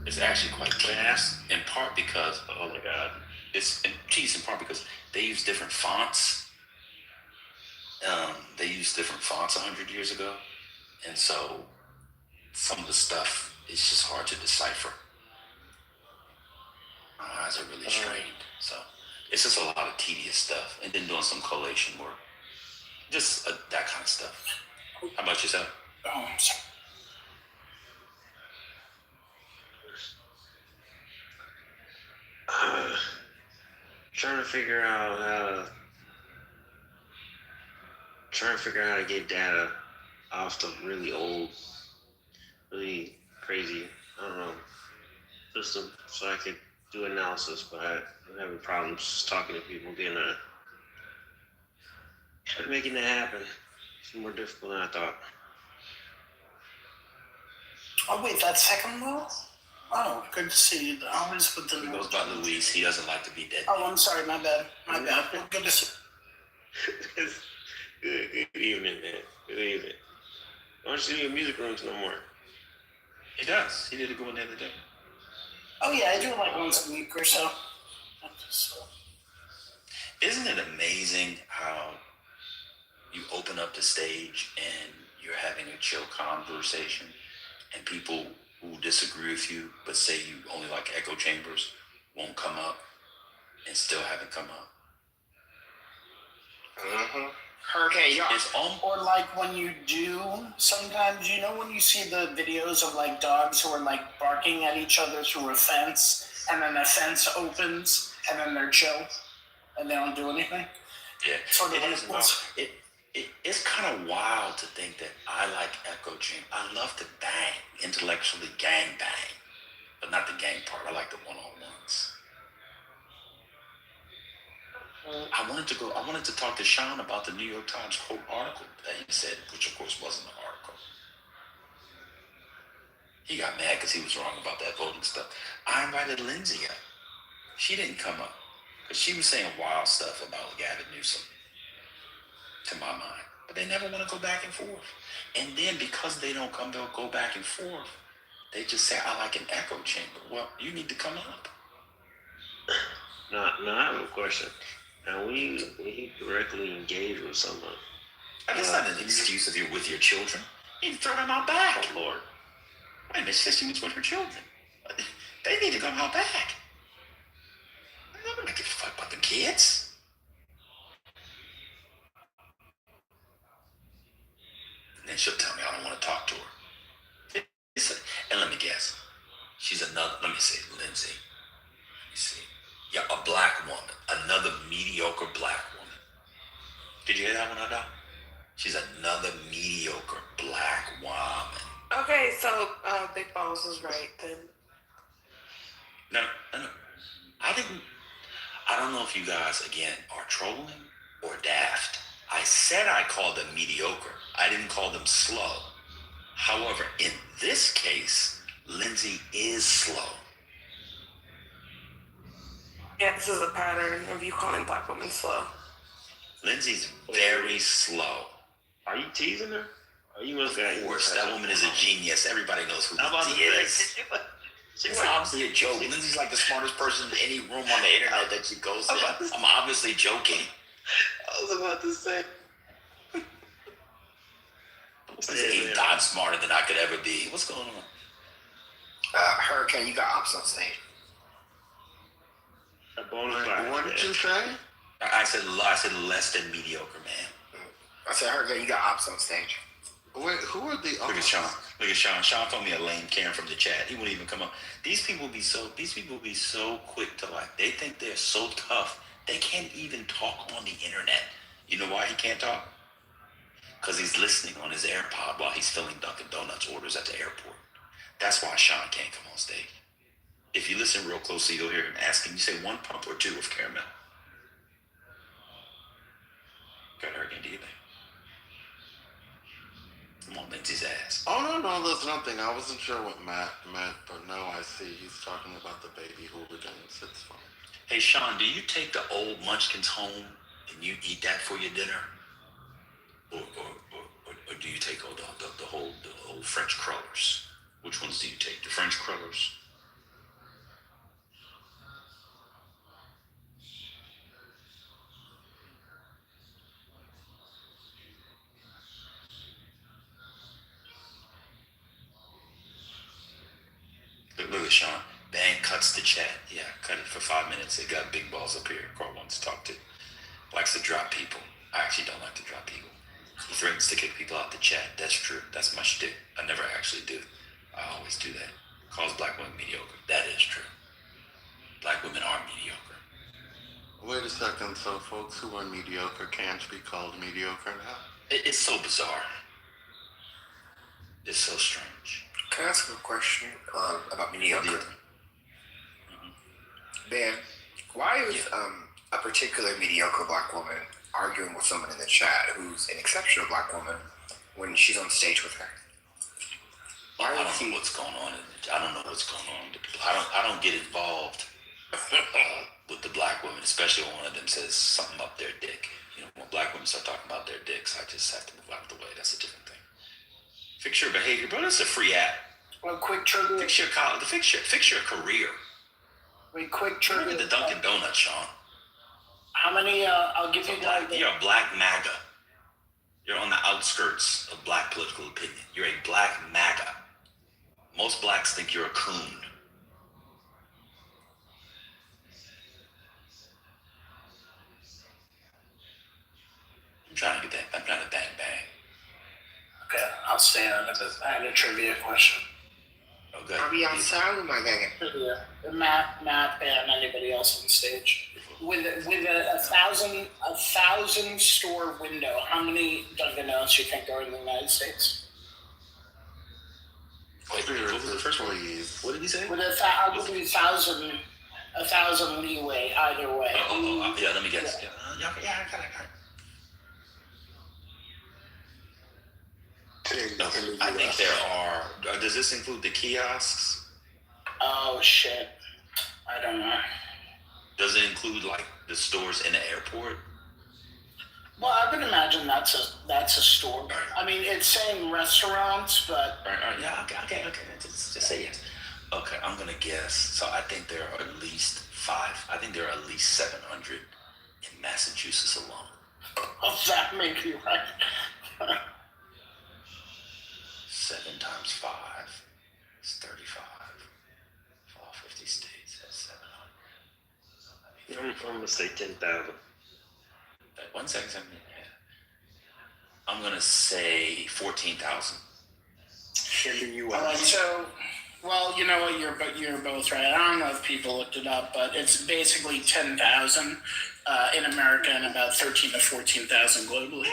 It's actually quite tedious, in part because, Oh my God. it's tedious in part because they use different fonts. They used different fonts 100 years ago, and so some of the stuff is just hard to decipher. My eyes are really strained, so it's just a lot of tedious stuff, and then doing some collation work, just that kind of stuff. How about yourself? Oh, I'm sorry. Trying to figure out how to get data off the really old, really crazy, I don't know, system, so I could do analysis. But I'm having problems talking to people, making that happen. It's more difficult than I thought. Oh wait, that's Second Law? Oh, good to see you. Always with the He goes by Luis. He doesn't like to be dead. Oh, I'm sorry, my bad. My bad. Well, good to see Good evening, man. Good evening. I don't see you in music rooms no more. He does. He did a good one the other day. Oh yeah, I do like once a week or so. Isn't it amazing how you open up the stage and you're having a chill conversation, and people who disagree with you but say you only like echo chambers won't come up and still haven't come up? Hurricane, yeah. It's Or like when you do, sometimes, you know, when you see the videos of like dogs who are like barking at each other through a fence, and then the fence opens, and then they're chill, and they don't do anything. Yeah, Sort of it like is wild. It's kind of wild to think that I like echo chamber. I love to bang, intellectually gang bang, but not the gang part. I like the one-on-ones. I wanted to talk to Sean about the New York Times quote article that he said, which of course wasn't an article. He got mad because he was wrong about that voting stuff. I invited Lindsay up. She didn't come up because she was saying wild stuff about Gavin Newsom, to my mind. But they never want to go back and forth. And then because they don't go back and forth, they just say, I like an echo chamber. Well, you need to come up. No, I have a question. Now, when you directly engage with someone, That's not an excuse if you're with your children. You need to throw them out back. oh Lord, Wait a minute, she was with her children. They need to come out back. I'm not give a fuck about the kids. And then she'll tell me I don't want to talk to her. And let me guess. She's another, let me see, Lindsay. Let me see. Yeah, a black woman. Another mediocre black woman. Did you hear that one, Ada? She's another mediocre black woman. Okay, so Big Balls was right then. No. I don't know if you guys, again, are trolling or daft. I said I called them mediocre. I didn't call them slow. However, in this case, Lindsay is slow. Yeah, this is a pattern of you calling black women slow. Lindsay's very slow. are you teasing her? Oh, you must got. Of course, that woman is a genius. Everybody knows who How about Lindsay the is. It's obviously a joke. Lindsay's like the smartest person in any room on the internet that she goes in. I'm obviously joking. I was about to say. Hey, Don's smarter than I could ever be. What's going on? Hurricane, you got ops on stage. A bonus. What did you say? I said less than mediocre, man. I said, Hurricane, you got ops on stage. Wait, who are the Look at Sean. Look at Sean. Sean told me a lame Karen from the chat. He wouldn't even come up. These people be so quick to like. They think they're so tough. They can't even talk on the internet. You know why he can't talk? Because he's listening on his AirPod while he's filling Dunkin' Donuts orders at the airport. That's why Sean can't come on stage. If you listen real closely, you'll hear him asking. You say 1 pump or 2 of caramel. Got Hurricane, do you think? Come on, Lindsay's ass. Oh, no, there's nothing. I wasn't sure what Matt meant, but no, I see. He's talking about the baby hooligans. It's fine. Hey, Sean, do you take the old munchkins home and you eat that for your dinner? Or do you take all the whole French crullers? Which ones do you take? The French crullers? Look at Sean. Bang cuts the chat. Yeah, cut it for 5 minutes. They got big balls up here. Carl wants to talk to. Likes to drop people. I actually don't like to drop people. He threatens to kick people out the chat. That's true. That's my shtick. I never actually do. I always do that. Calls black women mediocre. That is true. Black women are mediocre. Wait a second. So folks who are mediocre can't be called mediocre now? It's so bizarre. It's so strange. Can I ask a question about mediocre? Ben, why is a particular mediocre black woman arguing with someone in the chat who's an exceptional black woman when she's on stage with her? I don't know what's going on. I don't know what's going on. I don't get involved with the black women, especially when one of them says something up their dick. You know, when black women start talking about their dicks, I just have to move out of the way. That's a different thing. Fix your behavior, bro. That's a free app. Well, quick trivia. Fix your college. Fix your career. Wait, quick trivia. Look at the Dunkin' Donuts, Sean. How many? I'll give you. You're a black MAGA. You're on the outskirts of black political opinion. You're a black MAGA. Most blacks think you're a coon. I'm trying to bang bang. Okay, I'll stay on it. I had a trivia question. Okay. Are we outside or am I getting Trivia. Matt, and anybody else on stage. With a thousand store window, how many Dunkin' Donuts do you think are in the United States? Wait, what was the first one? What did he say? With I'll give you a thousand leeway either way. Yeah, let me guess. Yeah, I got it. I think there are. Does this include the kiosks? Oh shit! I don't know. Does it include like the stores in the airport? Well, I would imagine that's a store. Right. I mean, it's saying restaurants, but Right. Yeah. Okay. Just say yes. Okay, I'm gonna guess. So I think there are at least 5. I think there are at least 700 in Massachusetts alone. does that make you right? 7 times 5 is 35. For all 50 states, that's 700. I'm gonna say 10,000. 1 second. I'm gonna say 14,000. In the U.S. All right, so, well, you know what? You're both right. I don't know if people looked it up, but it's basically 10,000 in America and about 13 to 14,000 globally.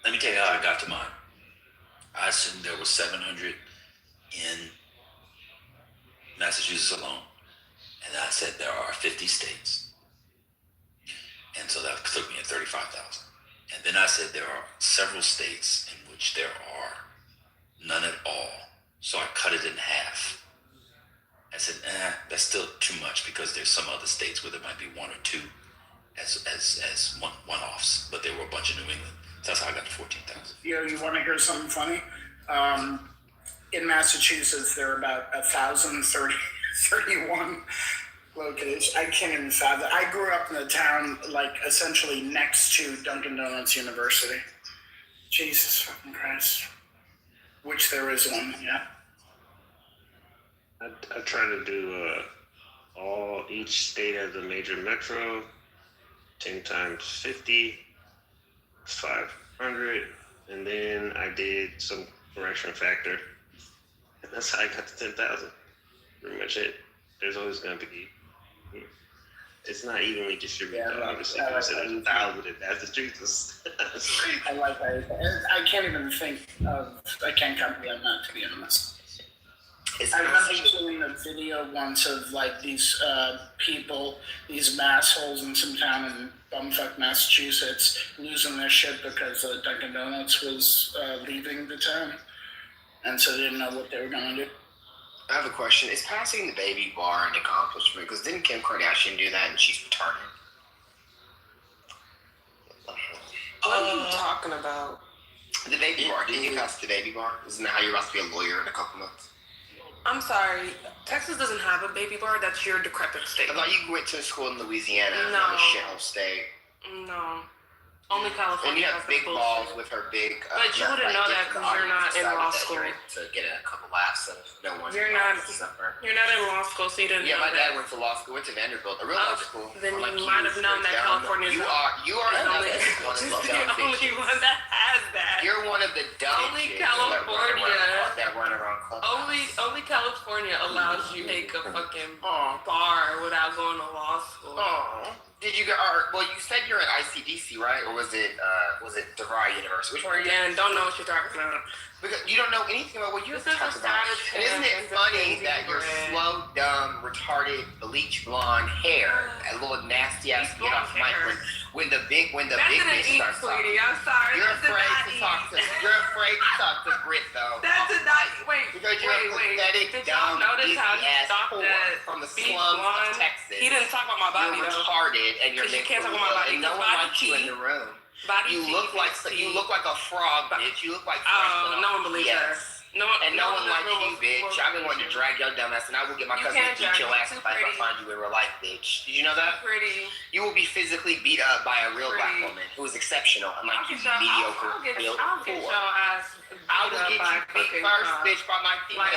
Let me tell you how I got to mine. I assumed there was 700 in Massachusetts alone, and I said there are 50 states, and so that took me at 35,000. And then I said there are several states in which there are none at all, so I cut it in half. I said, that's still too much because there's some other states where there might be 1 or 2 as one-offs, but there were a bunch in New England. So that's how I got to 14,000. You want to hear something funny? in Massachusetts, there are about 1,031 locations. I can't even fathom. I grew up in the town, like essentially next to Dunkin' Donuts University. Jesus fucking Christ. Which there is one, yeah. I try to do each state has a major metro, 10 times 50, 500, and then I did some correction factor, and that's how I got to 10,000. Pretty much it. There's always going to be. It's not evenly distributed. Yeah, obviously, I said there's 1,000 in Massachusetts. I like that. I can't even think of. I can't comprehend that, to be honest. I remember seeing a video once of like these people, these massholes in some town in bumfuck Massachusetts, losing their shit because Dunkin' Donuts was leaving the town, and so they didn't know what they were going to do. I have a question. Is passing the baby bar an accomplishment? Because didn't Kim Kardashian do that and she's retarded? What are you talking about? The baby bar. Didn't you pass the baby bar? Isn't that how you're about to be a lawyer in a couple months? I'm sorry. Texas doesn't have a baby bar. That's your decrepit state. I thought you went to school in Louisiana. No. Not a shithole state. No. Only California. And you have big balls with her big. But you wouldn't know that because you're not in law school. To get a couple laughs out of no one. You're not in law school, so you didn't know my that. dad went to law school, went to Vanderbilt, a real law school. Then you might have known that California. You are the only one that has that. You're one of the dumb Only California. That run around Clubhouse. Only California allows you to make a fucking bar without going to law school. Did you go? Well, you said you're at ICDC, right? Or was it DeVry University? Which one are you? Again, don't know what you're talking about. Because you don't know anything about what you're talking about. And isn't it funny that your slow, dumb, retarded, bleach blonde hair, a little nasty ass get off mic when the big bitch starts talking. I'm sorry. You're afraid to talk to Brit though. That's a not. Wait. Because you're a pathetic, Did y'all dumb, notice how he ass stopped whore that from the beach slums blonde? of Texas. He didn't talk about my body You're though. retarded and you're You can't talk about my body. and no one likes you in the room. You look like a frog, bitch. You look like no one believes her. No one likes you, bitch. I've been wanting to drag your dumb ass, and I will get my cousin to beat your ass if I find you in real life, bitch. Did you know that? Pretty. You will be physically beat up by a real black woman who is exceptional, unlike you mediocre. I'll get your ass I will get you beat first, bitch, by my female.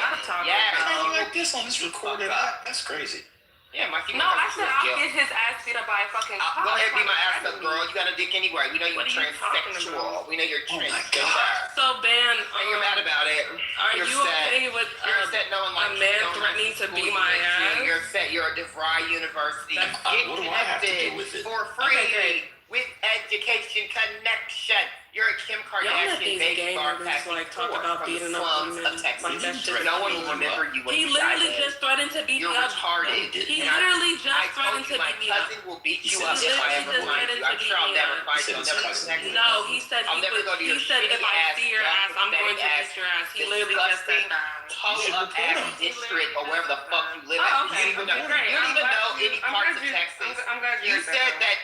Like this on this recorded. That's crazy. Yeah, my female. No, I said I'll get his ass beat up by a fucking cop. Go ahead, beat my ass up, girl. You got a dick anyway. We know you're transsexual. We know you're transgender. So, Ben, and you're mad about it. Are you okay with a man threatening to beat my ass? You're upset. You're at DeVry University. Get connected for free with Education Connection. You're a Kim Kardashian baby bar like talk about beating up women of Texas. Like that shit. No one will remember you when he literally just threatened to beat me up. Retarded. He literally just threatened to beat me up. My cousin will beat you up if I ever find you. I'm sure I'll never find you. I'll never connect with you. No, he said if I see your ass, I'm going to beat your ass. He literally just said that. Total up ass district or wherever the fuck you live at. You don't even know any parts of Texas.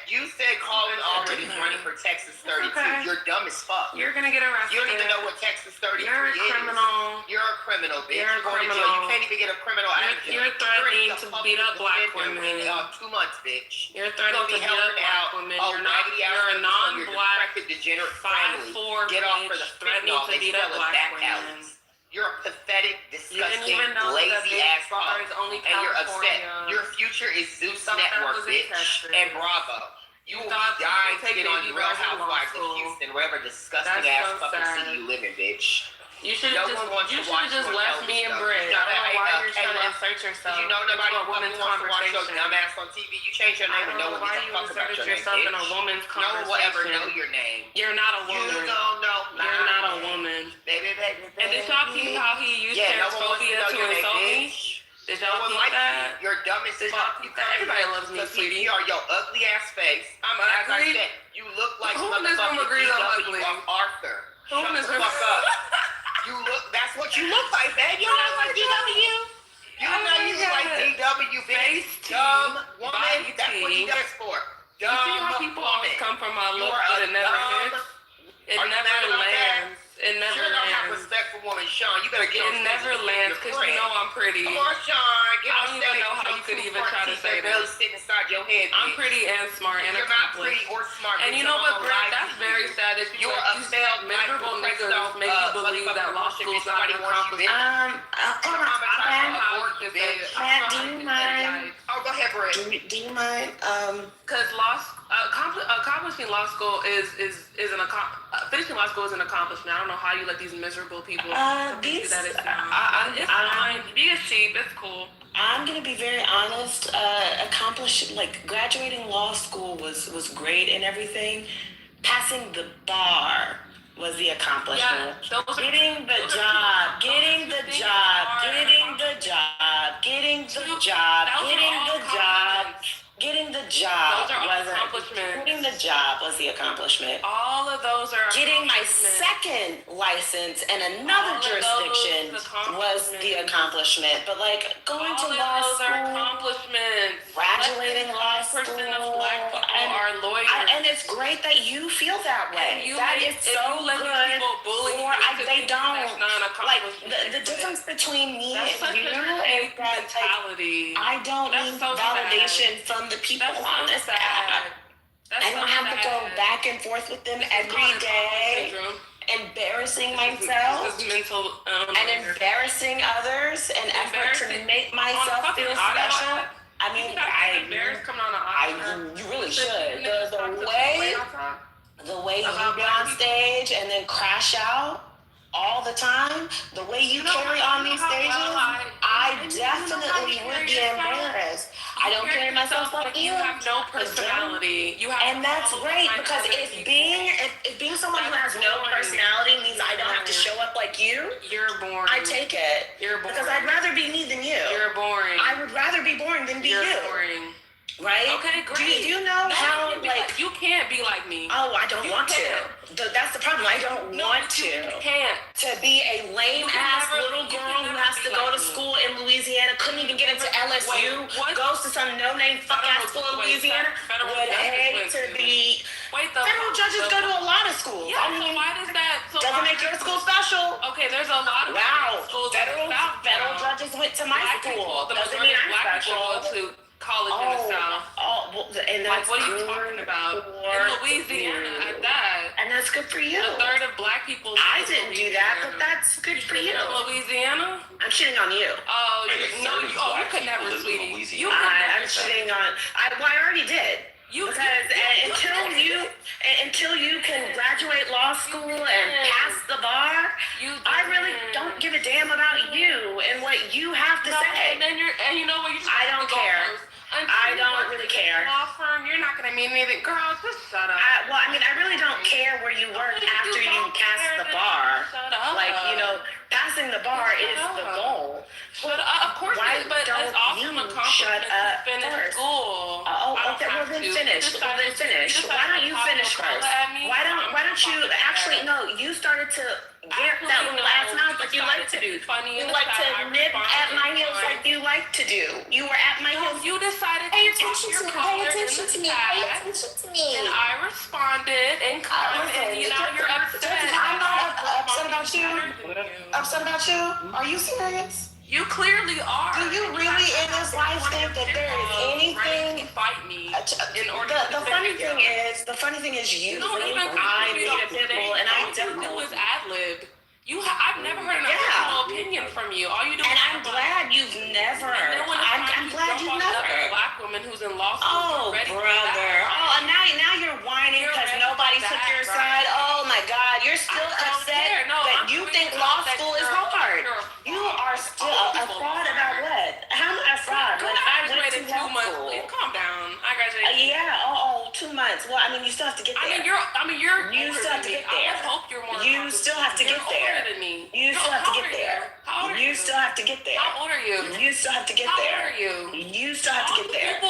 You said Colin already running for Texas 32. You're dumb as fuck. You're gonna get arrested. You don't even know what Texas 33 You're a criminal. You're a criminal, bitch. You're a criminal. You can't even get a criminal action. You're threatening to beat up black women. 2 months, bitch. You're threatening to beat up black women. You're a non-black, 5'4" Get off for the threatening to beat up black women. You're a pathetic, disgusting, lazy ass punk. And you're upset. Your future is Zeus Network, bitch, and Bravo. You will be dying to get on the Real Housewives of Houston, wherever disgusting ass fucking city you live in, bitch. You should have just left me and Britt. I don't know why you're trying to insert yourself. You know nobody woman's wants to watch your conversation. dumb ass on TV. You change your name and no one gives a fuck about your name, bitch. In a woman's no one will ever know your name. You're not a woman. You don't know. You're not a woman. Baby. And did y'all keep how he used transphobia to insult me? Did y'all keep that? You're dumb as fuck. Everybody loves me, sweetie. You are your ugly ass face. I'm ugly. As I said, you look like motherfucking DW of Arthur. Shut the fuck up. You look. That's what you look like, man. You don't look like DW. You look like DW, bitch. Dumb woman. That's what he does for. Dumb woman. You see how people always come from my look, but it never hits. It never lands. It never lands. Sure don't have respect for women. Sean, you better get on It never lands because you know I'm pretty. Come on, Sean. Get I on don't even stage. know how you could even try to say Barely that. sit inside your head. I'm pretty and smart and You're not accomplished. pretty or smart. And you know what, Brent? That's very sad that You're a failed miserable niggas make you believe that law school's not an accomplishment. Matt, do you mind? Oh, go ahead, Brett. Do you mind? Because accomplishing law school is finishing law school is an accomplishment. I don't know how you let these miserable people convince you that it's not. It's fine. Be a sheep. It's cool. I'm gonna be very honest. Graduating law school was great and everything. Passing the bar was the accomplishment. Getting the job was the accomplishment. All of those are getting my second license in another jurisdiction was the accomplishment. But like going to law school, graduating law school, are lawyers. And it's great that you feel that way. That is so good. They don't like the difference between me and you is that I don't need validation from the people on this app. I don't have to go back and forth with them every day, embarrassing myself and embarrassing others in effort to make myself feel special. I mean, you really should. The way you be on stage and then crash out all the time, the way you carry on these stages, I definitely would be embarrassed. I don't carry myself like you. You have no personality. And that's great because if being someone who has no personality means I don't have to show up like you, you're boring. I take it. You're boring. Because I'd rather be me than you. You're boring. I would rather be boring than be you. Boring. Right? Okay, great. Do you know how you can't be like me? Oh, I don't want to. That's the problem. I don't want to. You can't. To be a lame ass little girl who has to go to school in Louisiana, couldn't even get into LSU, goes to some no name fuck ass school in Louisiana, would hate to be. Federal judges go to a lot of schools. Yeah, I mean, why does that? Doesn't make your school special. Okay, there's a lot of schools. Federal judges went to my school. Doesn't mean I'm special. College in the South. And that's what are you talking about? In Louisiana, at that. And that's good for you. A third of black people. I didn't do that, but that's good for you. Louisiana? I'm shitting on you. Oh, you could never, sweetie. I'm shitting on. I already did. Until you can graduate law school and pass the bar, I really don't give a damn about you and what you have to say. And you know what? I don't care. I don't really care. Law firm, you're not gonna mean anything, girl. Just shut up. I really don't care where you work after you pass the bar. Shut up. Passing the bar is the goal. Shut up. Of course, but it's also an accomplishment to finish school. Then finish. Why don't you finish first? Why don't you actually? No, you started to get that little ass mouth like you like to do. You like to nip at my heels like you like to do. You were at my heels. You decided pay to attention to me. Pay attention to me. Pay attention to me. And I responded and you're upset. I'm not upset about you. Upset about you? Are you serious? You clearly are. Do you really in this life think that there is anything? Fight me. The funny thing is, you think I need a pitbull, and I don't. All you do is ad-lib. I've never heard an original opinion from you. All you do. And I'm glad you've never. I'm glad you've never. Black woman who's in law school. Oh, brother. And now you're whining because nobody took your side. Oh my God, you're still upset that you think law school is hard. You are still a fraud about what? How am I a fraud when I went to law school? Calm down. I graduated. 2 months. Well, you still have to get there. You still have to get there. I hope you're more. You still have to get there. You still have to get there. You still have to get there. How old are you? You still have to get there. How old are you? You still have to get there.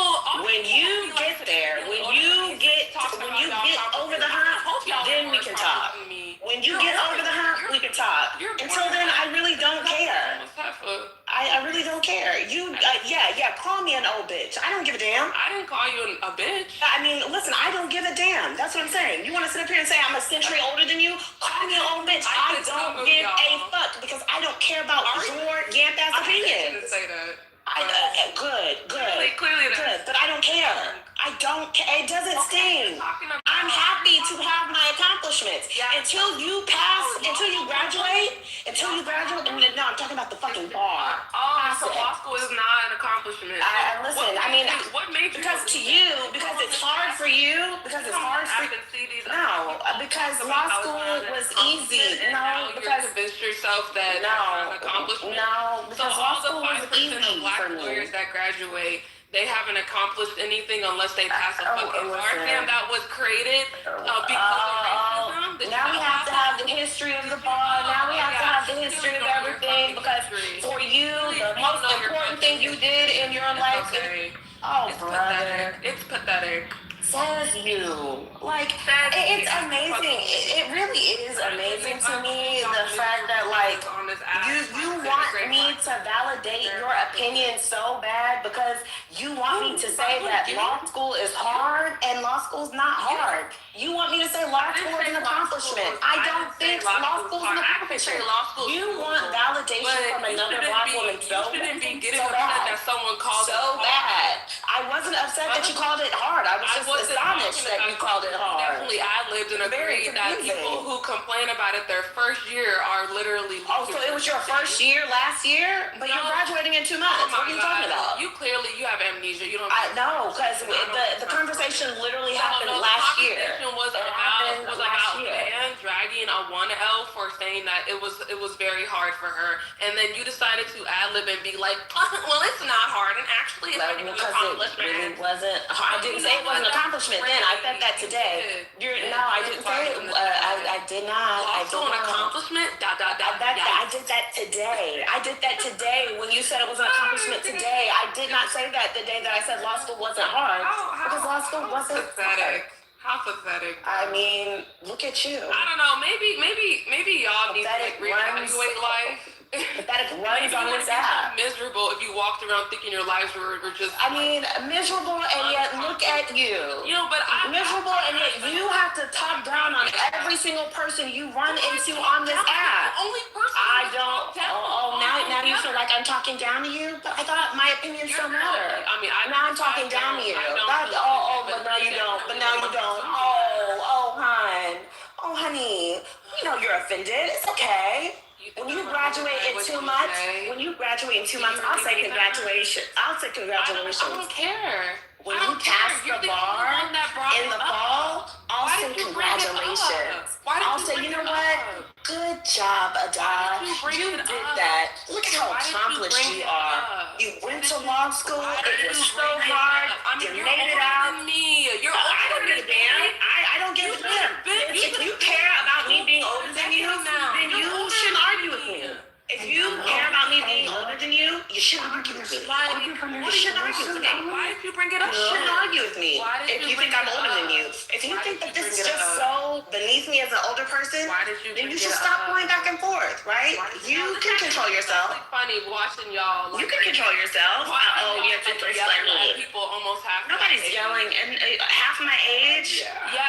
When you get there, when you get over the hump, then we can talk. When you get over the hump, we can talk. Until then, I really don't care. I really don't care. Call me an old bitch. I don't give a damn. I didn't call you a bitch. Listen, I don't give a damn. That's what I'm saying. You want to sit up here and say I'm a century older than you? Call me an old bitch. I don't give a fuck because I don't care about your yamp-ass I didn't opinions. say that. Good. Clearly Good, but I don't care. I don't care. It doesn't sting. I'm happy to have my accomplishments. Until you pass, until you graduate. No, I'm talking about the fucking bar. Oh, so law school is not an accomplishment. Listen, I mean, what made you? because it's hard for you. Because it's hard for you. No, because law school was easy. No, because you convinced yourself that no, that's an accomplishment. No, because law school was 5% easy of black for me. lawyers that graduate, they haven't accomplished anything unless they pass a fucking bar exam that was created because of racism. Now we have to have the history of the bar. Now we have to have the history of everything because for you, the most important thing you did in your life is brother. It's pathetic. Says you. Like, it's amazing. It really is amazing to me the fact that, like, you want me to validate your opinion so bad because you want me to say that law school is hard and law school's not hard. You want me to say law school is an accomplishment. I don't think law school is an accomplishment. You want validation from another black woman so bad. That someone called so bad. I wasn't upset that you called it hard. I was just astonished that you called it hard. Definitely, I lived and agreed that people who complain about it their first year are literally. Oh, so it was your first year last year, but you're graduating in 2 months. What are you talking about? You have amnesia. You don't. I know, because the conversation literally happened last year. The conversation was about man dragging a 1L for saying that it was very hard for her, and then you decided to ad lib and be like, well, it's not hard, and actually, it's an accomplishment. It really wasn't. I didn't say it was an accomplishment then. I said that today. No, I didn't say it. I did not. I did not. An accomplishment. I did that today. I did that today when you said it was an accomplishment today. I did not say that the day that I said law school wasn't hard because law school wasn't hard. How pathetic. I mean, look at you. I don't know. Maybe y'all need to reevaluate life. Pathetic runs on this app. Miserable if you walked around thinking your lives were just. I mean, miserable and yet look at you. Miserable and yet you have to talk down on every single person you run into on this app. Only person. I don't. Now you feel like I'm talking down to you, but I thought my opinion still mattered. Now I'm talking down to you. But now you don't. But now you don't. Oh, honey. You know you're offended. It's okay. When you graduate in 2 months, I'll say congratulations. I don't care. When you pass the bar in the fall, I'll say congratulations. I'll say, you know what? Good job, Ada. You did that. Look at how accomplished you are. You went to law school. It was so hard. You made it out. I don't give a damn. I don't give a damn. If you care about me being older than you, then you shouldn't argue with me. If you care about me being older than you, you shouldn't argue with me. You shouldn't argue with me. Why did you bring it up? You shouldn't argue with me if you think I'm older than you. If you think that this is just so beneath me as an older person, then you should stop going back and forth, right? You can control yourself. It's funny watching y'all. You can control yourself. You're disrespecting me. People almost half. Nobody's yelling, and half my age. Yeah.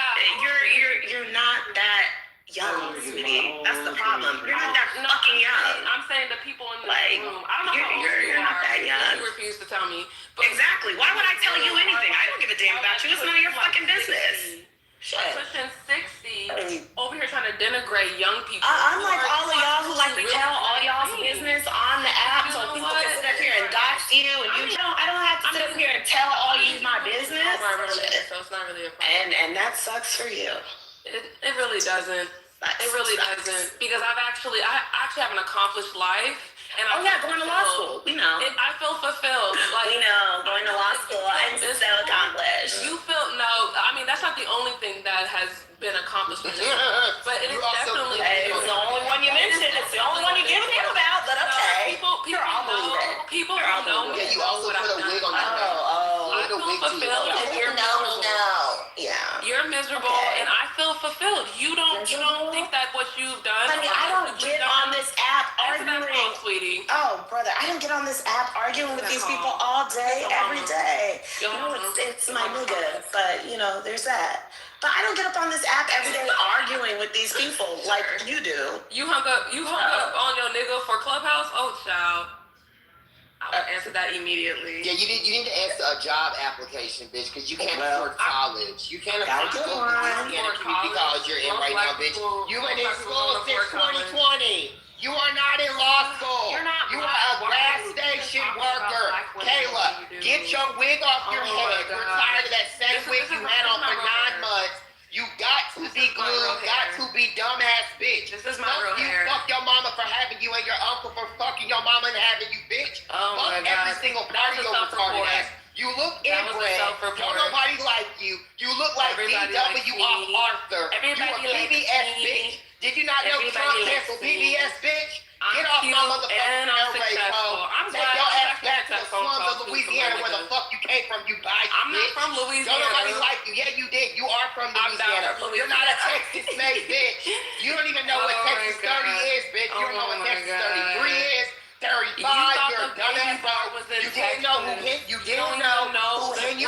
You're not that young, sweetie. That's the problem. You're not that fucking young. I'm saying the people in the room. I don't know how you're not that young. You refuse to tell me. But exactly. Why would I tell you anything? I don't give a damn about you. It's none of your fucking business. I'm pushing 60 over here trying to denigrate young people. Unlike all of y'all who like to tell all y'all's business on the app so people can sit up here and dox you and I don't have to sit up here and tell all you my business. So it's not really a problem. And that sucks for you. It really doesn't. It really doesn't, because I actually have an accomplished life, and going to law school. We know. I feel fulfilled. We know, going to law school. I'm so accomplished. You feel that's not the only thing that has been accomplished, but it is definitely. It's the only one you mentioned. It's the only one you give a damn about. But okay, people know me. Yeah, you also put a wig on that. I feel fulfilled, and you're miserable. Yeah. You're miserable, and I feel fulfilled. You don't think that what you've done. Honey, I don't get on this app arguing. Sweetie. Oh, brother, I don't get get on this app arguing with these people all day, every day. You know, it's my nigga, but you know, there's that. But I don't get up on this app every day arguing with these people like you do. You hung up on your nigga for Clubhouse? Oh, child. I would answer that immediately. Yeah, you need to answer a job application, bitch, because you can't afford college. You can't afford to go to Louisiana Community College you're in right now, bitch. You went in school since 2020. You are not in law school. You are a gas station worker. Kayla, get your wig off your head. We're tired of that same wig you had on for 9 months. You got to be glued, got to be dumbass bitch. This is my real hair. Fuck your mama for having you and your uncle for fucking your mama and having you, bitch. Oh fuck my God. Every single part of your retarded ass. You look inbred. Don't nobody like you. You look like DW off Arthur. You a PBS bitch. Did you not know Trump canceled PBS, bitch? Get off my motherfucking airway, bro. Take your ass back to the slums of Louisiana where the fuck you came from, you bite bitch. I'm not from Louisiana. Don't nobody like you. Yeah, you did. You are from Louisiana. You're not a Texas-made bitch. You don't even know what Texas 30 is, bitch. You don't know what Texas 33 is. 35, you're a dumbass, bro. You didn't know who Henry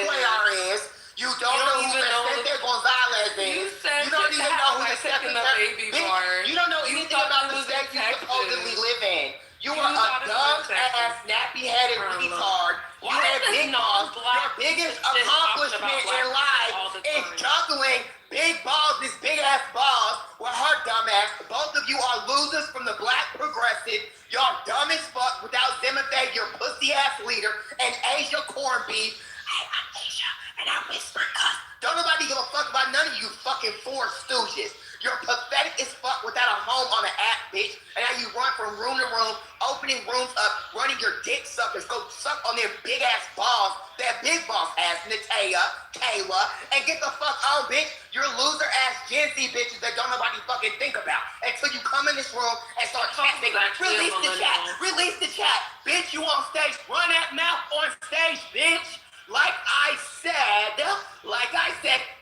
Cuellar is. You don't know who Vicente Gonzalez is. You don't even know who the secretary is. You don't know anything about the state you supposedly live in. You are a dumb-ass, nappy-headed retard. You had big balls. Your biggest accomplishment in life is juggling big balls, these big-ass balls, with her dumb ass. Both of you are losers from the black progressive. Y'all dumb as fuck without Zimmerfay, your pussy-ass leader, and Asia Cornbeef. Hey, I'm Asia, and I whisper cuss. Don't nobody give a fuck about none of you fucking four stooges. You're pathetic as fuck without a home on an app, bitch. And now you run from room to room, opening rooms up, running your dick suckers. Go suck on their big ass balls, that big boss ass, Natea, Kayla, and get the fuck on, bitch. You're loser ass Gen Z bitches that don't nobody fucking think about until you come in this room and start chatting. Release the chat. Release the chat. Bitch, you on stage. Run that mouth on stage, bitch. Like I said,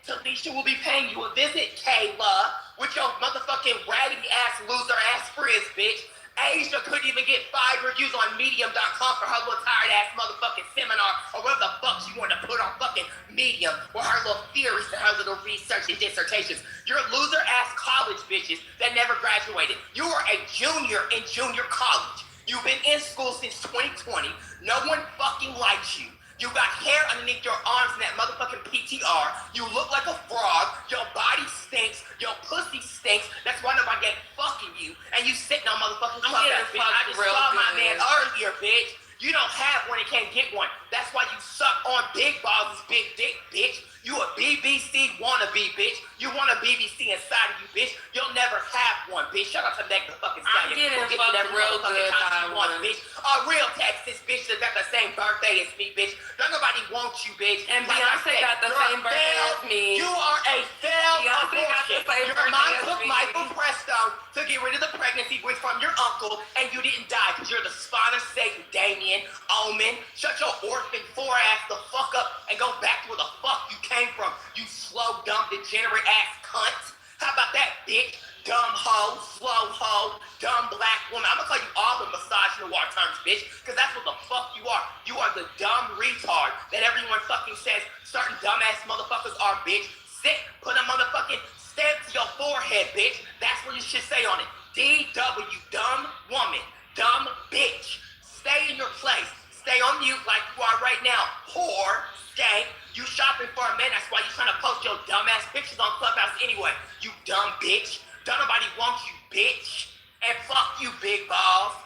Talisha will be paying you a visit, Kayla, with your motherfucking raggedy ass, loser ass friends, bitch. Asia couldn't even get 5 reviews on Medium.com for her little tired ass motherfucking seminar or whatever the fuck she wanted to put on fucking Medium or her little theories and her little research and dissertations. You're loser ass college bitches that never graduated. You are a junior in junior college. You've been in school since 2020. No one fucking likes you. You got hair underneath your arms in that motherfucking PTR. You look like a frog. Your body stinks. Your pussy stinks. That's why nobody ain't fucking you. And you sitting on motherfucking Clubhouse, bitch. I just saw my man earlier, bitch. You don't have one and can't get one. That's why you suck on big balls, big dick, bitch. You a BBC wannabe, bitch. You want a BBC inside of you, bitch. You'll never have one, bitch. Shut up to that fucking I'm getting fucked real good by one. Bitch. A real Texas bitch that got the same birthday as me, bitch. Don't nobody want you, bitch. And Beyonce got the same birthday as me. You are a failed Beyonce got the same Your birthday mom as took me. Michael Presto to get rid of the pregnancy which from your uncle, and you didn't die because you're the spawn of Satan, Damien, Omen. Shut your orphan ass the fuck up and go back to where the fuck you came from, you slow, dumb, degenerate ass cunt. How about that, bitch? Dumb hoe, slow hoe, dumb black woman. I'm gonna call you all the misogynoir terms, bitch, because that's what the fuck you are. You are the dumb retard that everyone fucking says certain dumbass motherfuckers are, bitch. Sit, put a motherfucking stamp to your forehead, bitch. That's what you should say on it. DW, dumb woman, dumb bitch. Stay in your place. Stay on mute like you are right now. Whore, skank. You shopping for a man. That's why you trying to post your dumbass pictures on Clubhouse anyway. You dumb bitch. Don't nobody want you, bitch. And fuck you, big balls.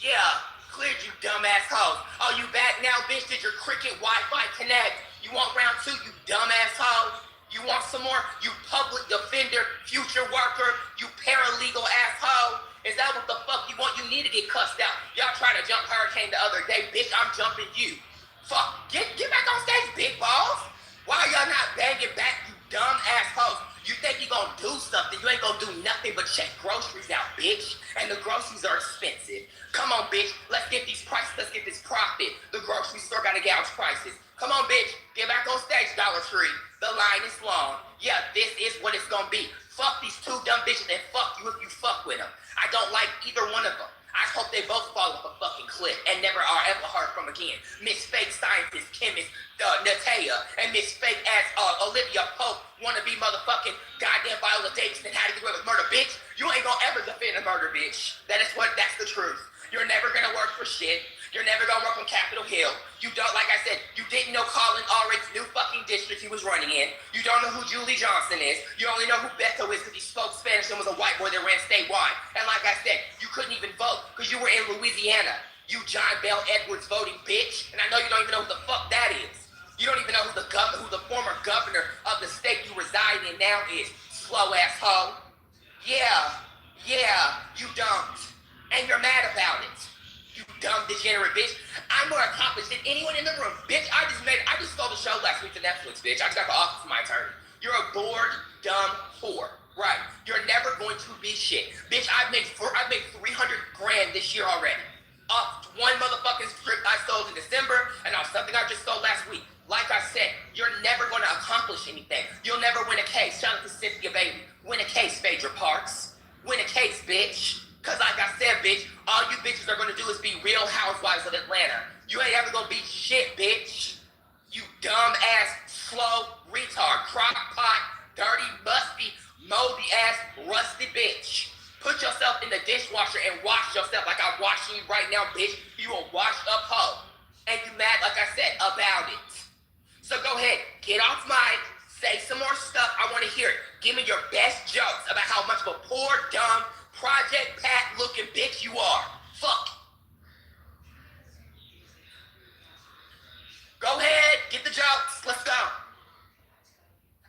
Yeah, cleared you dumbass hoes. Oh, you back now, bitch? Did your Cricket Wi-Fi connect? You want round 2, you dumbass hoes? You want some more? You public defender, future worker, you paralegal asshole? Is that what the fuck you want? You need to get cussed out. Y'all tried to jump Hurricane the other day. Bitch, I'm jumping you. Fuck, get back on stage, big balls. Why are y'all not banging back, you dumb assholes? You think you gonna do something. You ain't gonna do nothing but check groceries out, bitch. And the groceries are expensive. Come on, bitch. Let's get these prices. Let's get this profit. The grocery store gotta gouge prices. Come on, bitch. Get back on stage, Dollar Tree. The line is long. Yeah, this is what it's gonna be. Fuck these two dumb bitches and fuck you if you fuck with them. I don't like either one of them. I hope they both fall off a fucking cliff and never are ever heard from again. Miss Fake Scientist, Chemist, Natea, and Miss Fake ass Olivia Pope wanna be motherfucking goddamn Viola Davis and how to get away with murder, bitch. You ain't gonna ever defend a murder, bitch. That's the truth. You're never gonna work for shit. You're never gonna work on Capitol Hill. You don't, like I said, you didn't know Colin Allred's new fucking district he was running in. You don't know who Julie Johnson is. You only know who Beto is because he spoke Spanish and was a white boy that ran statewide. And like I said, you couldn't even vote because you were in Louisiana. You John Bell Edwards voting bitch. And I know you don't even know who the fuck that is. You don't even know who the former governor of the state you reside in now is. Slow ass hoe. Yeah, you don't. And you're mad about it. You dumb degenerate bitch. I'm more accomplished than anyone in the room. Bitch, I just stole the show last week to Netflix, bitch. I just got the office of my attorney. You're a bored, dumb whore. Right. You're never going to be shit. Bitch, I've made 300 grand this year already. Off one motherfucking strip I sold in December and off something I just sold last week. Like I said, you're never going to accomplish anything. You'll never win a case. Shout out to Cynthia Bailey. Win a case, Phaedra Parks. Win a case, bitch. Cause like I said, bitch, all you bitches are gonna do is be Real Housewives of Atlanta. You ain't ever gonna be shit, bitch. You dumb ass, slow, retard, crock pot, dirty, musty, moldy ass, rusty bitch. Put yourself in the dishwasher and wash yourself like I'm washing you right now, bitch. You a washed up hoe. And you mad, like I said, about it. So go ahead, get off mic, say some more stuff. I wanna hear it. Give me your best jokes about how much of a poor, dumb, Project Pat looking bitch you are. Fuck. Go ahead, get the jokes. Let's go.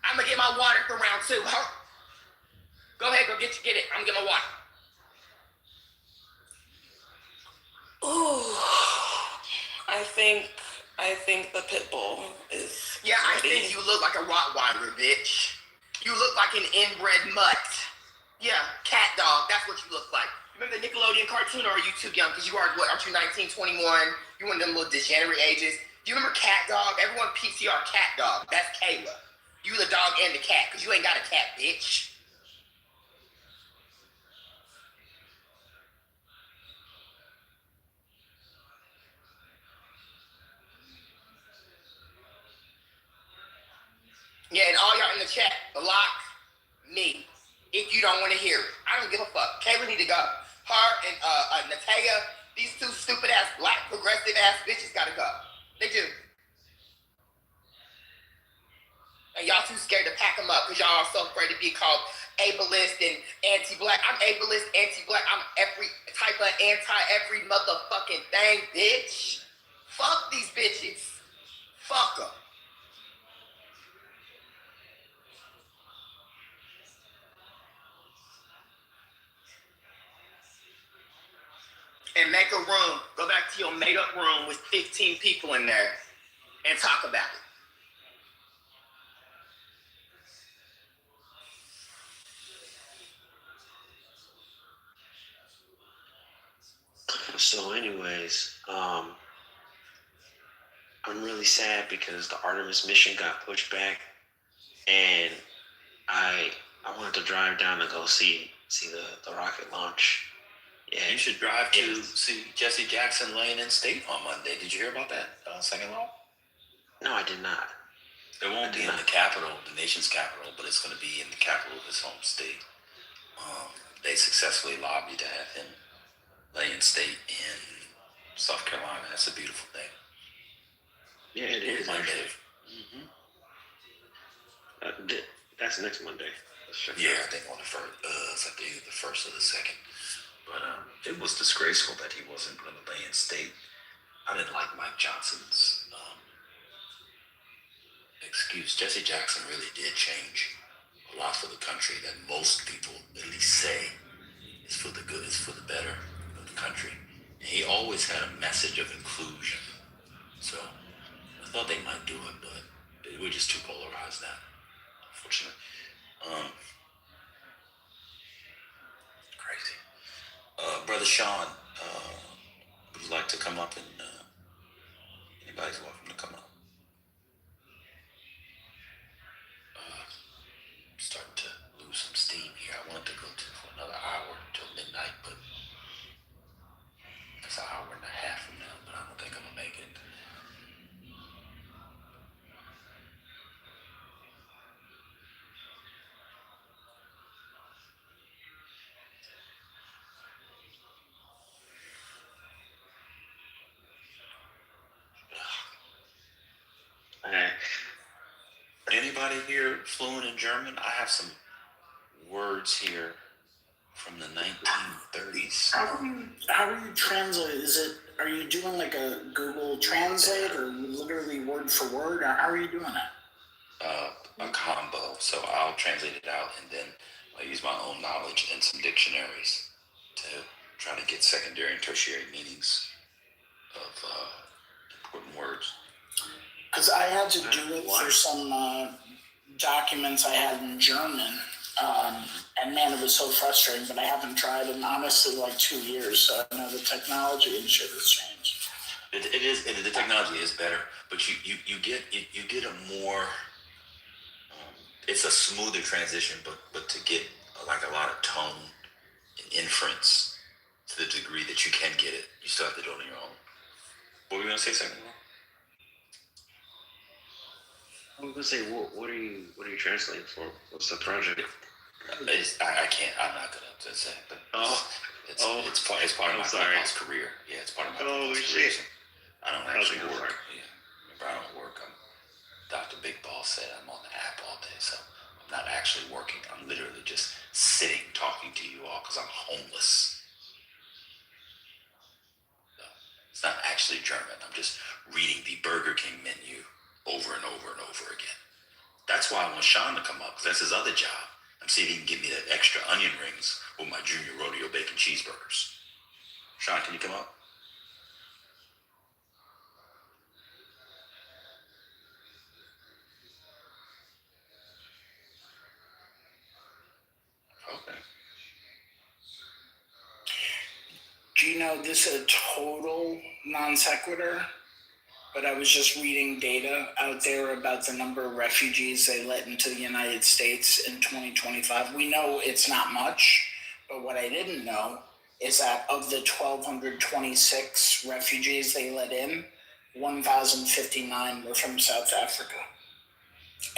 I'm gonna get my water for round 2. Go ahead, get it. I'm gonna get my water. Ooh, I think the pit bull is. Yeah, I ready. think you look like a Rottweiler, bitch. You look like an inbred mutt. Yeah, cat dog. That's what you look like. Remember the Nickelodeon cartoon, or are you too young? Because you are, what, aren't you 19, 21? You one of them little degenerate ages. Do you remember Cat Dog? Everyone PCR Cat Dog. That's Kayla. You the dog and the cat, because you ain't got a cat, bitch. Yeah, and all y'all in the chat, block me if you don't want to hear it. I don't give a fuck. Kayla need to go. Her and Natea, these two stupid ass black progressive ass bitches gotta go. They do. And y'all too scared to pack them up because y'all are so afraid to be called ableist and anti-black. I'm ableist, anti-black. I'm every type of every motherfucking thing, bitch. Fuck these bitches. Fuck them. And make a room. Go back to your made-up room with 15 people in there and talk about it. So, anyways, I'm really sad because the Artemis mission got pushed back, and I wanted to drive down and go see the rocket launch. Yeah, You should drive to see Jesse Jackson laying in state on Monday. Did you hear about that, second law? No, I did not. It won't be in the capital, the nation's capital, but it's going to be in the capital of his home state. They successfully lobbied to have him lay in state in South Carolina. That's a beautiful thing. Yeah, it is. Monday. That's next Monday. Yeah, I think on the first. It's like the first or the second. But it was disgraceful that he wasn't going to lay in state. I didn't like Mike Johnson's excuse. Jesse Jackson really did change a lot for the country that most people at least say is for the good, is for the better of the country. And he always had a message of inclusion. So I thought they might do it, but we're just too polarized now, unfortunately. Crazy. Brother Sean, would you like to come up and anybody's welcome to come up. Starting to lose some steam here. I wanted to go for another hour till midnight, but everybody here fluent in German? I have some words here from the 1930s. How are you translating? Are you doing like a Google Translate or literally word for word, or how are you doing it? A combo. So I'll translate it out, and then I use my own knowledge and some dictionaries to try to get secondary and tertiary meanings of important words. Because I had to do it for some documents I had in German, and man, it was so frustrating. But I haven't tried in honestly like 2 years, so I know the technology and shit has changed. It is. The technology is better, but you get a more. It's a smoother transition, but to get like a lot of tone and inference to the degree that you can get it, you still have to do it on your own. What were you gonna say, second? I was gonna say, what are you translating for? What's the project? I can't. I'm not gonna say. But it's part of my Clubhouse career. Yeah, it's part of my Clubhouse career. So I don't actually work. Yeah, remember, I don't work. Dr. Big Ball said I'm on the app all day, so I'm not actually working. I'm literally just sitting talking to you all because I'm homeless. So it's not actually German. I'm just reading the Burger King menu over and over and over again. That's why I want Sean to come up, because that's his other job. I'm seeing if he can give me that extra onion rings with my junior rodeo bacon cheeseburgers. Sean, can you come up? Okay. Gino, this is a total non sequitur, but I was just reading data out there about the number of refugees they let into the United States in 2025. We know it's not much, but what I didn't know is that of the 1,226 refugees they let in, 1,059 were from South Africa.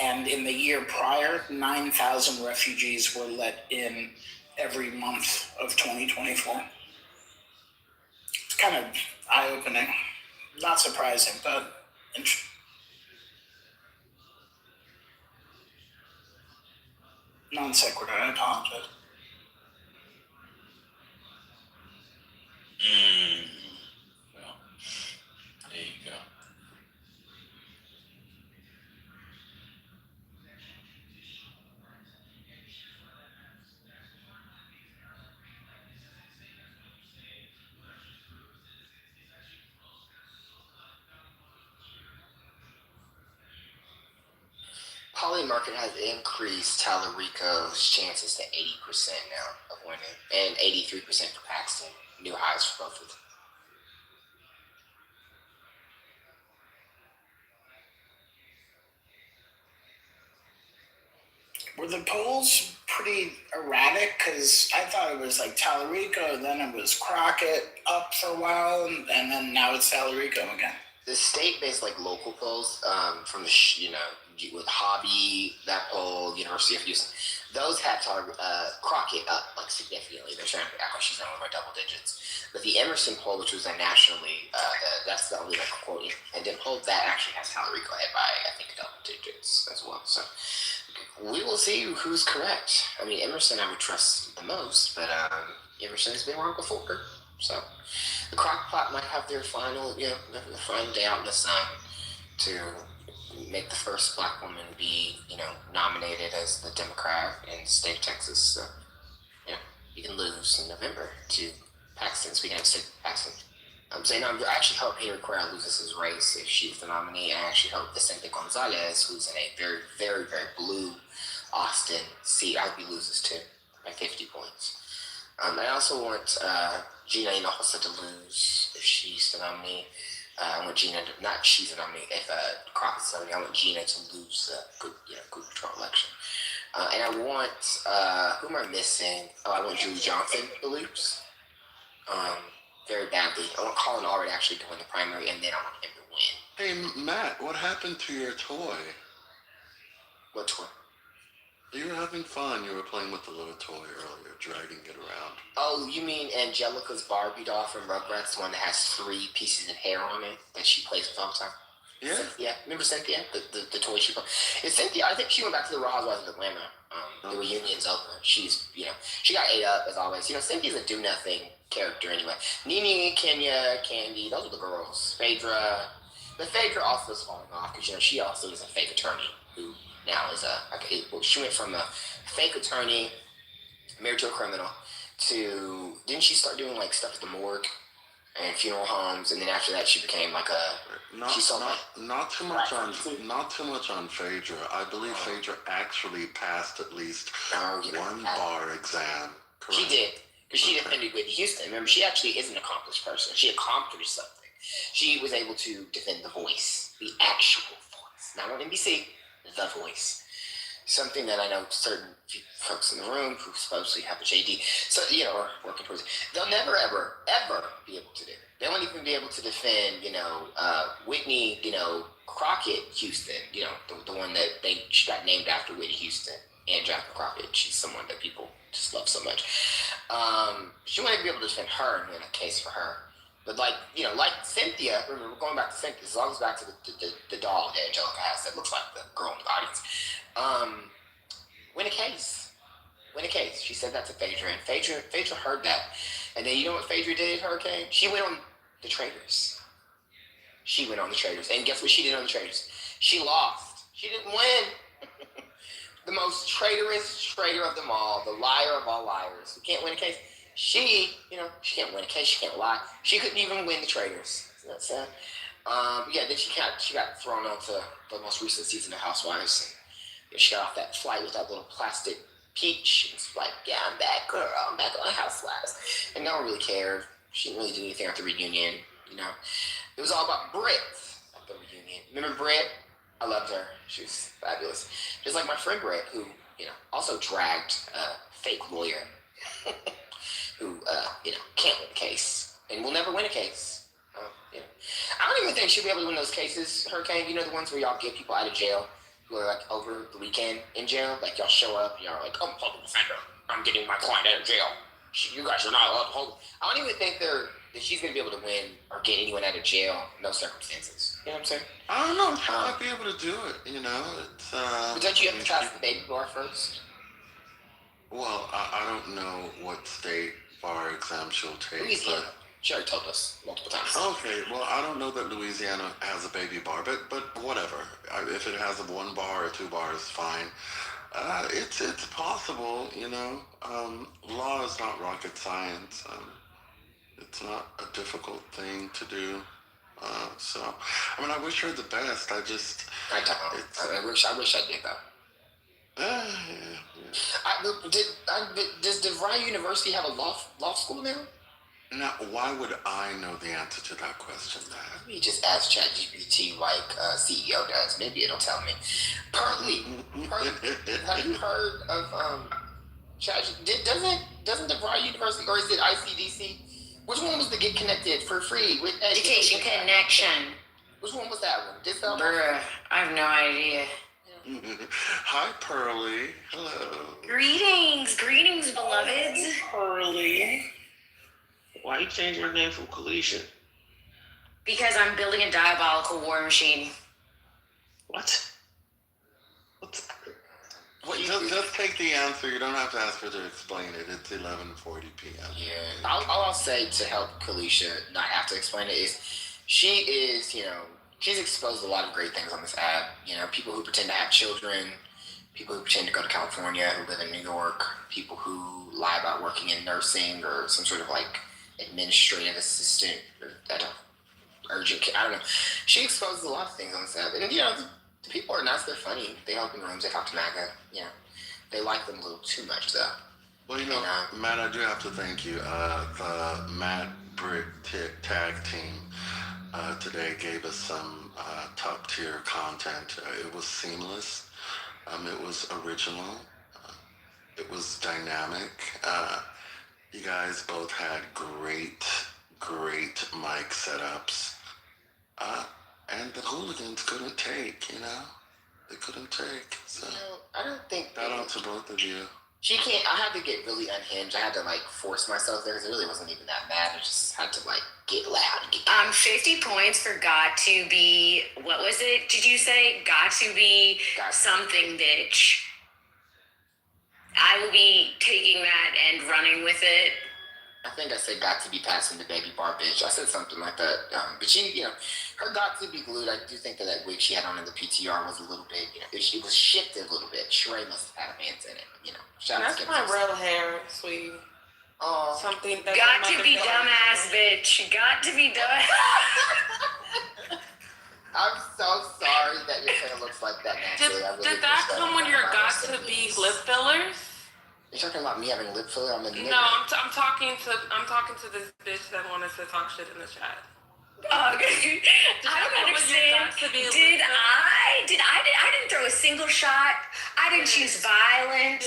And in the year prior, 9,000 refugees were let in every month of 2024. It's kind of eye-opening. Not surprising, but interesting. Non sequitur, I apologize. Well, there you go. Poly market has increased Tallarico's chances to 80% now of winning, and 83% for Paxton. New highs for both of them. Were the polls pretty erratic? Because I thought it was like Tallarico, then it was Crockett up for a while, and then now it's Tallarico again. The state-based like local polls from the with Hobby, that poll, University of Houston, those have Crockett up like significantly. They're trying to act like she's over by double digits. But the Emerson poll, which was a nationally, that's the only quote independent poll, that actually has Tallarico ahead by I think double digits as well. So we will see who's correct. I mean, Emerson I would trust the most, but Emerson has been wrong before. So the Crockpot might have their final, the final day out in the sun to make the first black woman be, nominated as the Democrat in the state of Texas. So, you can lose in November to Paxton. Speaking of state Paxton, I'm saying I actually hope Hillary Clinton loses his race if she's the nominee. I actually hope Vicente Gonzalez, who's in a very, very, very blue Austin seat, I hope he loses too by 50 points. I also want Gina Hinojosa to lose if she's the nominee. I want Gina to, not she's the nominee, if Crockett's the nominee, I want Gina to lose the gubernatorial election. And I want, who am I missing? I want Julie Johnson to lose. Very badly. I want Colin Allred actually to win the primary, and then I want him to win. Hey, Matt, what happened to your toy? What toy? You were having fun. You were playing with the little toy earlier, dragging it around. Oh, you mean Angelica's Barbie doll from Rugrats, the one that has 3 pieces of hair on it that she plays with all the time? Yeah. Cynthia. Remember Cynthia? The toy she bought? It's Cynthia. I think she went back to the Real Housewives of Atlanta. The reunion's over. She's, she got ate up as always. Cynthia's a do-nothing character anyway. Nene, Kenya, Candy, those are the girls. Phaedra. But Phaedra also is falling off because, she also is a fake attorney who now is she went from a fake attorney married to a criminal to, didn't she start doing like stuff at the morgue and funeral homes, and then after that she became like not too much on Phaedra. I believe Phaedra actually passed at least one bar exam. Correct? She did, because she defended Whitney Houston. Remember, she actually is an accomplished person. She accomplished something. She was able to defend The Voice, the actual voice, not on NBC, The Voice. Something that I know certain folks in the room who supposedly have a JD, so or working towards it, they'll never ever be able to do. They won't even be able to defend, Whitney, Crockett Houston, the one that she got named after Whitney Houston and Jacqueline Crockett. She's someone that people just love so much. She won't even be able to defend her and win a case for her. But like Cynthia, remember, going back to Cynthia, as long as back to the doll that Angelica has that looks like the girl in the audience. Win a case. She said that to Phaedra, and Phaedra heard that. And then you know what Phaedra did, Hurricane? She went on the Traitors. And guess what she did on the Traitors? She lost. She didn't win. The most traitorous traitor of them all, the liar of all liars, who can't win a case. She can't win a case. She can't lie. She couldn't even win the Traitors. Isn't that sad? Then she got thrown onto the most recent season of Housewives. And she got off that flight with that little plastic peach. And it's like, yeah, I'm back, girl. I'm back on Housewives. And no one really cared. She didn't really do anything at the reunion. It was all about Britt at the reunion. Remember Britt? I loved her. She was fabulous. Just like my friend Britt, who, also dragged a fake lawyer who, can't win a case and will never win a case. I don't even think she'll be able to win those cases, Hurricane. The ones where y'all get people out of jail who are like over the weekend in jail. Like y'all show up and y'all are like, I'm a public defender. I'm getting my client out of jail. You guys are not allowed to hold. I don't even think that she's going to be able to win or get anyone out of jail in those circumstances. You know what I'm saying? I don't know. She might be able to do it. It's. But don't you have to pass the baby bar first? Well, I don't know what state bar exam she'll take. Louisiana. She already told us multiple times. Okay, well, I don't know that Louisiana has a baby bar, but whatever. If it has a 1 bar or 2 bars, fine. It's possible, Law is not rocket science. It's not a difficult thing to do. I wish her the best. I wish I did though. Does DeVry University have a law school now? Now, why would I know the answer to that question, man? Let me just ask ChatGPT like CEO does. Maybe it'll tell me. Pearly, have you heard of ChatGPT? Doesn't DeVry University, or is it ICDC? Which one was the Get Connected for free with Education Connection? Which one was that one? This one? Bruh, I have no idea. Hi, Pearly. Hello. Greetings, beloveds. Pearly. Why you changing your name from Kalisha? Because I'm building a diabolical war machine. What? Just take the answer. You don't have to ask her to explain it. It's 11:40 p.m. Yeah. All I'll say to help Kalisha not have to explain it is she is, she's exposed a lot of great things on this app. People who pretend to have children, people who pretend to go to California, who live in New York, people who lie about working in nursing or some sort of like administrative assistant or urgent care. I don't know. She exposes a lot of things on this app. And, the people are nice. They're funny. They open rooms. They talk to MAGA. They like them a little too much, though. Well, Matt, I do have to thank you. The Matt Britt tag team today gave us some top tier content. It was seamless. It was original. It was dynamic. You guys both had great mic setups. And the hooligans couldn't take, They couldn't take. So I don't think shout out to both of you. She can't. I had to get really unhinged. I had to like force myself there because it really wasn't even that mad. I just had to like get loud and get. 50 points for got to be. What was it? Did you say got to be something, bitch? I will be taking that and running with it. I think I said got to be passing the baby bar, bitch. I said something like that. But she, her got to be glued. I do think that wig she had on in the PTR was a little bit, it was shifted a little bit. Sheree must have had a man's in it, Shout out That's to my real hair, sweetie. Oh. Something that got to be dumbass, bitch. Got to be dumbass. I'm so sorry that your hair looks like that naturally. Did that come when your got to be lip fillers? You're talking about me having lip filler? I'm a nigga. No, I'm talking to this bitch that wanted to talk shit in the chat. Okay. I don't understand. I didn't throw a single shot. I didn't choose violence.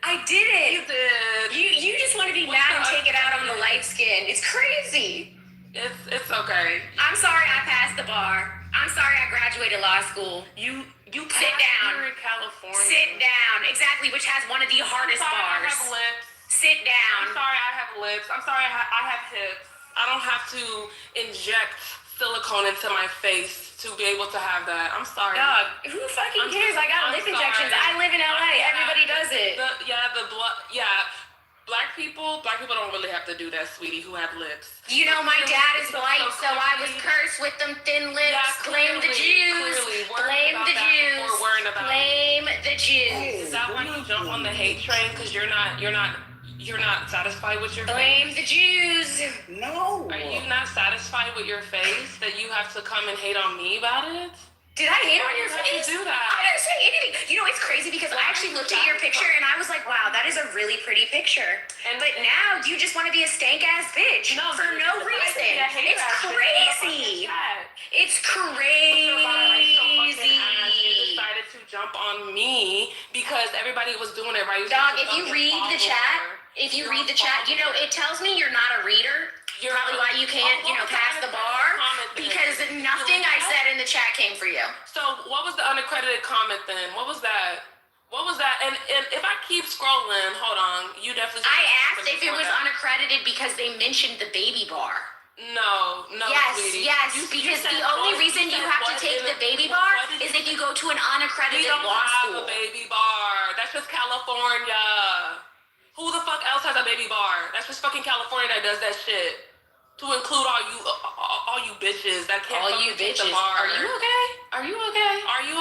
I did it. You did. You just want to be mad and take it out on the light skin. It's crazy. It's okay. I'm sorry I passed the bar. I'm sorry I graduated law school. You sit down. You're in California. Sit down. Exactly, which has one of the hardest bars. I have lips. Sit down. I'm sorry I have lips. I'm sorry I have hips. I don't have to inject silicone into my face to be able to have that. I'm sorry. Dog, who fucking cares? I got lip injections. I live in LA. Everybody does it. Black people don't really have to do that, sweetie, who have lips. My dad is white, so I was cursed with them thin lips. Yeah, Blame the Jews. Blame the Jews. Blame the Jews. Is that why you jump on the hate train? Because you're not satisfied with your Blame face? the Jews. No. Are you not satisfied with your face that you have to come and hate on me about it? Did I hate on your face? Do that. I didn't say anything. It's crazy because I actually looked at your picture and I was like, wow, that is a really pretty picture. But now you just want to be a stank ass bitch for no reason. It's crazy. It's crazy. You decided to jump on me because everybody was doing it right. Dog, if you read the chat, it tells me you're not a reader. Probably why you can't, pass the bar. Because nothing I said in the chat came for you. So what was the unaccredited comment then? What was that? And if I keep scrolling, hold on, you definitely. I asked if it was unaccredited because they mentioned the baby bar. No, yes, sweetie. Yes, because the only reason you have to take the baby bar is if you go to an unaccredited law school. We don't have a baby bar. That's just California. Who the fuck else has a baby bar? That's just fucking California that does that shit. To include all you bitches that can't take the bar. Are you okay? Are you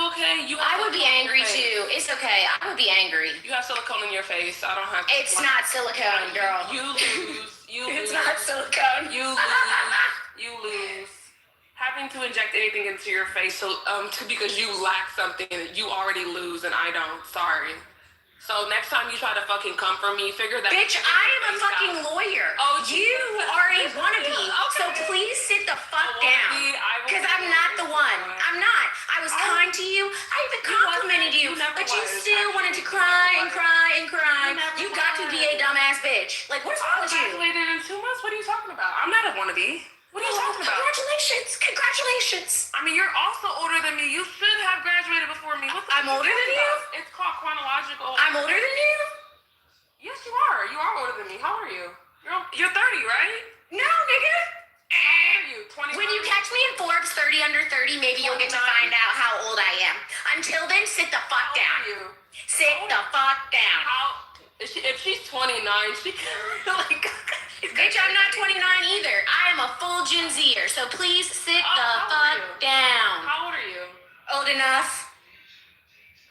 okay? I would be angry too. It's okay. I would be angry. You have silicone in your face. I don't have. It's not silicone, girl. You lose. It's not silicone. You lose. You lose. Having to inject anything into your face because you lack something, you already lose and I don't. Sorry. So next time you try to fucking come for me, figure that. Bitch, I am a fucking lawyer. Oh, you are a wannabe. Okay. So please sit the fuck down. Because I'm not the one. I'm not. I was kind to you. I even complimented you. But you still wanted to cry and cry and cry. You got to be a dumbass bitch. Like, what's wrong with you? I graduated in 2 months. What are you talking about? I'm not a wannabe. What are you talking about? Congratulations. I mean, you're also older than me. You should have graduated before me. I'm older than you? It's called chronological. I'm older than you? Yes, you are. You are older than me. How are you? You're 30, right? No, nigga. How are you? 25? When you catch me in Forbes 30 under 30, maybe you'll get to find out how old I am. Until then, sit the fuck down. Sit the fuck down. If she's 29, she can like. Bitch, I'm not 29 either. I am a full Gen Zer, so please sit the fuck down. How old are you? Old enough.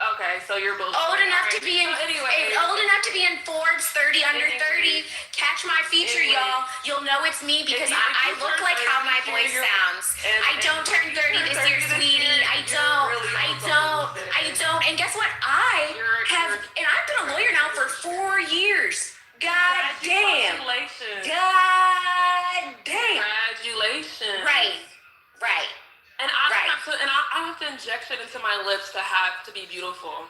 Okay, so you're both old enough to be in. Old enough to be in Forbes 30 under 30. Catch my feature, y'all. You'll know it's me because I look like how my voice sounds. I don't turn 30 this year, sweetie. I don't. And guess what? I've been a lawyer now for 4 years. God damn. Congratulations. God damn. Congratulations. Right. And I have to inject it into my lips to be beautiful.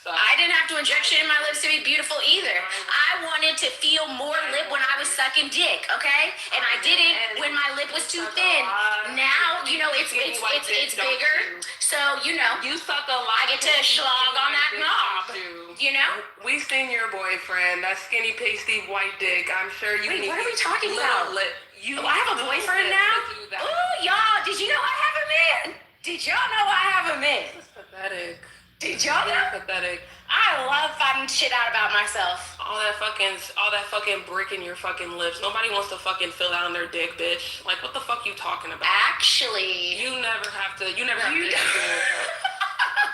So I didn't have to inject shit in my lips to be beautiful either. I wanted to feel more lip when I was sucking dick, okay? And I didn't when my lip was too thin. Now, you know, it's bigger. So, you know, You suck a lot. I get to slog on that knob. You know? We seen your boyfriend, that skinny, pasty, white dick. I'm sure you. Wait, what are we talking about? I have a boyfriend now? Ooh, y'all, did you know I have a man? Did y'all know I have a man? This is pathetic. Did y'all know? Pathetic. I love finding shit out about myself. All that fucking brick in your fucking lips. Nobody wants to fucking fill out on their dick, bitch. Like, what the fuck you talking about? Actually, You never have to experience that.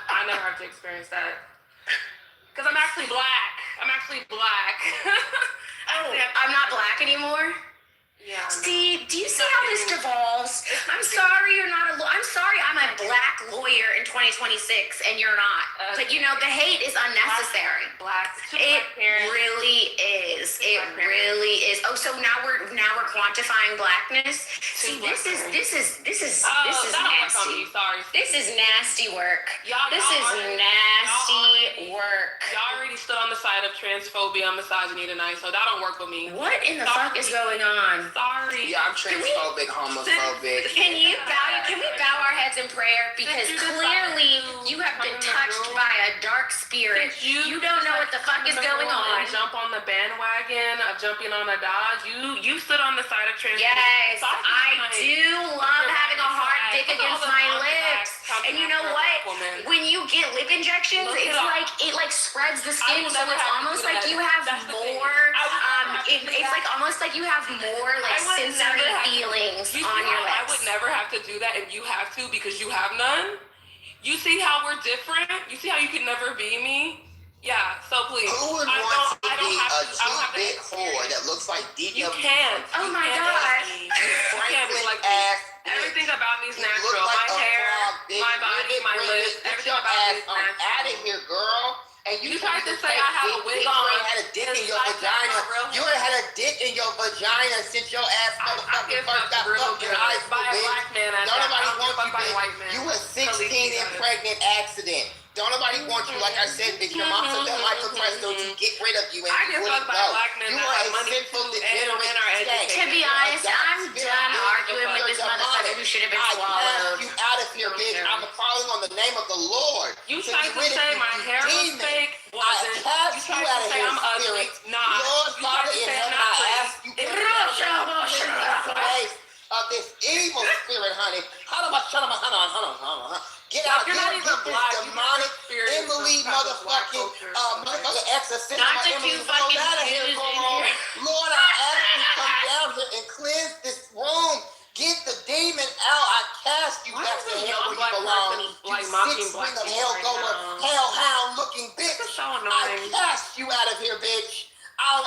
I never have to experience that. Because I'm actually black. I'm not black anymore. Yeah. See, do you see how this devolves? I'm sorry you're not I'm sorry I'm a black lawyer in 2026 and you're not. But you know, the hate is unnecessary. It really is. It really is. Oh, so now we're quantifying blackness. See, this is nasty. Sorry. This is nasty work. This is nasty work. Y'all already stood on the side of transphobia and misogyny tonight, so that don't work with me. What in the fuck is going on? Sorry. Yeah, I'm transphobic, homophobic. Can we bow our heads in prayer? Because clearly you have been touched by a dark spirit. You don't know what the fuck is going on. Jump on the bandwagon of jumping on a dog. You stood on the side of transphobia. Yes, I do love having a hard dick against my lips. And you know what? When you get lip injections, it spreads the skin, so it's almost like you have more. It's like almost like you have more like sensory feelings on your lips. I would never have to do that, and you have to because you have none. You see how we're different? You see how you can never be me? Yeah, so please. Who would want to be a two-bit whore that looks like D.W. You can't. Oh my god. You can't be like ass. Everything about me is natural. My hair, my body, my lips, everything about me is natural. Out of here, girl. And you tried to say I have a wig on. You ain't had a dick in your vagina. You ain't had a dick in your vagina since your ass motherfucking first got fucked in high school, bitch. Don't nobody want you, bitch. You a 16 and pregnant accident. Don't nobody want you. Like I said, bitch, your mom took that micropresto to get rid of you, and you wouldn't go. You are a sinful, degenerate snake. To be honest, I'm done arguing with this motherfucker who should have been swallowed. You out of here, bitch. I'm calling on the name of the Lord. You tried to say my hair was fake. I cast you out of here, spirit. Lord, Father in heaven, I ask you to get the place of this evil spirit, honey. Get out of here, get this demonic, Emily motherfucking, exorcism. Not to Emily, do fucking out of here, Jews come in on. here. Lord, I ask you to come down here and cleanse this room. Get the demon out. I cast you back to hell where you belong. You 6 wing of hell goer, hellhound looking bitch. I cast you out of here, bitch. Our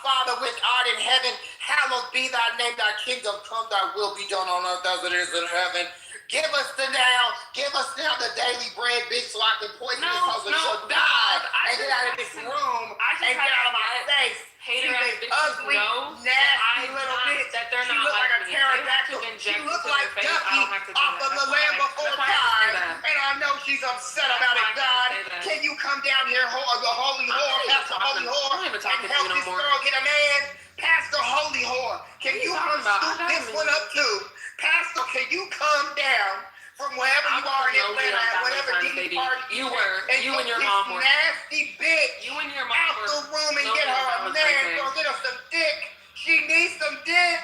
Father which art in heaven, hallowed be thy name, thy kingdom come, thy will be done on earth as it is in heaven. Give us now the daily bread, bitch, so I can poison this house and she'll die and get out of this room and get out of my face. Hater ass bitches ugly, nasty little bitch. That they're she not look like a me. pterodactyl. She look like Ducky off of the Land Before Time. And I know she's upset about it, God. Can you come down here, the holy whore, Pastor Holy Whore, and help this girl get a man? Pastor Holy Whore, can you come scoop this one up too? Pastor, can you come down from wherever you are in Atlanta at whatever DD party you and your mom were. Nasty bitch. You and your mom out the room and get her a man. Go get her some dick. She needs some dick.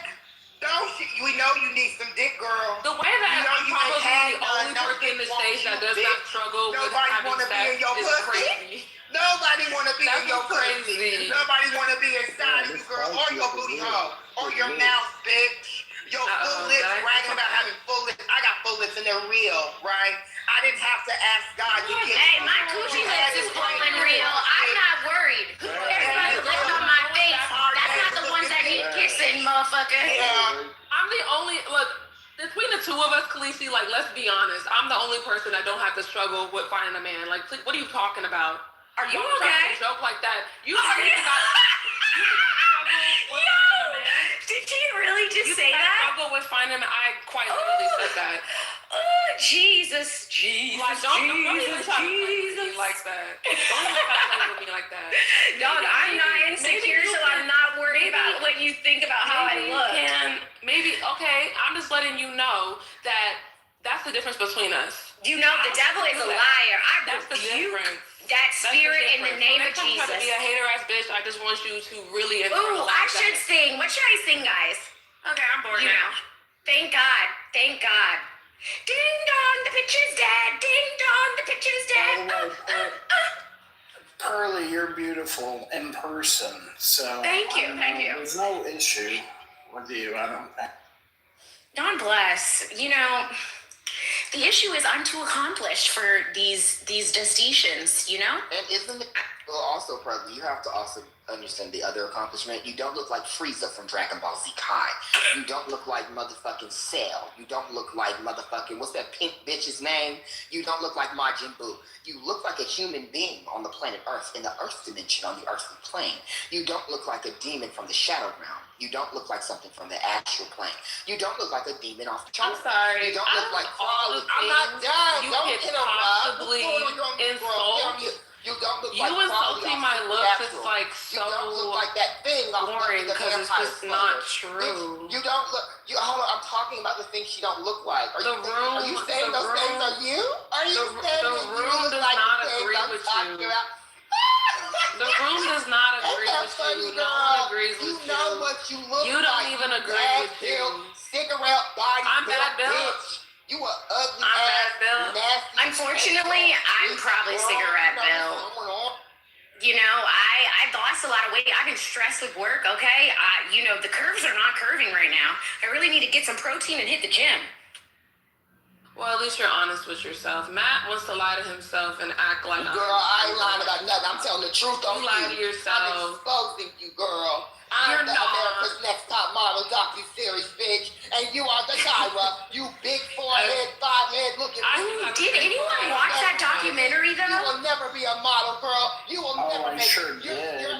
Don't she? We know you need some dick, girl. The way that I'm probably the only person in the stage that does not struggle with having sex is crazy. Nobody want to be in your crazy. Nobody want to be inside of you, girl, or your booty hole, or your mouth, bitch. Your full lips, bragging about having full lips. I got full lips and they're real, right? I didn't have to ask God to give me. Hey, my coochie lips is full and real. I'm not worried. Everybody lips on my face. That's not the ones that need kissing, motherfucker. Yeah. I'm the only, look, between the two of us, Khaleesi, like, let's be honest. I'm the only person that don't have to struggle with finding a man. Like, what are you talking about? Are you okay? Joke like that. You did she really just say that? Struggle with finding him. I quite literally said that. Oh, Jesus. Like, don't even try to play with me like that. Don't even try to play with me like that. Dog, I'm not insecure, so I'm not worried about what you think about how I look. Okay, I'm just letting you know that that's the difference between us. You know, the devil is a liar. I That's the rebuke difference. that spirit in the name of I'm Jesus. trying to be a hater-ass bitch. I just want you to really Ooh, internalize I should that. sing. What should I sing, guys? Okay, I'm bored You now. know. Thank God. Thank God. Ding dong, the picture's dead. Ding dong, the picture's dead. Pearly, you're beautiful in person. So Thank you. There's no issue with you, I don't think. God bless. You know, the issue is I'm too accomplished for these destinations, you know? And isn't it also, probably, you have to also understand the other accomplishment. You don't look like Frieza from Dragon Ball Z Kai. You don't look like motherfucking Cell. You don't look like motherfucking, what's that pink bitch's name? You don't look like Majin Buu. You look like a human being on the planet Earth, in the Earth dimension, on the earthly plane. You don't look like a demon from the shadow realm. You don't look like something from the astral plane. You don't look like a demon off the chart. I'm sorry. You don't look like all the I'm not things done. you Don't could interrupt. possibly insult. You don't look like insulting my looks is like so you don't look like that thing boring because it's just not true. You don't look. Hold on. I'm talking about the things she don't look like. Are you saying those things? Are you? Are you saying the room does not agree with you? The room does not agree with you. No one agrees with you. You know what you look like. You don't even agree with you. Cigarette body. I'm bad built. You are ugly. I'm bad built. Nasty. Unfortunately, I'm probably cigarette built. You know, I've lost a lot of weight. I've been stressed with work, okay? You know, the curves are not curving right now. I really need to get some protein and hit the gym. Well, at least you're honest with yourself. Matt wants to lie to himself and act like girl, I ain't lying about nothing. I'm telling the truth on you. Lie to yourself. I'm exposing you, girl. I'm the America's Next Top Model docu-series, bitch. And you are the Tyra. You big forehead, five-head looking. Did anyone watch that documentary, though? You will never be a model, girl. You will never make it.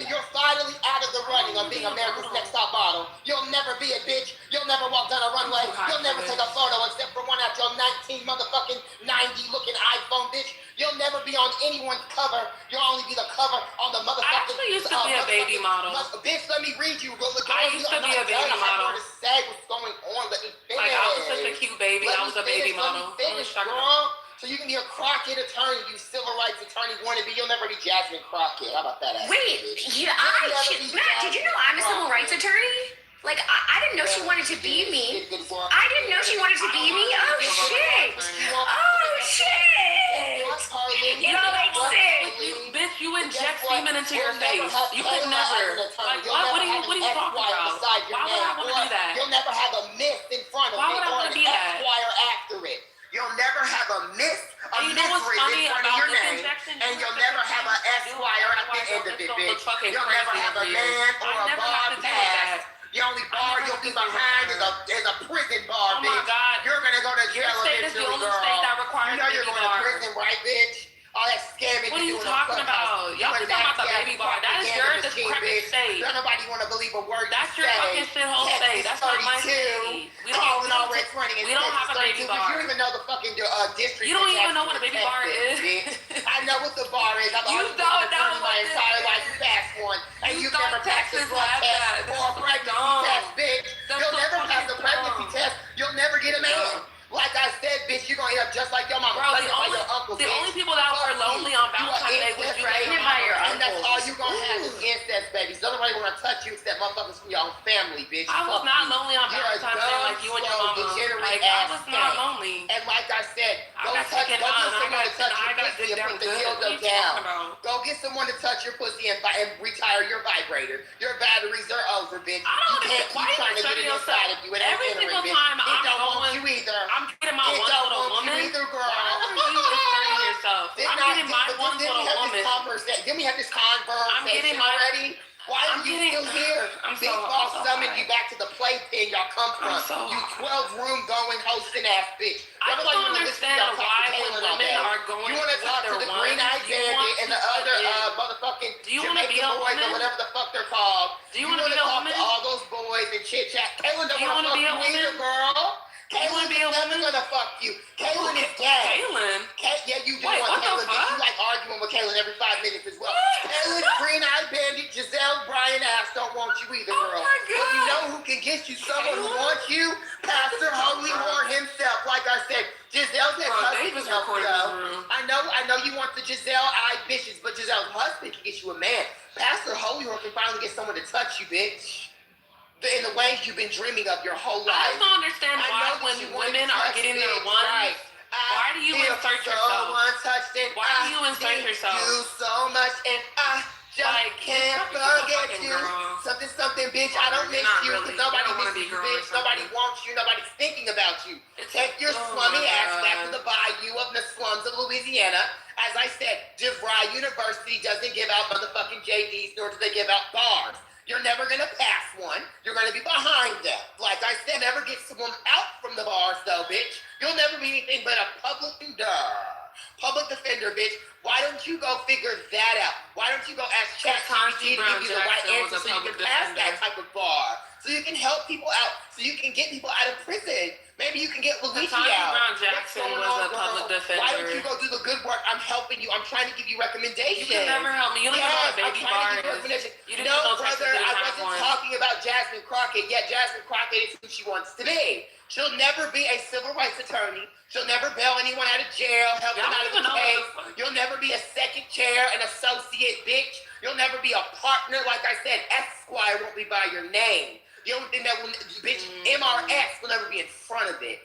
You're finally out of the running of being America's Next Top Model. You'll never be a bitch. You'll never walk down a runway. You'll never take a photo except for one at your 19 motherfucking 90 looking iPhone, bitch. You'll never be on anyone's cover. You'll only be the cover on the motherfucking. I actually used to be a baby model. Bitch, let me read you. I used to be a baby model. I want to say what's going on. Let me finish. Like, I was such a cute baby. I was a baby model. Let me finish, girl. So you can be a Crockett attorney, you civil rights attorney wannabe. You'll never be Jasmine Crockett. How about that? Wait, Matt, did you know I'm a civil rights attorney? Like, I didn't know she wanted to be me. I didn't know she wanted to be me. Oh, shit. Oh, shit. It all makes sense. Bitch, you inject semen into your face. You could never. Like, what are you talking about? Why would I want to do that? You'll never have a myth in front of Why it would I or want an to be that? Esquire after it. You'll never have a myth, You know what's funny in front of about your this name, injection? and you'll never have an Esquire at the end of it, bitch. You'll never have a man or a bar pass. The only bar you'll be behind is a prison bar, bitch. Oh my God. You're gonna go to jail Your state is the eventually, only girl. state that requires You know you're baby going bar. to prison, right, bitch? All that scamming. What are you talking about? Y'all keep talking about the baby bar. That is your decrepit state. Don't nobody want to believe a word That's you your say. fucking shithole state. That's not my state. We don't have a baby bar. You don't even know the fucking district. You don't even know what a baby bar is. I know what the bar is. I've always been my entire life. You passed one, and you never passed the drug test or a pregnancy test, bitch. You'll never pass a pregnancy test. You'll never get a man. Like I said, bitch, you're gonna end up just like your mama. Bro, the only people that were lonely on Valentine's Day was you and your and that's all you gonna have is incest, baby. So nobody wanna touch you except motherfuckers from your own family, bitch. I was not lonely on Valentine's Day like you and your mama. Like, I was not lonely. And like I said, go get someone to touch your pussy and put the dildo down. Go get someone to touch your pussy and retire your vibrator. Your batteries are over, bitch. You can't keep trying to get it inside of you. Every single time I'm going, you either. I'm getting my one with a woman. Either, girl. Why are you asserting yourself? I'm getting my one with a woman. Didn't we have this conversation? I'm getting my already. Why are you still here? Big Boss summoned you back to the playpen y'all come from. You 12-room going hosting ass bitch. I don't understand why when women are going. You want to talk to the Green-Eyed Bandit and the other motherfucking Jamaican boys or whatever the fuck they're called. Do you want to talk to all those boys and chit chat? Kaylin don't want to fuck you either, girl. Kaylin is never gonna fuck you. Kaylin minutes as well. Taylor, green-eyed bandit, Giselle, Brian ass don't want you either, girl. But you know who can get you someone who wants you? Pastor Holy War himself. Like I said, Giselle's husband can help you though. I know you want the Giselle-eyed bitches, but Giselle's husband can get you a man. Pastor Holy War can finally get someone to touch you, bitch. In the ways you've been dreaming of your whole life. I just don't understand why when women are getting their ones, right. Why do you insert yourself? Why do you insert yourself? You so much and I just can't forget you. Girl. Something, bitch. I don't miss you because nobody misses you, bitch. Nobody wants you. Nobody's thinking about you. Take your slummy ass back to the bayou of the slums of Louisiana. As I said, DeVry University doesn't give out motherfucking JDs, nor do they give out bars. You're never gonna pass one. You're gonna be behind them. Like I said, never get someone out from the bars though, bitch. You'll never be anything but a public defender, bitch. Why don't you go figure that out? Why don't you go ask ChatGPT to give you the right answer so you can pass that type of bar? So you can help people out. So you can get people out of prison. Maybe you can get Luigi out. Brown Jackson was a public defender. Why don't you go do the good work? I'm helping you. I'm trying to give you recommendations. You can never help me. You don't know what a baby bar is. No, brother, I wasn't talking about Jasmine Crockett. Yet Jasmine Crockett is who she wants to be. She'll never be a civil rights attorney. She'll never bail anyone out of jail, help them out of the case. You'll never be a second chair, an associate, bitch. You'll never be a partner. Like I said, Esquire won't be by your name. The only thing that will, bitch, MRS will never be in front of it.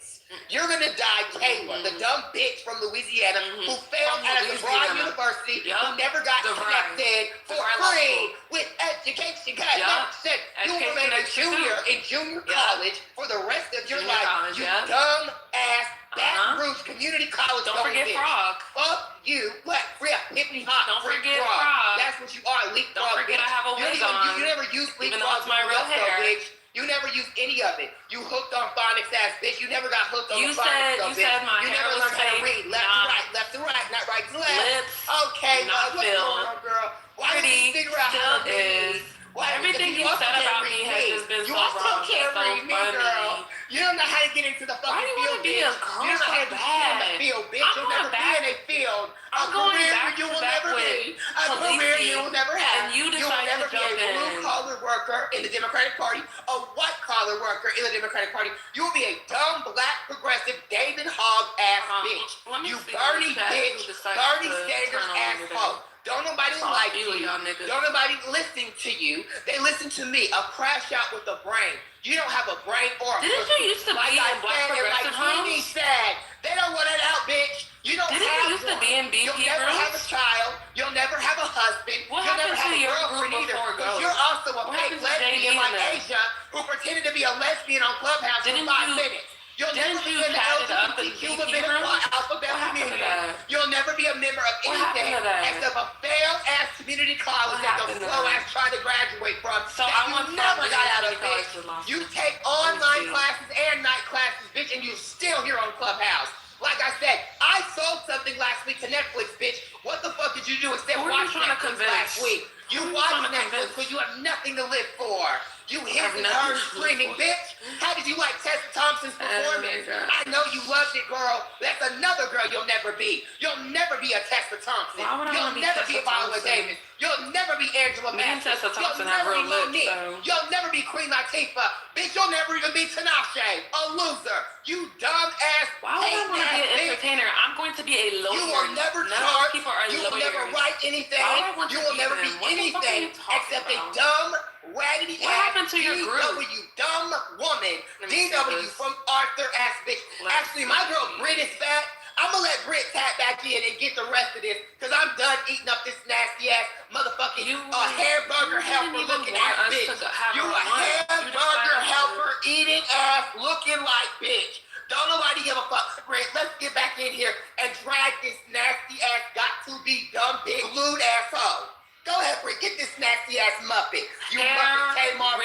You're gonna die, Taylor, the dumb bitch from Louisiana who failed out of DeVry University, who never got connected for free with education. God, said you will remain a junior in junior college for the rest of your life. You dumb ass Baton Rouge Community College. Don't forget Frog. Fuck you. What? Hippity hop. Don't forget Frog. That's what you are, leak Don't forget I have a wig on. You never use leak even though it's my real hair. Bitch. You never used any of it. You hooked on phonics ass, bitch. You never got hooked on the phonics, bitch. You said my hair never was learned how to read. Left to right, not right to left. Lips, okay, not what's going on, girl? Why did you figure out how to read? Everything you said about me has just been so wrong. You also can't read me, girl. You don't know how to get into the fucking field, bitch. You don't know how to be in the field, bitch. You'll never be in a field. A career you will never be. A career you will never have. You will never be a blue-collar worker in the Democratic Party, a white-collar worker in the Democratic Party. You will be a dumb, black, progressive, David Hogg ass bitch. You Bernie bitch, Bernie Sanders asshole. Don't nobody like you. Don't nobody listen to you. They listen to me, a crash out with a brain. You don't have a brain or a Didn't you used to be in black progressive homes? Said, they don't want it out, bitch. You don't Didn't have you used to be in BP You'll never have a child. You'll never have a husband. What You'll happened never have to a your girlfriend group either. before Because Ghost? you're also a What fake happened to lesbian JD like then? Asia who pretended to be a lesbian on Clubhouse for 5 minutes. You'll never be in the LGBTQ alphabet community. You'll never be a member of anything except a failed-ass community college that the slow-ass tried to graduate from. So I you never got out of it. You take online classes and night classes, bitch, and you're still here on Clubhouse. Like I said, I sold something last week to Netflix, bitch. What the fuck did you do instead of watch Netflix last week? You watched Netflix because you have nothing to live for. You hit and heard screaming, bitch. How did you like Tessa Thompson's performance? I know you loved it, girl. That's another girl you'll never be. You'll never be a Tessa Thompson. You'll never be Viola Davis. You'll never be Angela Bassett. Thompson have real lips, so. You'll never be Queen Latifah. Bitch, you'll never even be Tinashe. A loser. You dumb ass. Why would I want to be an entertainer? I'm going to be a lawyer. You will never charge. You will never write anything. You will never be anything except a dumb, raggedy what happened to your group? DW, dumb woman. DW from Arthur ass bitch. Actually, my girl Brit is fat. I'm gonna let Brit tap back in and get the rest of this because I'm done eating up this nasty ass motherfucking hamburger helper looking ass bitch. You a hamburger helper eating ass looking like bitch. Don't nobody give a fuck. Brit, let's get back in here and drag this nasty ass got to be dumb big lewd asshole. Go ahead, Brit. Get this nasty ass Muppet. You Muppet Tamar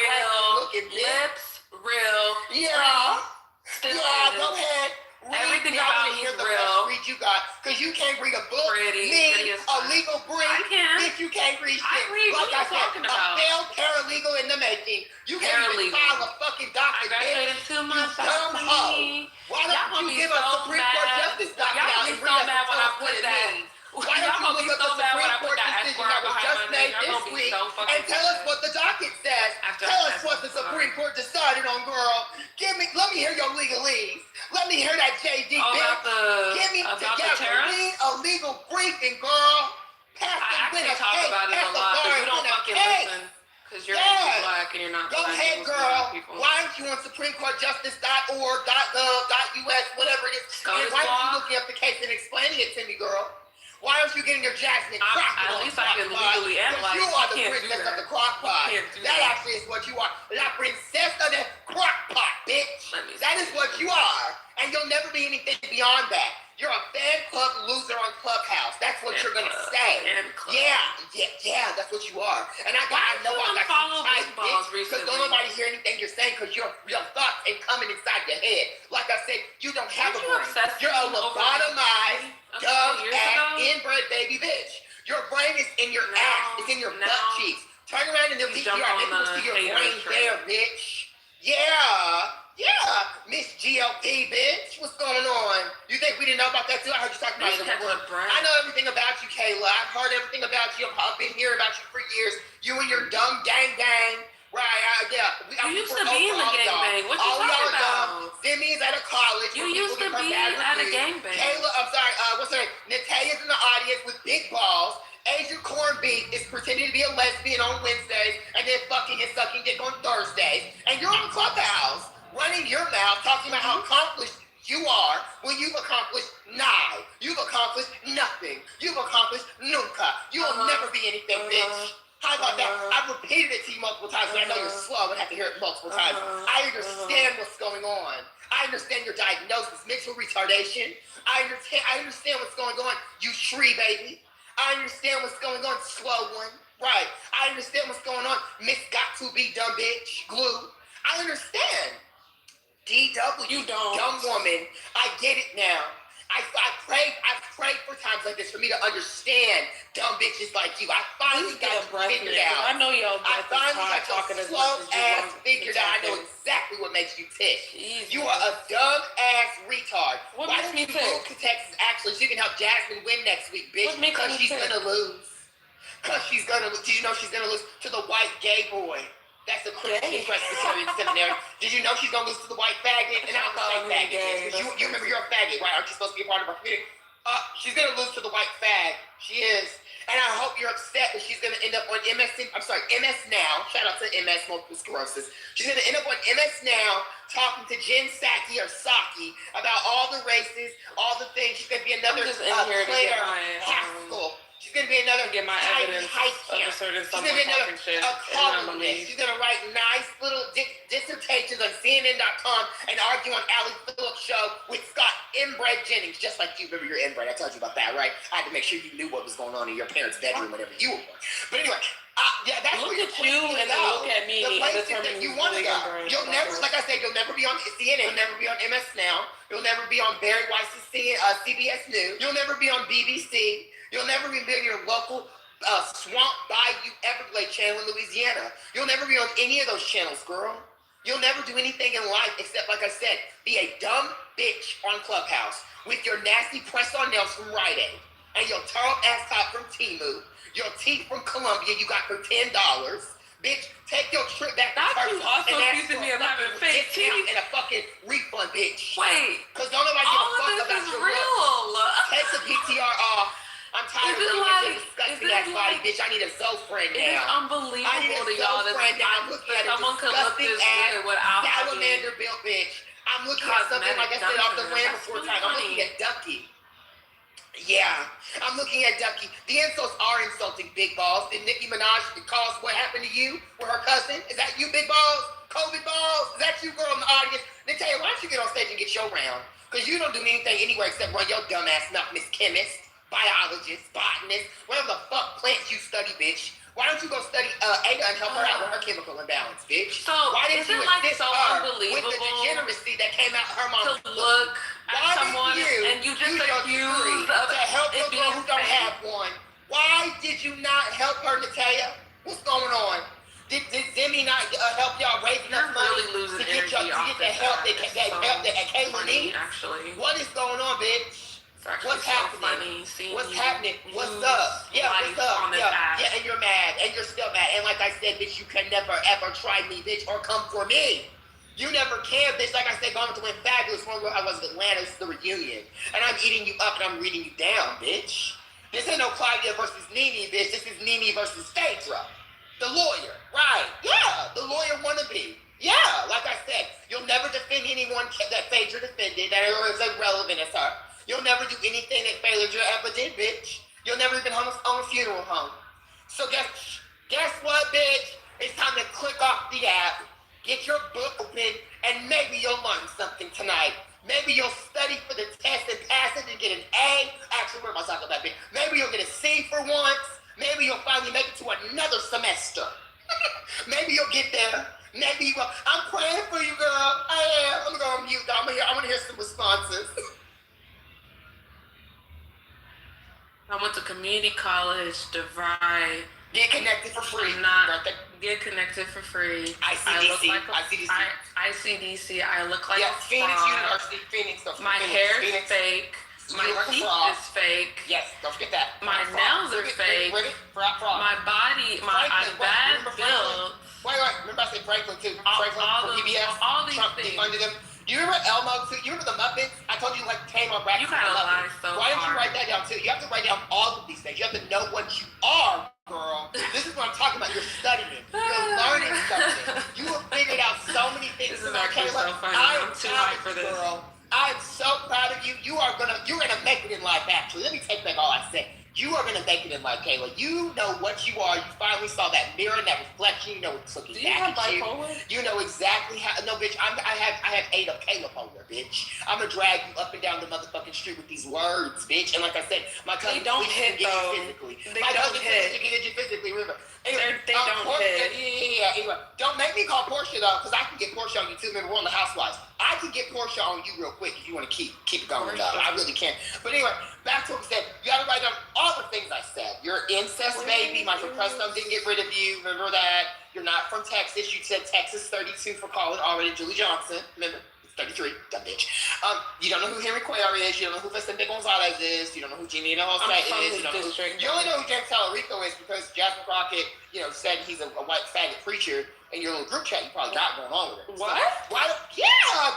looking bitch. Lips, real. Yeah. Yeah, go ahead. Everything about me is real. Read you got, because you can't read a book. Me, a legal brief. I can. Bitch, you can't read shit. I read. Like What are you talking about? A failed paralegal in the making. You can't even file a fucking document. I graduated 2 months dumb hoe. Why don't you give us Supreme Court justice document and read us what it means? Why don't you look up the Supreme Court decision that was just made this week and tell us what the docket says? Tell us what the Supreme Court decided on, girl. Let me hear your legalese. Let me hear that JD bitch. Give me together. Read a legal briefing, girl. I actually talk about it a lot, but you don't fucking listen. Because you're anti-black and you're not Go black. ahead, girl. Why aren't you on SupremeCourtJustice.org, .gov, .us, whatever it is? And why aren't you looking up the case and explaining it to me, girl? Why aren't you getting your Jasmine Crockett on? At least I can legally analyze. You are the princess of the crock pot. That actually is what you are. La princess of the crock pot, bitch. That is what you are. And you'll never be anything beyond that. You're a fan club loser on Clubhouse. That's what you're gonna say. Yeah, that's what you are. And I know I got you tight, bitch, because don't nobody hear anything you're saying because your thoughts ain't coming inside your head. Like I said, you don't have a brain. You're a lobotomized, dumb ass, inbred baby bitch. Your brain is in your ass. It's in your butt cheeks. Turn around in the PTR. They can see your brain there, bitch. Yeah, Miss GLP, bitch. What's going on? You think we didn't know about that too? I heard you talking about it. I know everything about you, Kayla. I've heard everything about you. I've been hearing about you for years. You and your dumb gang. Right, you used to be in the gangbang. What you talking about? Zimmy's at a college. You used to be at a gangbang. Kayla, I'm sorry, what's her name? Natalia's in the audience with big balls. Asia Corn Beef is pretending to be a lesbian on Wednesdays and then fucking and sucking dick on Thursdays. And you're on Clubhouse running your mouth talking about how accomplished you are when you've accomplished nada. You've accomplished nothing. You've accomplished nunca. You'll never be anything, bitch. How about that? I've repeated it to you multiple times, but I know you're slow and have to hear it multiple times. I understand what's going on. I understand your diagnosis, mental retardation. I understand what's going on, you Shree baby. I understand what's going on, slow one. Right. I understand what's going on, Miss Got to Be Dumb Bitch, Glue. I understand. DW, you dumb woman. I get it now. I've prayed for times like this for me to understand dumb bitches like you. I finally got it figured out. I know y'all I finally got your slow ass figured out. I know exactly what makes you tick. You are a dumb ass retard. Why don't you move to Texas actually so you can help Jasmine win next week, bitch? Because she's gonna lose. Did you know she's gonna lose to the white gay boy? That's a Christian Presbyterian seminary. Did you know she's gonna lose to the white faggot? And I don't say faggot, because you remember you're a faggot, right? Aren't you supposed to be a part of our community? She's gonna lose to the white fag. She is. And I hope you're upset that she's gonna end up on MS Now. Shout out to MS Multiple Sclerosis. She's gonna end up on MS Now talking to Jen Psaki or Psaki about all the races, all the things. She's gonna be another Claire Haskell. She's going to be another get my evidence of a certain She's going to be another columnist. She's going to write nice little dissertations on CNN.com and argue on Allie Phillips' show with Scott Inbred Jennings, just like you. Remember, you're inbred. I told you about that, right? I had to make sure you knew what was going on in your parents' bedroom whenever you were born. But anyway, that's look at you and then look at me. The places that you want to go. You'll never, like I said, you'll never be on CNN. You'll never be on MS Now. You'll never be on Barry Weiss's CBS News. You'll never be on BBC. You'll never be in your local Swamp Bayou Everglade channel in Louisiana. You'll never be on any of those channels, girl. You'll never do anything in life except, like I said, be a dumb bitch on Clubhouse with your nasty press-on nails from Rite Aid and your tall ass top from Temu, your teeth from Columbia you got for $10. Bitch, take your trip back to Turkey and ask for a fucking discount and a fucking refund, bitch. Wait. Because don't nobody give a fuck about your real. Take the PTR off. I'm tired of looking at your disgusting ass body, bitch. I need a Zofran now. It is unbelievable I need a Zofran now. I'm looking at a disgusting ass salamander built bitch. I'm looking at something like I said off the ram before time. I'm looking at Ducky. Yeah, I'm looking at Ducky. The insults are insulting, Big Balls. Did Nicki Minaj cause what happened to you with her cousin? Is that you, Big Balls? COVID Balls? Is that you, girl, in the audience? Natalia, why don't you get on stage and get your round? Because you don't do anything anywhere except run your dumb ass mouth, Miss Chemist, biologist, botanist, whatever the fuck plants you study, bitch. Why don't you go study Ada and help her out with her chemical imbalance, bitch? So why didn't you assist her with the degeneracy that came out her mom? To look at someone and you just accused of to help a girl who don't have one. Why did you not help her, Natalia? What's going on? Did Zimmy not help y'all raise enough money to get the help that Kayla needs? Actually, what is going on, bitch? What's happening? What's happening? What's up? Yeah, what's up? Yeah, and you're mad, and you're still mad. And like I said, bitch, you can never ever try me, bitch, or come for me. You never can, bitch. Like I said, Gone with the Wind, fabulous. One where I was in Atlanta, it's the reunion, and I'm eating you up and I'm reading you down, bitch. This ain't no Claudia versus Nene, bitch. This is Nene versus Phaedra, the lawyer, right? Yeah, the lawyer wannabe. Yeah, like I said, you'll never defend anyone that Phaedra defended that is irrelevant as her. You'll never do anything that Phaedra ever did, bitch. You'll never even own a funeral home. So guess what, bitch? It's time to click off the app, get your book open, and maybe you'll learn something tonight. Maybe you'll study for the test and pass it and get an A. Actually, where am I talking about, bitch? Maybe you'll get a C for once. Maybe you'll finally make it to another semester. Maybe you'll get there. Maybe you will. I'm praying for you, girl. I am. I'm gonna go on mute. I'm gonna hear some responses. I went to community college, DeVry. Get connected for free. Get connected for free. ICDC. ICDC. I look like yes, a Phoenix fraud. University. Phoenix. My hair is fake. My teeth is fake. Yes, don't forget that. My nails are fake. My body, I'm bad build. Wait. Remember I said Franklin too. Franklin from PBS. All these Trump things. defunded him. Do you remember Elmo too? You remember the Muppets? I told you like came on brackets. You gotta lie so Why don't you hard. write that down too? You have to write down all of these things. You have to know what you are, girl. This is what I'm talking about. You're studying. You're learning something. You have figured out so many things. This is actually so funny. I'm too hyped for this. Girl. I'm so proud of you. You're gonna make it in life. Actually, let me take back all I said. You are gonna make it in life, Kayla. You know what you are. You finally saw that mirror and that reflection. You know what's looking back at you. You know exactly how. No, bitch. I have 8 of Kayla polar, bitch. I'm gonna drag you up and down the motherfucking street with these words, bitch. And like I said, my cousin don't hit get though. you physically. They My don't cousin hit. can get you physically. Remember. Anyway, They don't hit. Yeah. Anyway, don't make me call Portia though, because I can get Portia on you too. Remember, we're on the Housewives. I can get Portia on you real quick if you want to keep it going. Though. I really can. But anyway, back to what we said. You got to write down all the things I said. You're an incest baby. My Preston didn't get rid of you. Remember that. You're not from Texas. You said Texas 32 for calling already. Julie Johnson. Remember? 33. Dumb bitch. You don't know who Henry Cuellar is. You don't know who Vicente Gonzalez is. You don't know who Jeannie Jose is. You only know who James Talarico is because Jasmine Crockett, said he's a white faggot preacher. In your little group chat, you probably got going on with it. What? Yeah,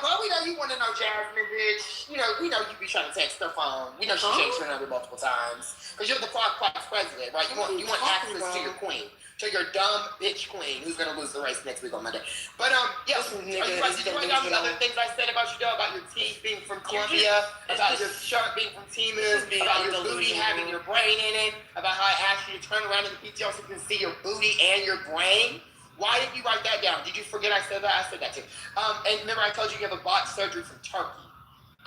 bro. We know you want to know Jasmine, bitch. We know you be trying to text her phone. We know she changed her number multiple times. Because you're the Clark president, right? You want access to your queen. To your dumb bitch queen who's gonna lose the race next week on Monday. But yeah, did you write down the other things I said about you, about your teeth being from Columbia, about your shirt being from Timu, about your booty having your brain in it, about how I asked you to turn around in the PTO so you can see your booty and your brain? Why did you write that down? Did you forget I said that? I said that too. And remember I told you have a botched surgery from Turkey.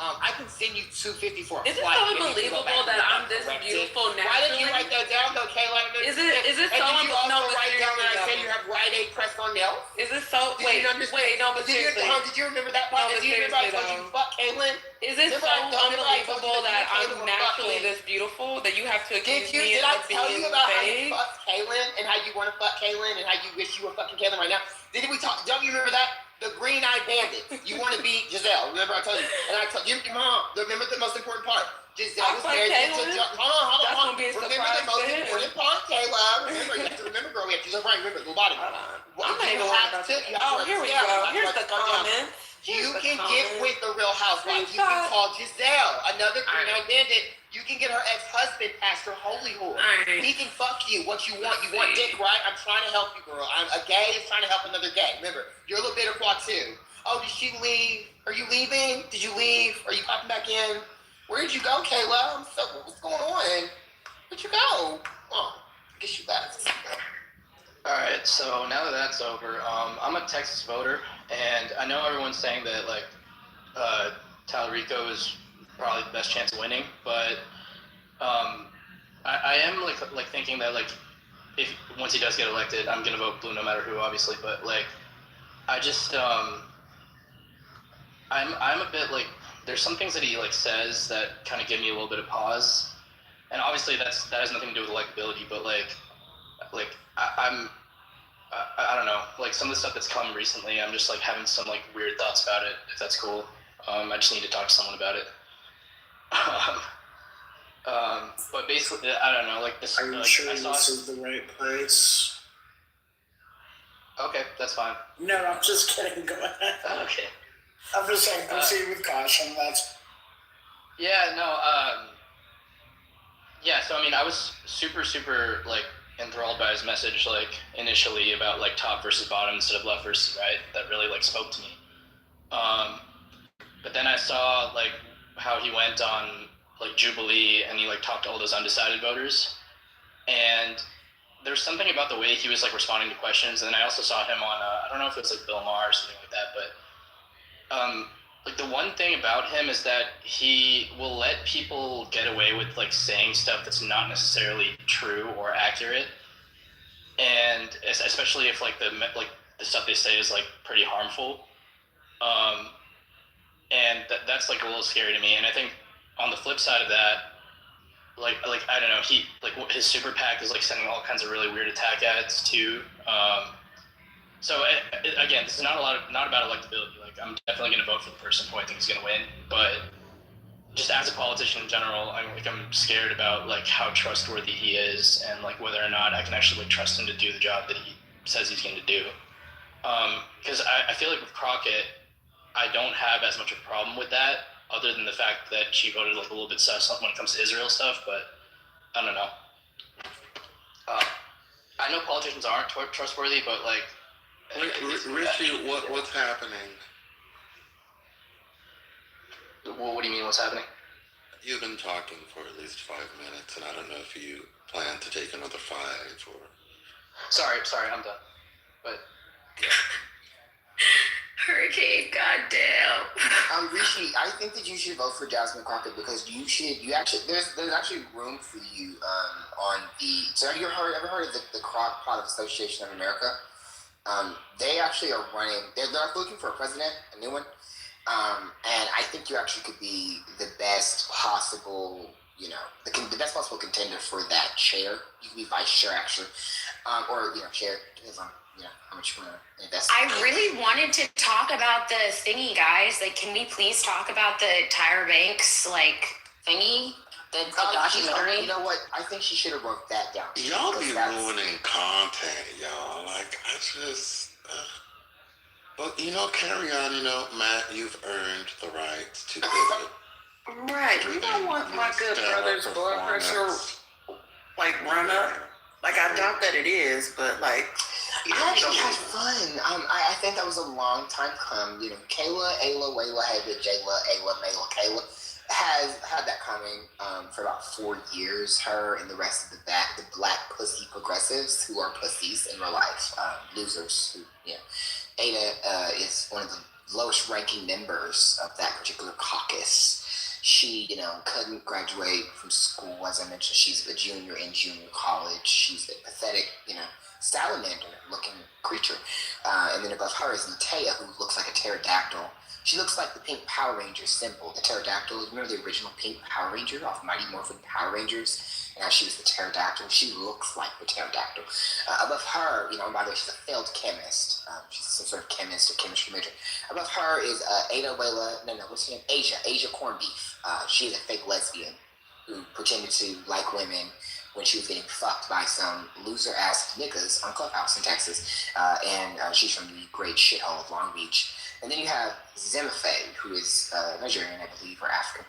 I can send you $250 for a flight. Is it so unbelievable that I'm this beautiful naturally? Why did you write that down though, Kayla? Is it so unbelievable? No, but write down that I said you have Rite Aid press on nails? Is it so? Wait, no, but seriously. Did you remember that part? Did you remember I told you fuck Kaylin? Is it so unbelievable that I'm naturally this beautiful that you have to accuse me of being fake? Did I tell you about how you fucked Kaylin and how you want to fuck Kaylin and how you wish you were fucking Kaylin right now? Did we talk? Don't you remember that? The green-eyed bandit. You want to be Giselle. Remember I told you. And I told you, Mom, remember the most important part. Giselle was married to Hold on. Remember the most important part, Kayla. Remember, you have to remember, girl. We have to remember the body. I'm not even worried about that. Oh, here we go. Here's the comment. You can get with the Real Housewives. You can call Giselle, another green-eyed bandit. You can get her ex-husband, Pastor Holy Whore. He can fuck you. What you want. You want dick, right? I'm trying to help you, girl. A gay is trying to help another gay. Remember, you're a little bitter quad too. Oh, did she leave? Are you leaving? Did you leave? Are you popping back in? Where did you go, Kayla? What's going on? Where'd you go? Oh, I guess you left. All right, so now that that's over, I'm a Texas voter, and I know everyone's saying that Talarico is probably the best chance of winning, but I am like thinking that if once he does get elected, I'm gonna vote blue no matter who, obviously, but I just I'm a bit there's some things that he says that kind of give me a little bit of pause, and obviously that has nothing to do with likability, but I don't know, some of the stuff that's come recently, I'm just having some weird thoughts about it, if that's cool. I just need to talk to someone about it. But basically, I don't know. Like this. Are you like, sure I saw this is the right place? Okay, that's fine. No, I'm just kidding. Go ahead. Okay. I'm just saying, proceed with caution. That's. Yeah. No. Yeah. So I mean, I was super like enthralled by his message, like initially about like top versus bottom instead of left versus right. That really like spoke to me. But then I saw like how he went on like Jubilee and he like talked to all those undecided voters, and there's something about the way he was like responding to questions. And then I also saw him on I don't know if it was like Bill Maher or something like that, but like the one thing about him is that he will let people get away with like saying stuff that's not necessarily true or accurate, and especially if like the stuff they say is like pretty harmful. And that's like a little scary to me. And I think on the flip side of that, like I don't know, he like his super PAC is like sending all kinds of really weird attack ads too. So again, this is not about electability. Like I'm definitely going to vote for the person who I think is going to win, but just as a politician in general, I'm scared about like how trustworthy he is and like whether or not I can actually like trust him to do the job that he says he's going to do. Because I feel like with Crockett, I don't have as much of a problem with that, other than the fact that she voted like a little bit sus when it comes to Israel stuff. But I don't know. I know politicians aren't trustworthy, but like. Richie, what's happening? What do you mean? What's happening? You've been talking for at least 5 minutes, and I don't know if you plan to take another 5 or. Sorry, I'm done. But. Hurricane, goddamn. Rishi, I think that you should vote for Jasmine Crockett because there's actually room for you on the. So have you ever heard of the Crock Pot Association of America? They actually are running. They're looking for a president, a new one, and I think you actually could be the best possible. The best possible contender for that chair. You could be vice chair actually, or chair. Depends on how much you want to invest. I really wanted to talk about the thingy, guys. Like, can we please talk about the Tyra Banks thingy? The documentary? You know what? I think she should have wrote that down. Y'all be ruining content, y'all. Like, I just. But, carry on, Matt, you've earned the right to do it. Right. You don't want my good brother's blood pressure, run up. I doubt that it is, but, I actually had fun. I think that was a long time coming. Kayla, Ayla, Wayla, Habit, Jayla, Ayla, Mayla, Kayla has had that coming for about 4 years. Her and the rest of the black pussy progressives who are pussies in real life, losers. Ada is one of the lowest ranking members of that particular caucus. She, couldn't graduate from school. As I mentioned, she's a junior in junior college. She's a pathetic, salamander-looking creature. And then above her is Natea, who looks like a pterodactyl. She looks like the pink Power Ranger symbol, the pterodactyl. Remember the original pink Power Ranger off Mighty Morphin Power Rangers? And how she was the pterodactyl. She looks like the pterodactyl. Above her, by the way, she's a failed chemist. She's some sort of chemist or chemistry major. Above her is Ada Wayla, what's her name? Asia Corned Beef. She's a fake lesbian who pretended to like women when she was getting fucked by some loser-ass niggas on Clubhouse in Texas. And she's from the great shithole of Long Beach. And then you have Zemefe, who is Nigerian, I believe, or African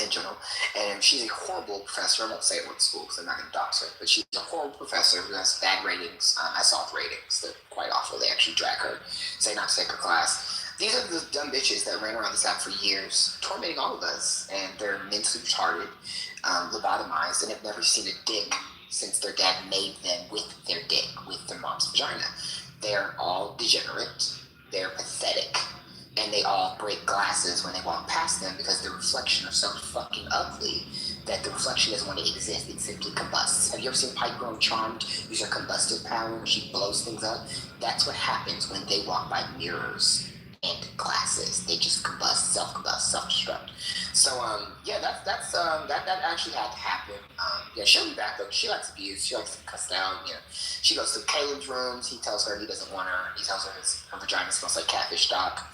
in general. And she's a horrible professor. I won't say what school because I'm not going to dox her. But she's a horrible professor who has bad ratings, assault ratings. They're quite awful. They actually drag her, say not to take her class. These are the dumb bitches that ran around this app for years, tormenting all of us. And they're mentally retarded, lobotomized, and have never seen a dick since their dad made them with their dick, with their mom's vagina. They're all degenerate. They're pathetic. And they all break glasses when they walk past them because the reflection is so fucking ugly that the reflection doesn't want to exist. It simply combusts. Have you ever seen Pipe Grown Charmed use her combustive power when she blows things up? That's what happens when they walk by mirrors and glasses. They just combust, self-destruct. So, that actually had to happen. She'll be back though. She likes abuse. She likes to cuss down. She goes to Caleb's rooms. He tells her he doesn't want her. He tells her her vagina smells like catfish stock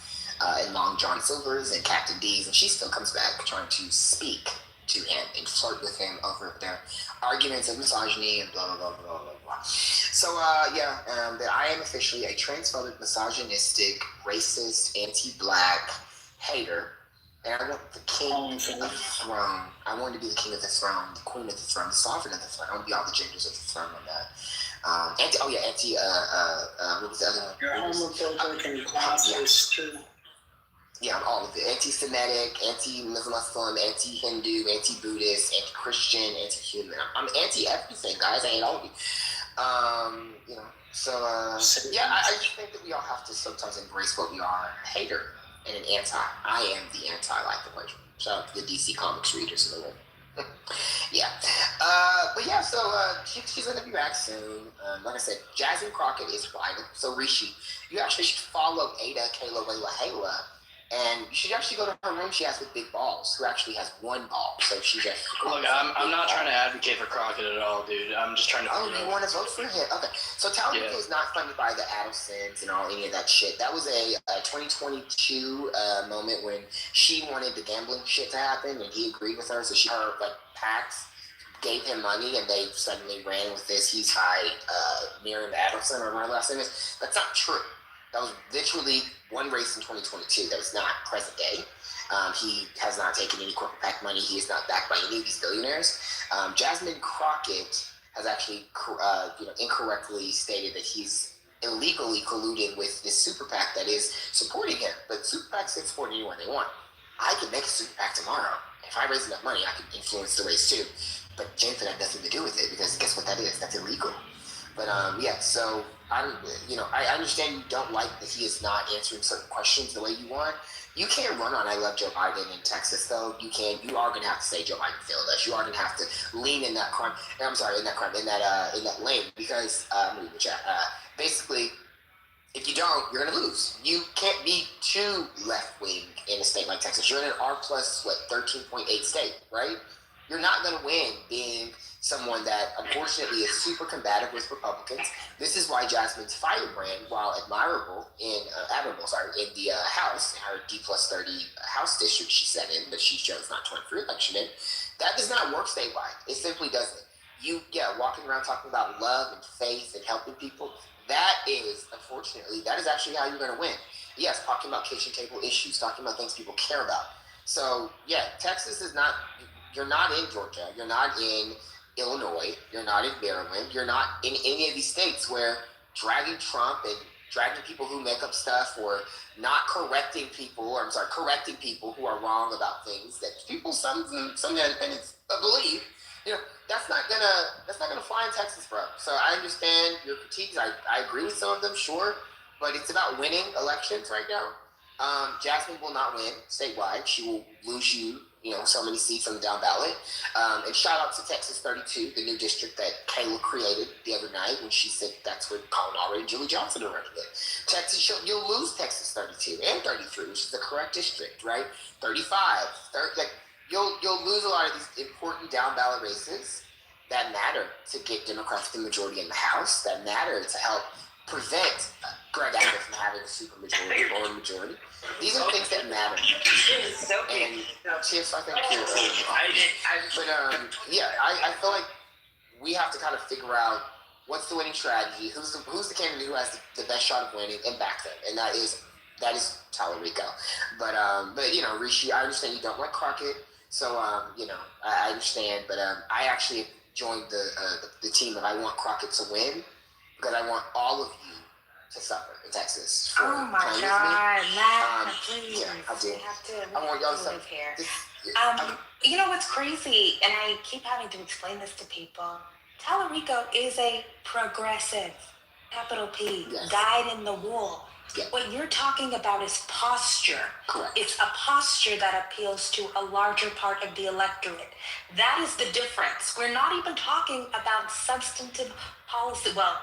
and Long John Silver's and Captain D's, and she still comes back trying to speak to him and flirt with him over their arguments of misogyny and blah, blah, blah, blah, blah, blah. So, that I am officially a transphobic, misogynistic, racist, anti-black hater. And I want the king of the throne. I want to be the king of the throne, the queen of the throne, the sovereign of the throne. I want to be all the genders of the throne on that. What was the other one? You're homophobic and classist too. Yeah, I'm all of it. Anti-Semitic, anti-Muslim, anti-Hindu, anti-Buddhist, anti-Christian, anti-human. I'm anti-everything, guys. I hate all of you. I just think that we all have to sometimes embrace what we are, a hater and an anti. I am the anti-life equation. Shout out to the DC Comics readers in the room. She's gonna be back soon. Like I said, Jasmine Crockett is vital. So Rishi, you actually should follow Ada, Kayla, Layla, Hayla, and you should actually go to her room. She has with Big Balls, who actually has one ball. So she just look. I'm not trying to advocate for Crockett at all, dude. I'm just trying to. Oh, you want to vote for him? Okay. So Talladega is not funded by the Adelsons and any of that shit. That was a 2022 moment when she wanted the gambling shit to happen, and he agreed with her. So her PACs gave him money, and they suddenly ran with this. He's high, Miriam Adelson, or my last name is. That's not true. That was literally one race in 2022. That was not present day. He has not taken any corporate PAC money. He is not backed by any of these billionaires. Jasmine Crockett has actually, incorrectly stated that he's illegally colluding with this super PAC that is supporting him. But super PACs can support anyone they want. I can make a super PAC tomorrow. If I raise enough money, I can influence the race too. But James had nothing to do with it because guess what that is? That's illegal. But so I understand you don't like that he is not answering certain questions the way you want. You can't run on I love Joe Biden in Texas though. You are gonna have to say Joe Biden failed us. You are gonna have to lean in that crime. In that lane because read the chat. Basically, if you don't, you're gonna lose. You can't be too left wing in a state like Texas. You're in an R plus 13.8 state, right? You're not gonna win being someone that unfortunately is super combative with Republicans. This is why Jasmine's firebrand, while admirable in the House, in her D+30 House district she sat in, but she chose not to run for election in, that does not work statewide. It simply doesn't. Walking around talking about love and faith and helping people, that is actually how you're going to win. Yes, talking about kitchen table issues, talking about things people care about. So, Texas is not, you're not in Georgia, you're not in Illinois, you're not in Maryland, you're not in any of these states where dragging Trump and dragging people who make up stuff or not correcting people who are wrong about things that some independents believe, that's not gonna fly in Texas, bro. So I understand your critiques. I agree with some of them, sure, but it's about winning elections right now. Jasmine will not win statewide. She will lose so many seats on the down ballot. And shout out to Texas 32, the new district that Kayla created the other night when she said that's where Colin Allred and Julie Johnson are running it. You'll lose Texas 32 and 33, which is the correct district, right? 35, you'll lose a lot of these important down ballot races that matter to get Democrats the majority in the House, that matter to help prevent Greg Abbott from having a super majority or a majority. These are things that matter. And Tiff, I think you're I feel like we have to kind of figure out what's the winning strategy, who's the candidate who has the best shot of winning, and back them. And that is Tallarico. But Rishi, I understand you don't like Crockett, so I understand. But I actually joined the team that I want Crockett to win because I want all of you to suffer in Texas. Oh my God, Matt, please. Yeah, I do. I want y'all to live here. You know what's crazy, and I keep having to explain this to people. Tallarico is a progressive, capital P, dyed in the wool. Yeah. What you're talking about is posture. Correct. It's a posture that appeals to a larger part of the electorate. That is the difference. We're not even talking about substantive policy. Well,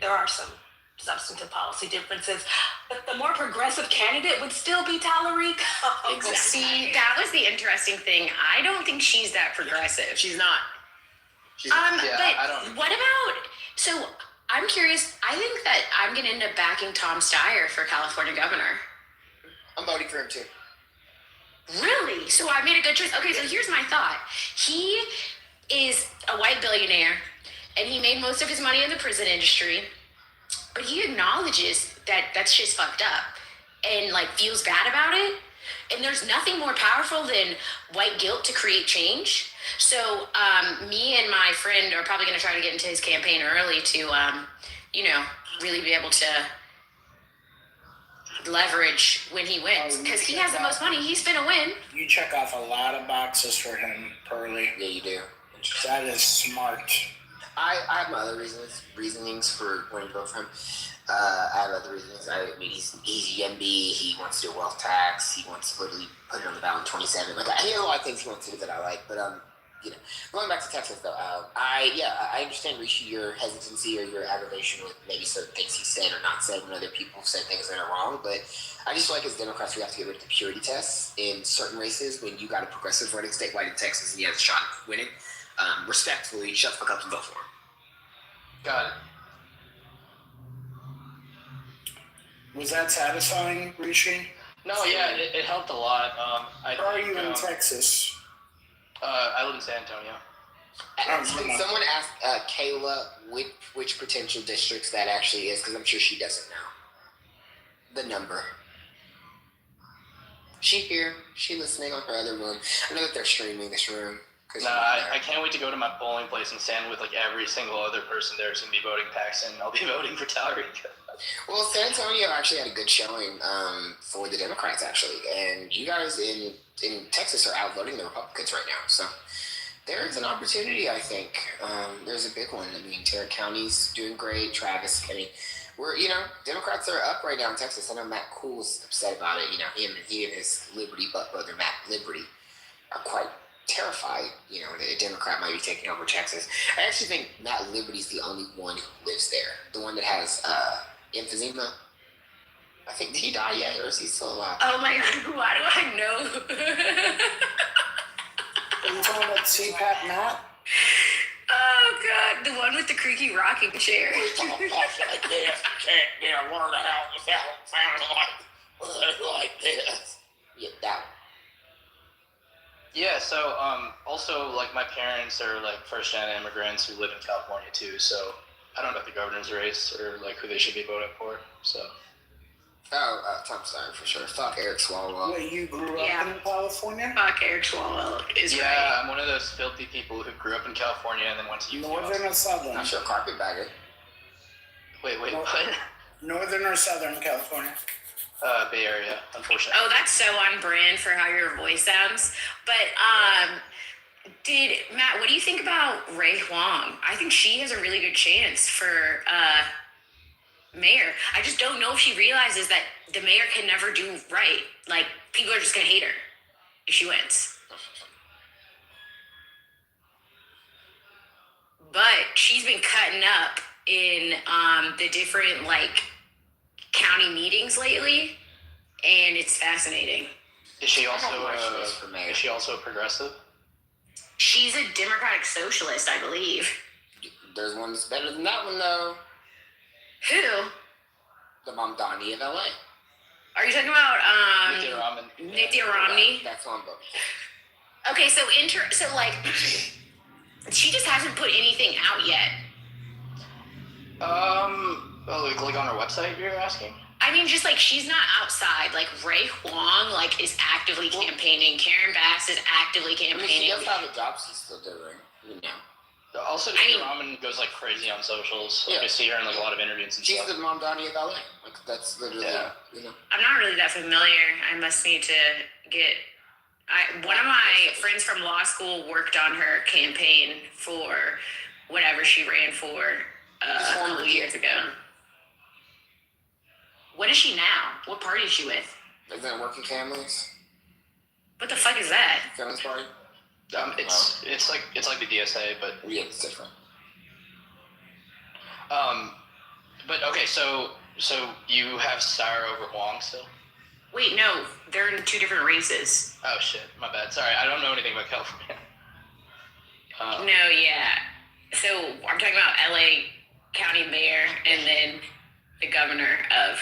there are some substantive policy differences, but the more progressive candidate would still be Tallarico. Exactly. See, that was the interesting thing. I don't think she's that progressive. She's not. What about, so I'm curious, I think that I'm going to end up backing Tom Steyer for California governor. I'm voting for him too. Really? So I made a good choice. Okay, so here's my thought. He is a white billionaire, and he made most of his money in the prison industry, but he acknowledges that that's just fucked up and like feels bad about it. And there's nothing more powerful than white guilt to create change. So me and my friend are probably going to try to get into his campaign early to, really be able to leverage when he wins, because he has the most money. He's gonna win. You check off a lot of boxes for him, Pearly. Yeah, you do. That is smart. I have my other reasonings for wanting to vote for him. I have other reasons. I mean, he's YIMBY. He wants to do a wealth tax. He wants to literally put it on the ballot in 27. Like, he has a lot of things he wants to do that I like. But going back to Texas though, I understand, Rishi, your hesitancy or your aggravation with maybe certain things he said or not said when other people said things that are wrong. But I just feel like as Democrats, we have to get rid of the purity tests in certain races. When you got a progressive running statewide in Texas and he has a shot at winning, respectfully, shut the fuck up and vote for him. Got it. Was that satisfying, Rishi? No, yeah, it helped a lot. Where are you in Texas? I live in San Antonio. Someone asked Kayla which potential districts that actually is, because I'm sure she doesn't know the number. She here. She listening on her other room. I know that they're streaming this room. I can't wait to go to my polling place and stand with like every single other person there who's going to be voting Paxton. I'll be voting for Tallarico. Well, San Antonio actually had a good showing for the Democrats, actually. And you guys in Texas are outvoting the Republicans right now. So there is an opportunity, I think. There's a big one. I mean, Tarrant County's doing great. Travis, I mean, Democrats are up right now in Texas. I know Matt Cool's upset about it. He and his Liberty butt brother, Matt Liberty, are quite terrified, that a Democrat might be taking over Texas. I actually think Matt Liberty's the only one who lives there. The one that has emphysema. I think, did he die yet, or is he still alive? Oh my God, why do I know? Are you talking about CPAP Matt? Oh God, the one with the creaky rocking chair. Like this, can't get a word out without sounding like this. Yeah, that one. Yeah, so also like my parents are like first-gen immigrants who live in California too, so I don't know about the governor's race or like who they should be voting for. So. Tom Steyer for sure. Fuck Eric Swalwell. Wait, you grew up in California? Fuck Eric Swalwell is right. Yeah, I'm one of those filthy people who grew up in California and then went to UC. Northern or Southern? Not sure, carpetbagger. Wait, what? Northern or Southern California? Bay Area, unfortunately. Oh, that's so on brand for how your voice sounds. But Matt, what do you think about Ray Huang? I think she has a really good chance for mayor. I just don't know if she realizes that the mayor can never do right. Like, people are just gonna hate her if she wins. But she's been cutting up in the different like county meetings lately, and it's fascinating. Is she also a progressive? She's a Democratic Socialist, I believe. There's one that's better than that one, though. Who? The Mamdani of LA. Are you talking about Nithya Romney? That's on both. Okay, so she just hasn't put anything out yet. Like on her website, you're asking? I mean, just like she's not outside. Like Ray Huang, like is actively campaigning. Karen Bass is actively campaigning. She does have a job she's still doing. Also, Nithya Raman goes like crazy on socials. Like, I see her in like a lot of interviews and she's stuff. She's the Mamdani of LA. Like that's literally. I'm not really that familiar. I must need to get. One of my friends from law school worked on her campaign for whatever she ran for a couple years ago. What is she now? What party is she with? Is that Working Families? What the fuck is that? Feminist Party? It's like the DSA, but yeah, it's different. But okay, so you have Steyer over Huang still? Wait, no, they're in two different races. Oh shit, my bad. Sorry, I don't know anything about California. No, yeah. So I'm talking about LA County Mayor and then the governor of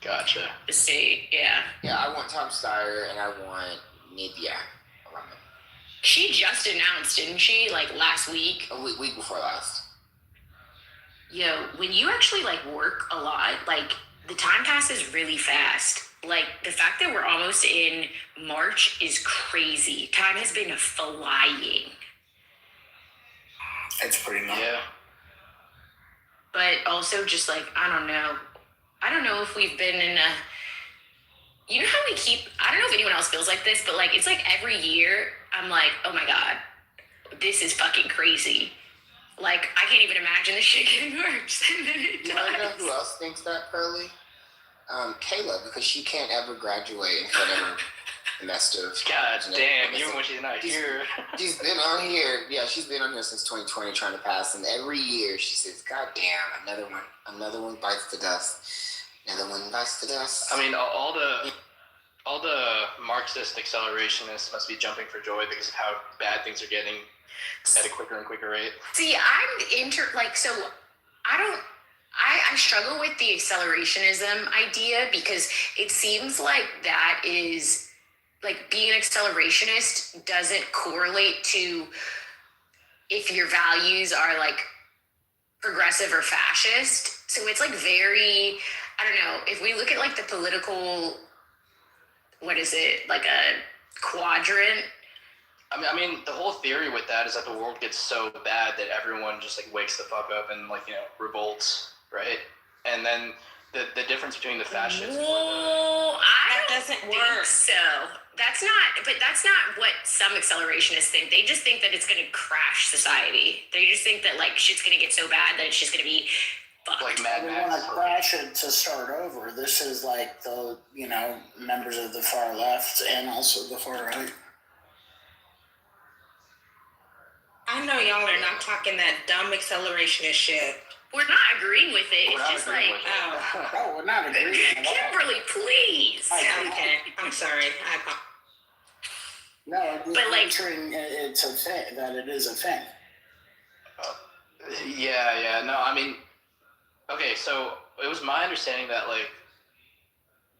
Gotcha. To see, yeah. Yeah, I want Tom Steyer and I want Nithya Raman. She just announced, didn't she? Like last week? A week before last. Yo, when you actually like work a lot, like the time passes really fast. Like the fact that we're almost in March is crazy. Time has been flying. It's pretty nuts. Yeah. But also just like, I don't know if we've been in a, you know how we keep, I don't know if anyone else feels like this, but like, it's like every year I'm like, oh my God, this is fucking crazy. Like, I can't even imagine this shit getting worse. And then it You does. know who else thinks that, Pearly? Kayla, because she can't ever graduate in front of her semester. God damn, even when she's not here. She's been on here. Yeah, she's been on here since 2020 trying to pass, and every year she says, God damn, another one bites the dust. Another one bites the dust. I mean, all the Marxist accelerationists must be jumping for joy because of how bad things are getting at a quicker and quicker rate. See, I struggle with the accelerationism idea because it seems like that is, like, being an accelerationist doesn't correlate to if your values are, like, progressive or fascist. So it's, like, very, I don't know, if we look at, like, the political, what is it, like a quadrant. I mean, the whole theory with that is that the world gets so bad that everyone just, like, wakes the fuck up and, like, you know, revolts, right? And then the difference between the fascists That doesn't work. So that's not what some accelerationists think. They just think that it's going to crash society. They just think that like shit's going to get so bad that it's just going to be fucked. Like Mad We Max. want to crash it to start over. This is like the, members of the far left and also the far right. I know y'all are not talking that dumb accelerationist shit. We're not agreeing with it. It's just like, Oh, we're not agreeing at all. Kimberly, please. Okay, I'm sorry. No, But, like- answering it's a thing, that it is a thing. Yeah. No, I mean, okay, so it was my understanding that, like,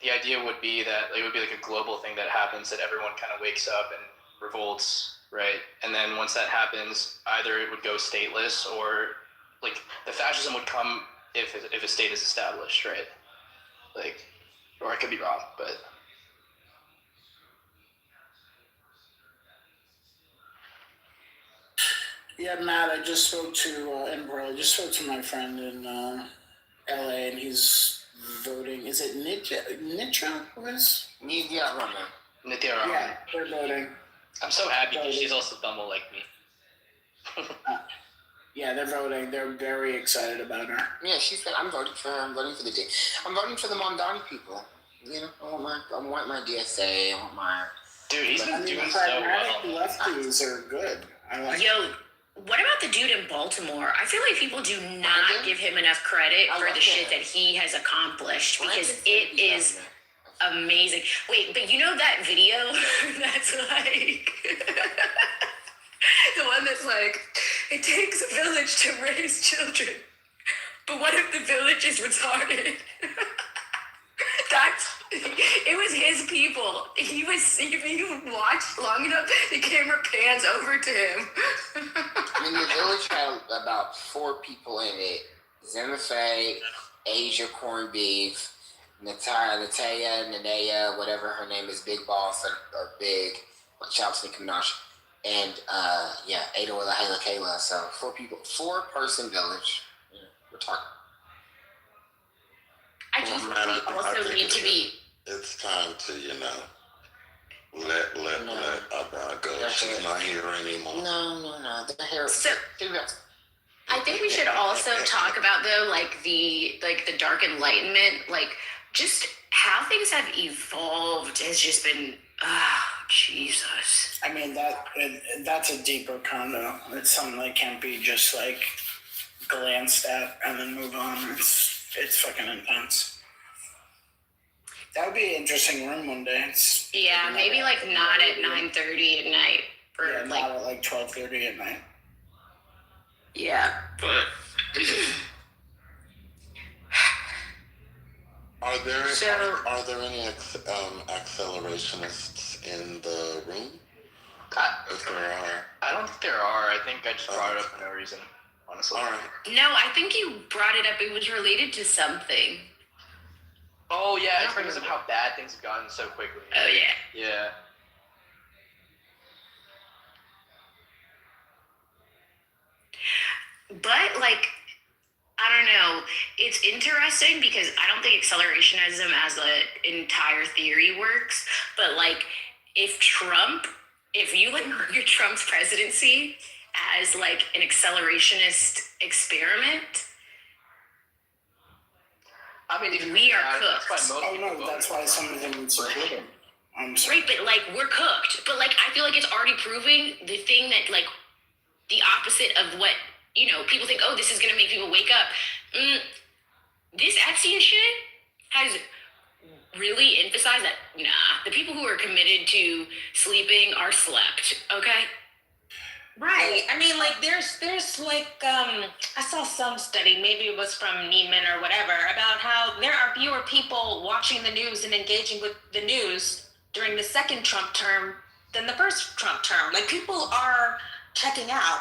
the idea would be that it would be like a global thing that happens, that everyone kind of wakes up and revolts, right? And then once that happens, either it would go stateless or, like, the fascism would come if a state is established, right? Like, or I could be wrong, but... Yeah, Matt, I just spoke to my friend in LA, and he's voting. Is it Nitra? Who is? Nithya Raman. Nithya Raman. Yeah, they're voting. I'm so happy because she's also Bumble like me. Yeah, they're voting. They're very excited about her. Yeah, she said, I'm voting for her. I'm voting for the D. I'm voting for the Mamdani people. You know, I want my DSA. I want my... Dude, he's been doing so pragmatic well. lefties are good. I like Yo, what about the dude in Baltimore? I feel like people do not give him enough credit for the shit that he has accomplished because it is amazing. Wait, but you know that video that's like the one that's like, it takes a village to raise children, but what if the village is retarded? It was his people. If you watch long enough, the camera pans over to him. I mean, the village had about 4 people in it. Zena Faye, Asia Corned Beef, Nanea, whatever her name is, Big Boss or Big, Chops Nicki Minaj, and Ada Willa Hayla Kayla. So 4 people, 4-person village. Yeah, we're talking. I just also need to be. It's time to, let go. She's not here anymore. No. The hair. So, I think we should also talk about though, like the dark enlightenment, like just how things have evolved has just been. Jesus. I mean that's a deeper condo. It's something that can't be just like glanced at and then move on. It's fucking intense. That would be an interesting room one day. Yeah, maybe like not at 9:30 at night. Not at like 12:30 at night. Yeah, but Are there So- any accelerationists in the room? If there are, I don't think there are. I think I just brought it up for no reason, honestly. all right. No, I think you brought it up. It was related to something. Oh yeah, it's because of how bad things have gotten so quickly. Oh yeah. Yeah. But like, I don't know. It's interesting because I don't think accelerationism as an entire theory works. But like, if you like your Trump's presidency as like an accelerationist experiment, I mean, if we are that's cooked. why most Oh people no, that's why some of them would support him. I'm sorry. Right, but like we're cooked. But like I feel like it's already proving the thing that like the opposite of what people think. Oh, this is gonna make people wake up. This Epstein shit has really emphasized that the people who are committed to sleeping are slept. Okay. Right. I mean, like, there's like, I saw some study, maybe it was from Neiman or whatever, about how there are fewer people watching the news and engaging with the news during the second Trump term than the first Trump term. Like, people are checking out.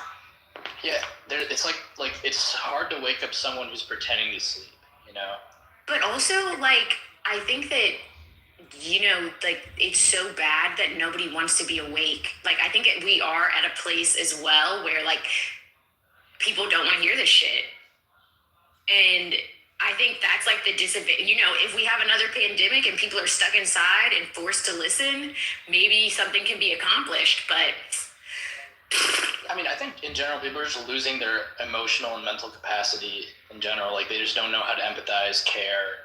Yeah, it's like it's hard to wake up someone who's pretending to sleep, But also, like, I think that like it's so bad that nobody wants to be awake. Like, I think we are at a place as well where like people don't want to hear this shit, and I think that's like the disadvantage. If we have another pandemic and people are stuck inside and forced to listen, maybe something can be accomplished. But I mean, I think in general, people are just losing their emotional and mental capacity in general. Like, they just don't know how to empathize, care,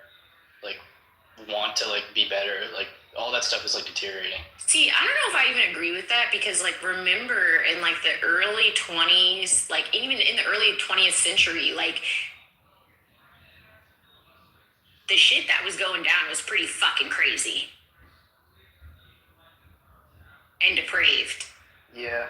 like, want to, like, be better. Like, all that stuff is, like, deteriorating. see, I don't know if I even agree with that because, like, remember in, like, the early 20s, like, even in the early 20th century, like, the shit that was going down was pretty fucking crazy and depraved. Yeah.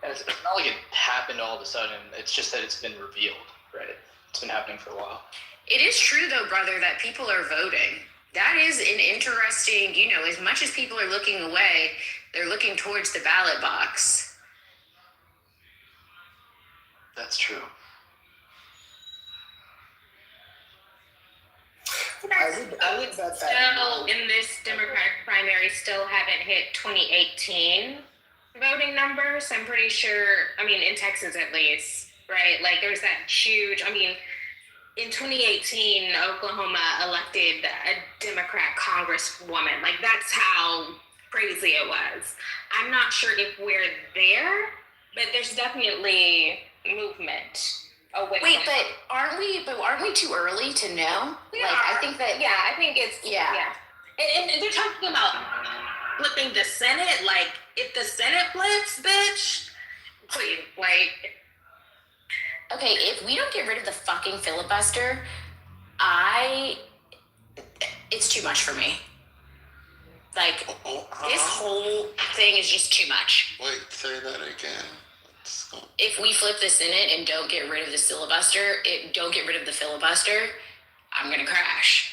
And it's not like it happened all of a sudden. It's just that it's been revealed, right? It's been happening for a while. It is true, though, brother, that people are voting. That is an interesting, as much as people are looking away, they're looking towards the ballot box. That's true. I would bet that. Still, in this Democratic primary, still haven't hit 2018 voting numbers. I'm pretty sure, I mean, in Texas at least, right? Like, there's that huge, I mean, in 2018, Oklahoma elected a Democrat congresswoman. Like, that's how crazy it was. I'm not sure if we're there, but there's definitely movement away. Wait, but aren't we too early to know? We like, are. I think that. Yeah, I think it's Yeah. And they're talking about flipping the Senate. Like, if the Senate flips, bitch, please, like. Okay, if we don't get rid of the fucking filibuster, it's too much for me. Like, this whole thing is just too much. Wait, say that again. If we flip the Senate and don't get rid of the filibuster, I'm gonna crash.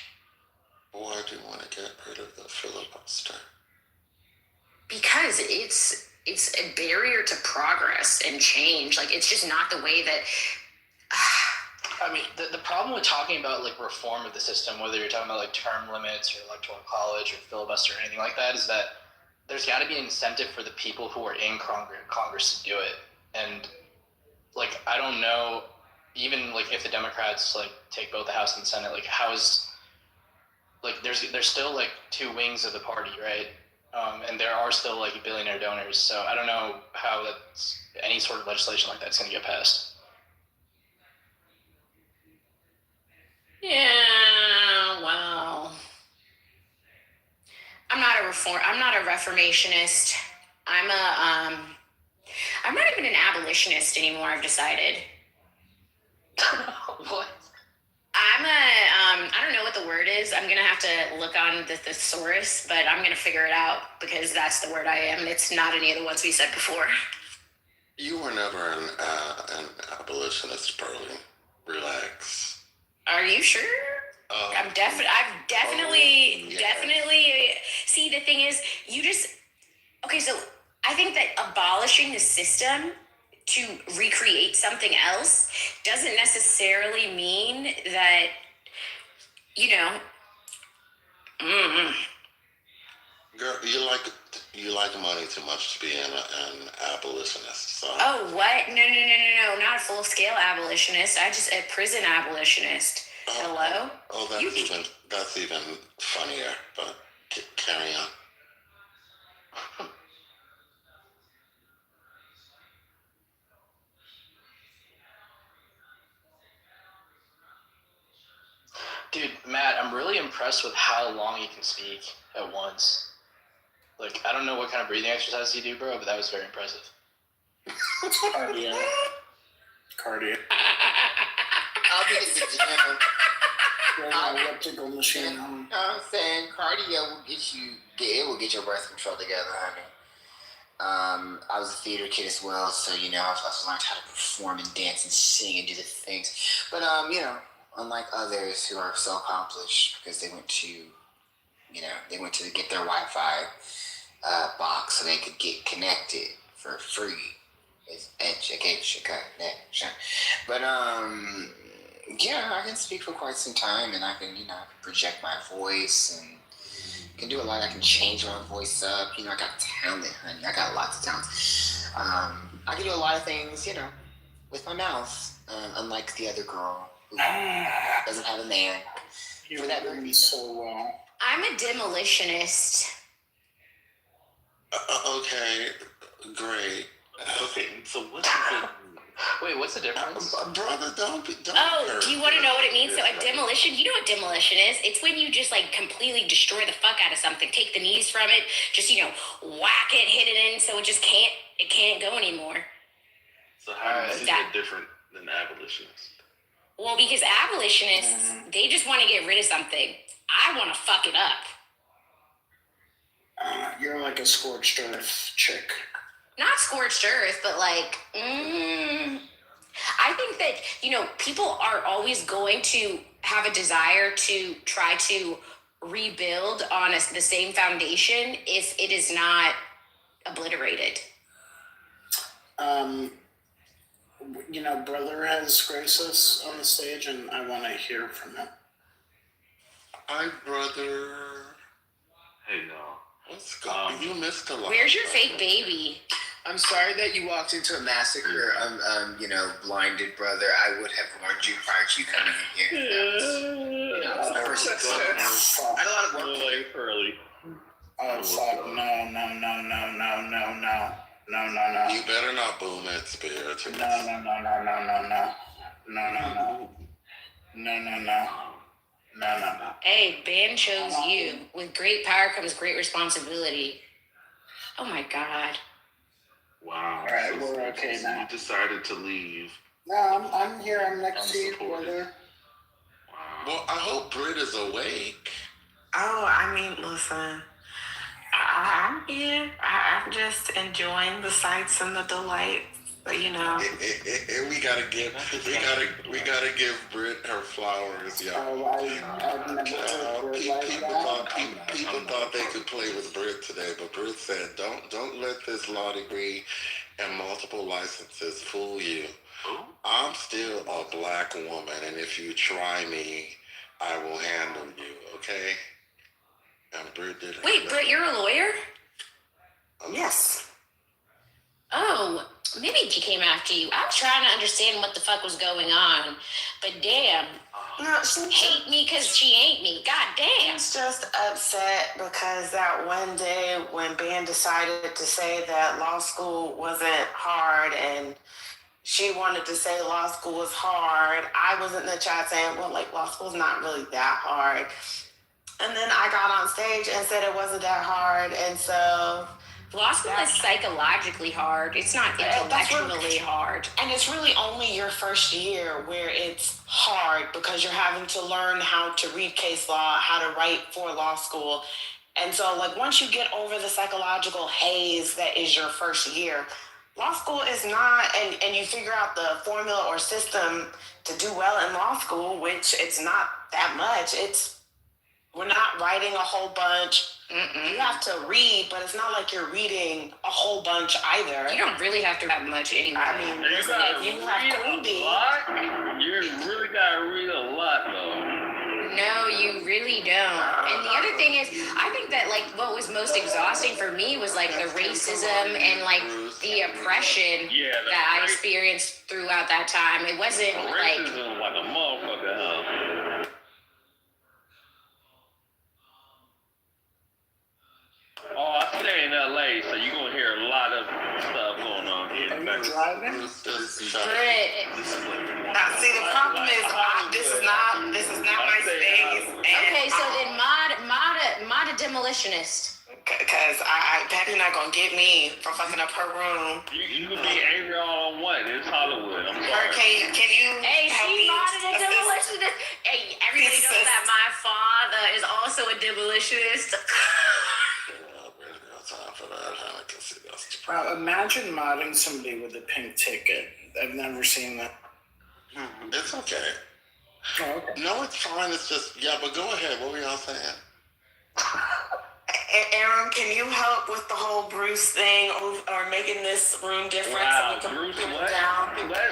Why do you want to get rid of the filibuster? Because it's a barrier to progress and change. Like, it's just not the way that. I mean, the problem with talking about, like, reform of the system, whether you're talking about, like, term limits or electoral college or filibuster or anything like that, is that there's got to be an incentive for the people who are in Congress to do it. And, like, I don't know, even, like, if the Democrats, like, take both the House and the Senate, like, how is, like, there's still, like, two wings of the party, right? And there are still, like, billionaire donors. So I don't know how that's any sort of legislation like that's going to get passed. Yeah, well, I'm not a reformationist. I'm not even an abolitionist anymore, I've decided. What? I don't know what the word is. I'm going to have to look on the thesaurus, but I'm going to figure it out because that's the word I am. It's not any of the ones we said before. You were never an abolitionist, Pearlie. Relax. Are you sure? I've definitely. See, the thing is, okay, so I think that abolishing the system to recreate something else doesn't necessarily mean that, you know, Girl, you like money too much to be an abolitionist. So. Oh, what? No, not a full-scale abolitionist. A prison abolitionist. Hello? Oh, that's even funnier. But carry on. Dude, Matt, I'm really impressed with how long you can speak at once. Like, I don't know what kind of breathing exercises you do, bro, but that was very impressive. Cardio. I'll be at the gym. Elliptical machine. You know what I'm saying? Cardio will get your birth control together, honey. I was a theater kid as well, so I learned how to perform and dance and sing and do the things. But unlike others who are so accomplished because they went to get their Wi-Fi box so they could get connected for free. It's education connection. But I can speak for quite some time, and I can project my voice and can do a lot. I can change my voice up. I got talent, honey. I got lots of talent. I can do a lot of things, with my mouth. Unlike the other girl who doesn't have a man. For that reason, so well. I'm a demolitionist. Okay, great. Okay, so what is it? Wait, what's the difference? Brother, don't. Do you want to know what it means? So a demolition, you know what demolition is? It's when you just completely destroy the fuck out of something, take the knees from it, just whack it, hit it in, so it can't go anymore. So how is it different than abolitionists? Well, because abolitionists, they just want to get rid of something. I want to fuck it up. You're like a scorched earth chick. Not scorched earth, but I think that, people are always going to have a desire to try to rebuild on the same foundation if it is not obliterated. Brother has graced us on the stage, and I want to hear from him. Hi, brother. Hey, no. Let's go. You missed a lot. Where's your fake baby? I'm sorry that you walked into a massacre, blinded brother. I would have warned you prior to you coming in here. I had a lot of work to do. Early. Oh, fuck. No. You better not boom that spirit. No. Hey, band chose you. With great power comes great responsibility. Oh my God. Wow. All right, we're okay now. You decided to leave. No, I'm here. I'm next to you, brother. Wow. Well, I hope Britt is awake. Oh, listen. I'm here. I'm just enjoying the sights and the delights. And we gotta give Britt her flowers, y'all. People thought they could play with Britt today, but Britt said, "Don't let this law degree and multiple licenses fool you. I'm still a black woman, and if you try me, I will handle you." Okay. And Britt did. Wait, Britt, you're a lawyer? Yes. Oh, maybe she came after you. I was trying to understand what the fuck was going on, but damn. No, hate me because she ain't me. God damn. She's just upset because that one day when Ben decided to say that law school wasn't hard and she wanted to say law school was hard, I was in the chat saying, well, law school's not really that hard. And then I got on stage and said it wasn't that hard, and so... Law school is psychologically hard. It's not intellectually hard. And it's really only your first year where it's hard because you're having to learn how to read case law, how to write for law school. And so, once you get over the psychological haze that is your first year, law school is not, and you figure out the formula or system to do well in law school, which it's not that much. We're not writing a whole bunch. You have to read, but it's not like you're reading a whole bunch either. You don't really have to have much anyway. I mean, You listen, gotta if you read have a Queenie, lot. You really gotta read a lot, though. No, you really don't. And the other thing is, I think that like what was most exhausting for me was like the racism and like the oppression that I experienced throughout that time. It wasn't like Racism like a motherfucker, huh? Oh, I stay in LA, so you're gonna hear a lot of stuff going on here. Are you driving? now see the problem is this is not my space. okay, so then mod a demolitionist. Because Patty not gonna get me for fucking up her room. You can be angry all on what? It's Hollywood. I'm sorry. Can you Hey, help she me modded a assist? demolitionist. Hey, everybody knows that my father is also a demolitionist. Wow, imagine modding somebody with a pink ticket. I've never seen that. It's okay. Oh, okay. No, it's fine. It's just, yeah, but go ahead. What were y'all saying? Aaron, can you help with the whole Bruce thing or making this room different Wow, so we can Bruce, put what? it down? Wait.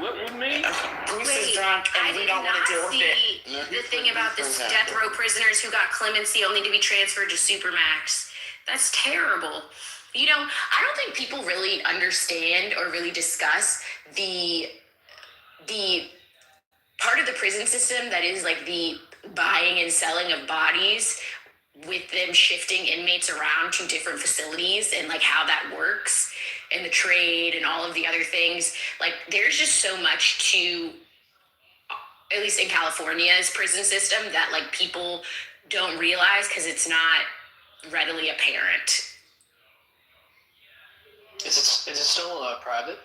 What with me? Bruce is drunk and we don't want to deal with it. No, the thing about this death row prisoners who got clemency only to be transferred to Supermax. That's terrible. You know, I don't think people really understand or really discuss the part of the prison system that is like the buying and selling of bodies, with them shifting inmates around to different facilities and like how that works and the trade and all of the other things. Like there's just so much to, at least in California's prison system, that like people don't realize because it's not readily apparent. Is it still private?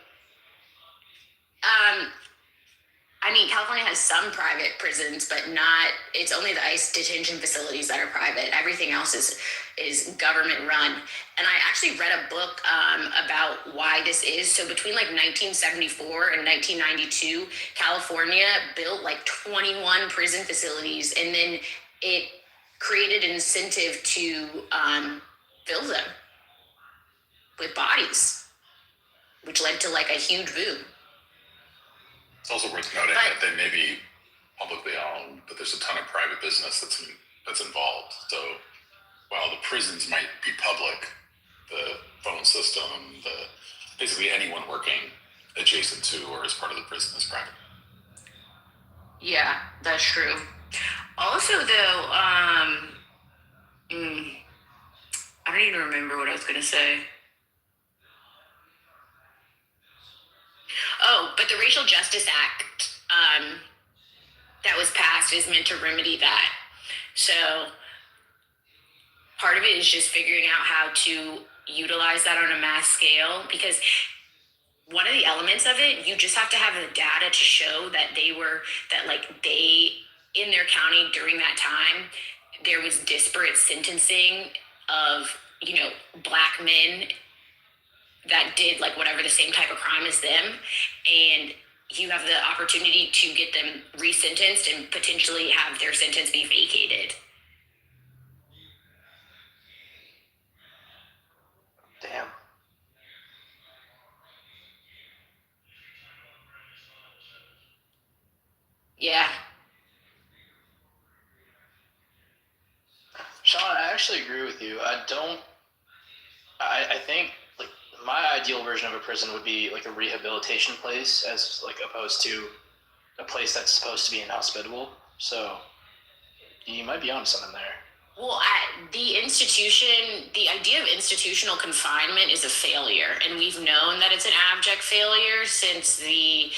I mean, California has some private prisons, but not. It's only the ICE detention facilities that are private. Everything else is government run. And I actually read a book about why this is. So between like 1974 and 1992, California built like 21 prison facilities, and then it created an incentive to fill them with bodies, which led to like a huge boom. It's also worth noting that they may be publicly owned, but there's a ton of private business that's involved. So while the prisons might be public, the phone system, basically anyone working adjacent to or as part of the prison is private. Yeah, that's true. Also, though, I don't even remember what I was going to say. Oh, but the Racial Justice Act that was passed is meant to remedy that. So part of it is just figuring out how to utilize that on a mass scale, because one of the elements of it, you just have to have the data to show that they in their county during that time, there was disparate sentencing of, Black men that did like whatever the same type of crime as them, and you have the opportunity to get them resentenced and potentially have their sentence be vacated. Damn. Yeah. Sean, I actually agree with you. I think like my ideal version of a prison would be like a rehabilitation place, as like opposed to a place that's supposed to be inhospitable. So you might be onto something there. Well, the idea of institutional confinement is a failure, and we've known that it's an abject failure since the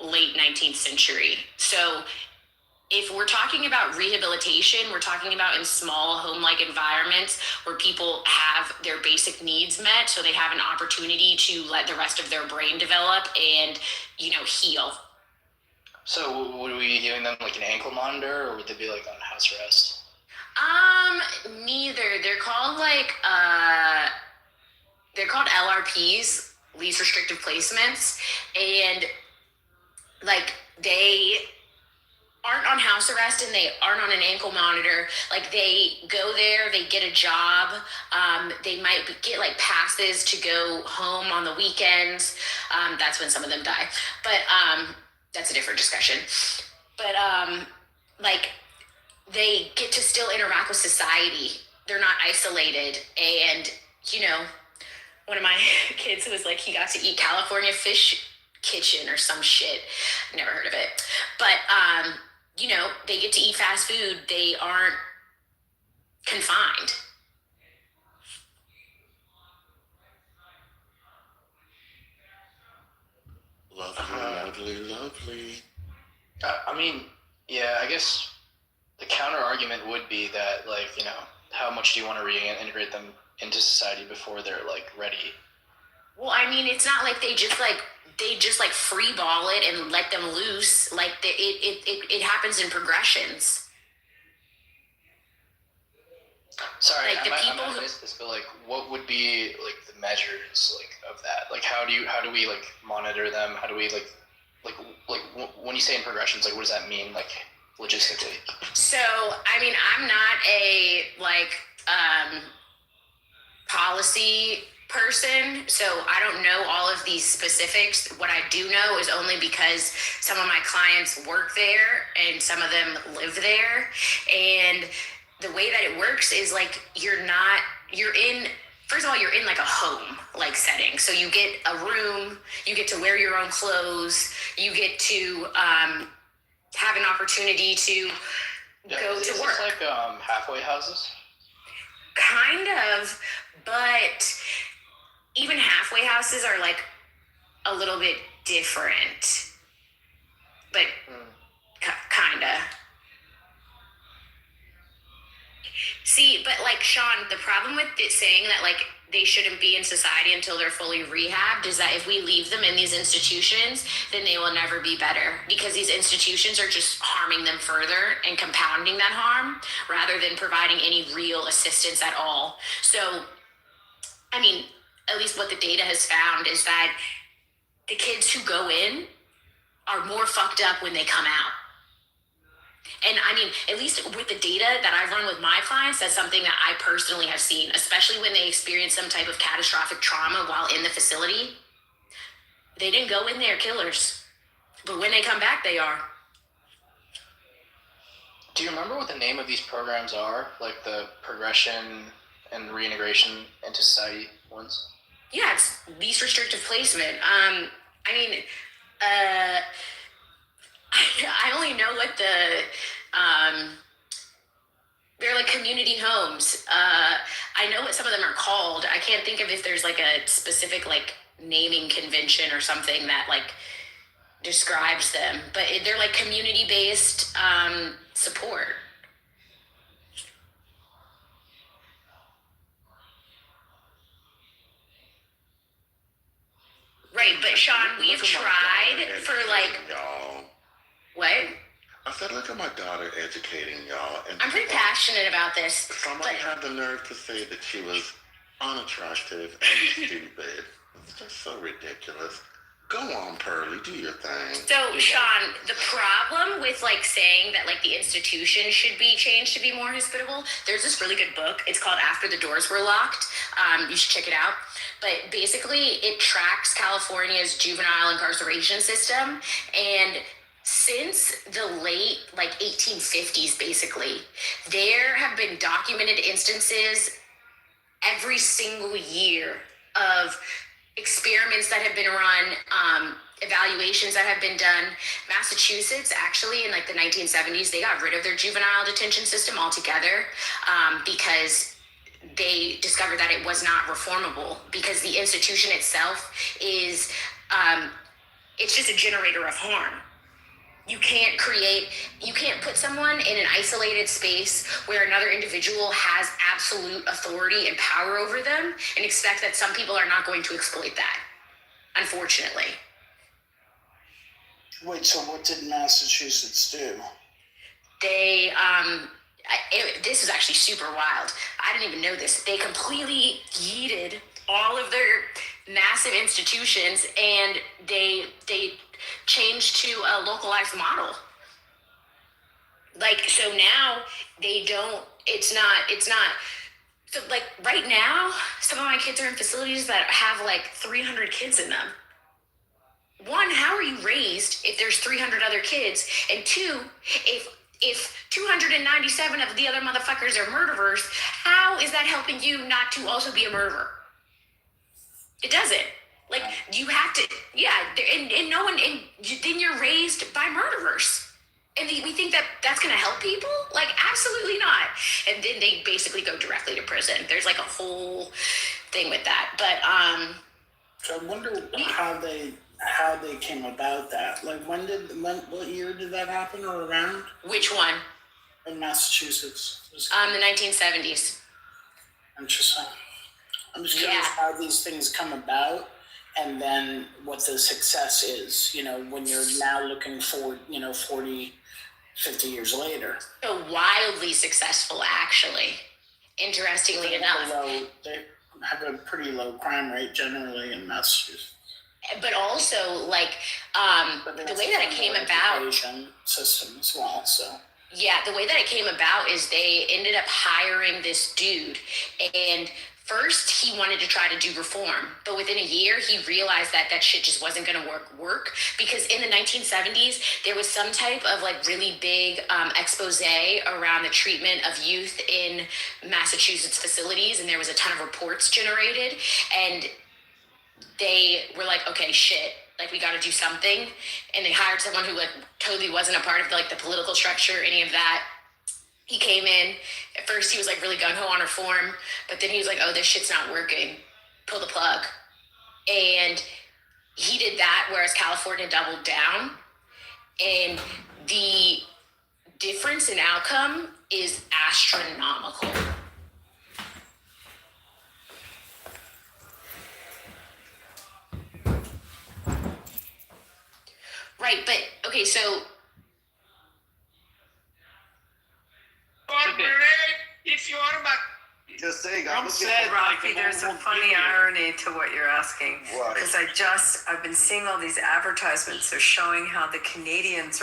late 19th century. So if we're talking about rehabilitation, we're talking about in small home-like environments where people have their basic needs met, so they have an opportunity to let the rest of their brain develop and, heal. So would we be giving them like an ankle monitor, or would they be like on house arrest? Neither. They're called they're called LRPs, least restrictive placements, and like they aren't on house arrest and they aren't on an ankle monitor. Like they go there, they get a job. They might get like passes to go home on the weekends. That's when some of them die, but that's a different discussion. But like they get to still interact with society. They're not isolated. And you know, one of my kids was like, he got to eat California Fish Kitchen or some shit. Never heard of it. But you know, they get to eat fast food. They aren't confined. Lovely. I mean, yeah, I guess the counter argument would be that, like, you know, how much do you want to reintegrate them into society before they're like ready? Well, I mean, it's not like they just like free ball it and let them loose. Like it happens in progressions. Sorry, like I might miss this, but like, what would be like the measures like of that? Like, how do we like monitor them? How do we like when you say in progressions, like, what does that mean, like logistically? So, I mean, I'm not a like policy person, so I don't know all of these specifics. What I do know is only because some of my clients work there and some of them live there, and the way that it works is like you're in like a home like setting. So you get a room, you get to wear your own clothes, you get to have an opportunity to go to work. Is this like halfway houses? Kind of, but even halfway houses are like a little bit different. But kinda. See, but like Sean, the problem with it saying that like they shouldn't be in society until they're fully rehabbed is that if we leave them in these institutions, then they will never be better, because these institutions are just harming them further and compounding that harm rather than providing any real assistance at all. So, I mean, at least what the data has found is that the kids who go in are more fucked up when they come out. And I mean, at least with the data that I've run with my clients, that's something that I personally have seen, especially when they experience some type of catastrophic trauma while in the facility. They didn't go in there killers, but when they come back, they are. Do you remember what the name of these programs are? Like the progression and reintegration into society ones? Yeah, it's least restrictive placement. I mean, I only know what they're like community homes. I know what some of them are called. I can't think of if there's like a specific like naming convention or something that like describes them, but they're like community-based support. Right, but Sean, we've tried for like y'all. What? I said, look at my daughter educating y'all. And I'm pretty passionate about this. Someone had the nerve to say that she was unattractive and stupid. It's just so ridiculous. Go on, Pearly, do your thing. So, Sean, the problem with like saying that like the institution should be changed to be more hospitable, there's this really good book. It's called After the Doors Were Locked. You should check it out. But basically, it tracks California's juvenile incarceration system, and since the late like 1850s, basically, there have been documented instances every single year of experiments that have been run, evaluations that have been done. Massachusetts, actually, in like the 1970s, they got rid of their juvenile detention system altogether because they discovered that it was not reformable, because the institution itself is, it's just a generator of harm. You can't put someone in an isolated space where another individual has absolute authority and power over them and expect that some people are not going to exploit that, unfortunately. Wait, so what did Massachusetts do? They, this is actually super wild. I didn't even know this. They completely yeeted all of their massive institutions and they changed to a localized model. Like, so now they don't, it's not, so like right now, some of my kids are in facilities that have like 300 kids in them. One, how are you raised if there's 300 other kids? And two, if 297 of the other motherfuckers are murderers, how is that helping you not to also be a murderer? It doesn't. Like, you have to, yeah, and no one, and then you're raised by murderers. And we think that that's going to help people? Like, absolutely not. And then they basically go directly to prison. There's like a whole thing with that. But, so I wonder how they came about that. Like, what year did that happen or around? Which one? In Massachusetts. The 1970s. Interesting. I'm just curious how these things come about and then what the success is, you know, when you're now looking for, 40, 50 years later. So wildly successful, actually. Interestingly enough. They have a pretty low crime rate generally in Massachusetts. But also, like, the way that it came about, education system as well. So yeah, the way that it came about is they ended up hiring this dude, and first he wanted to try to do reform, but within a year he realized that shit just wasn't going to work because in the 1970s there was some type of like really big expose around the treatment of youth in Massachusetts facilities, and there was a ton of reports generated, and they were like, okay, shit, like we got to do something. And they hired someone who like totally wasn't a part of like the political structure, any of that. He came in, at first he was like really gung-ho on reform, but then he was like, oh, this shit's not working, pull the plug. And he did that, whereas California doubled down. And the difference in outcome is astronomical. Right, but okay, so if you want about just saying, Trump said, Rocky, there's a funny irony to what you're asking. Because I've been seeing all these advertisements. They're showing how the Canadians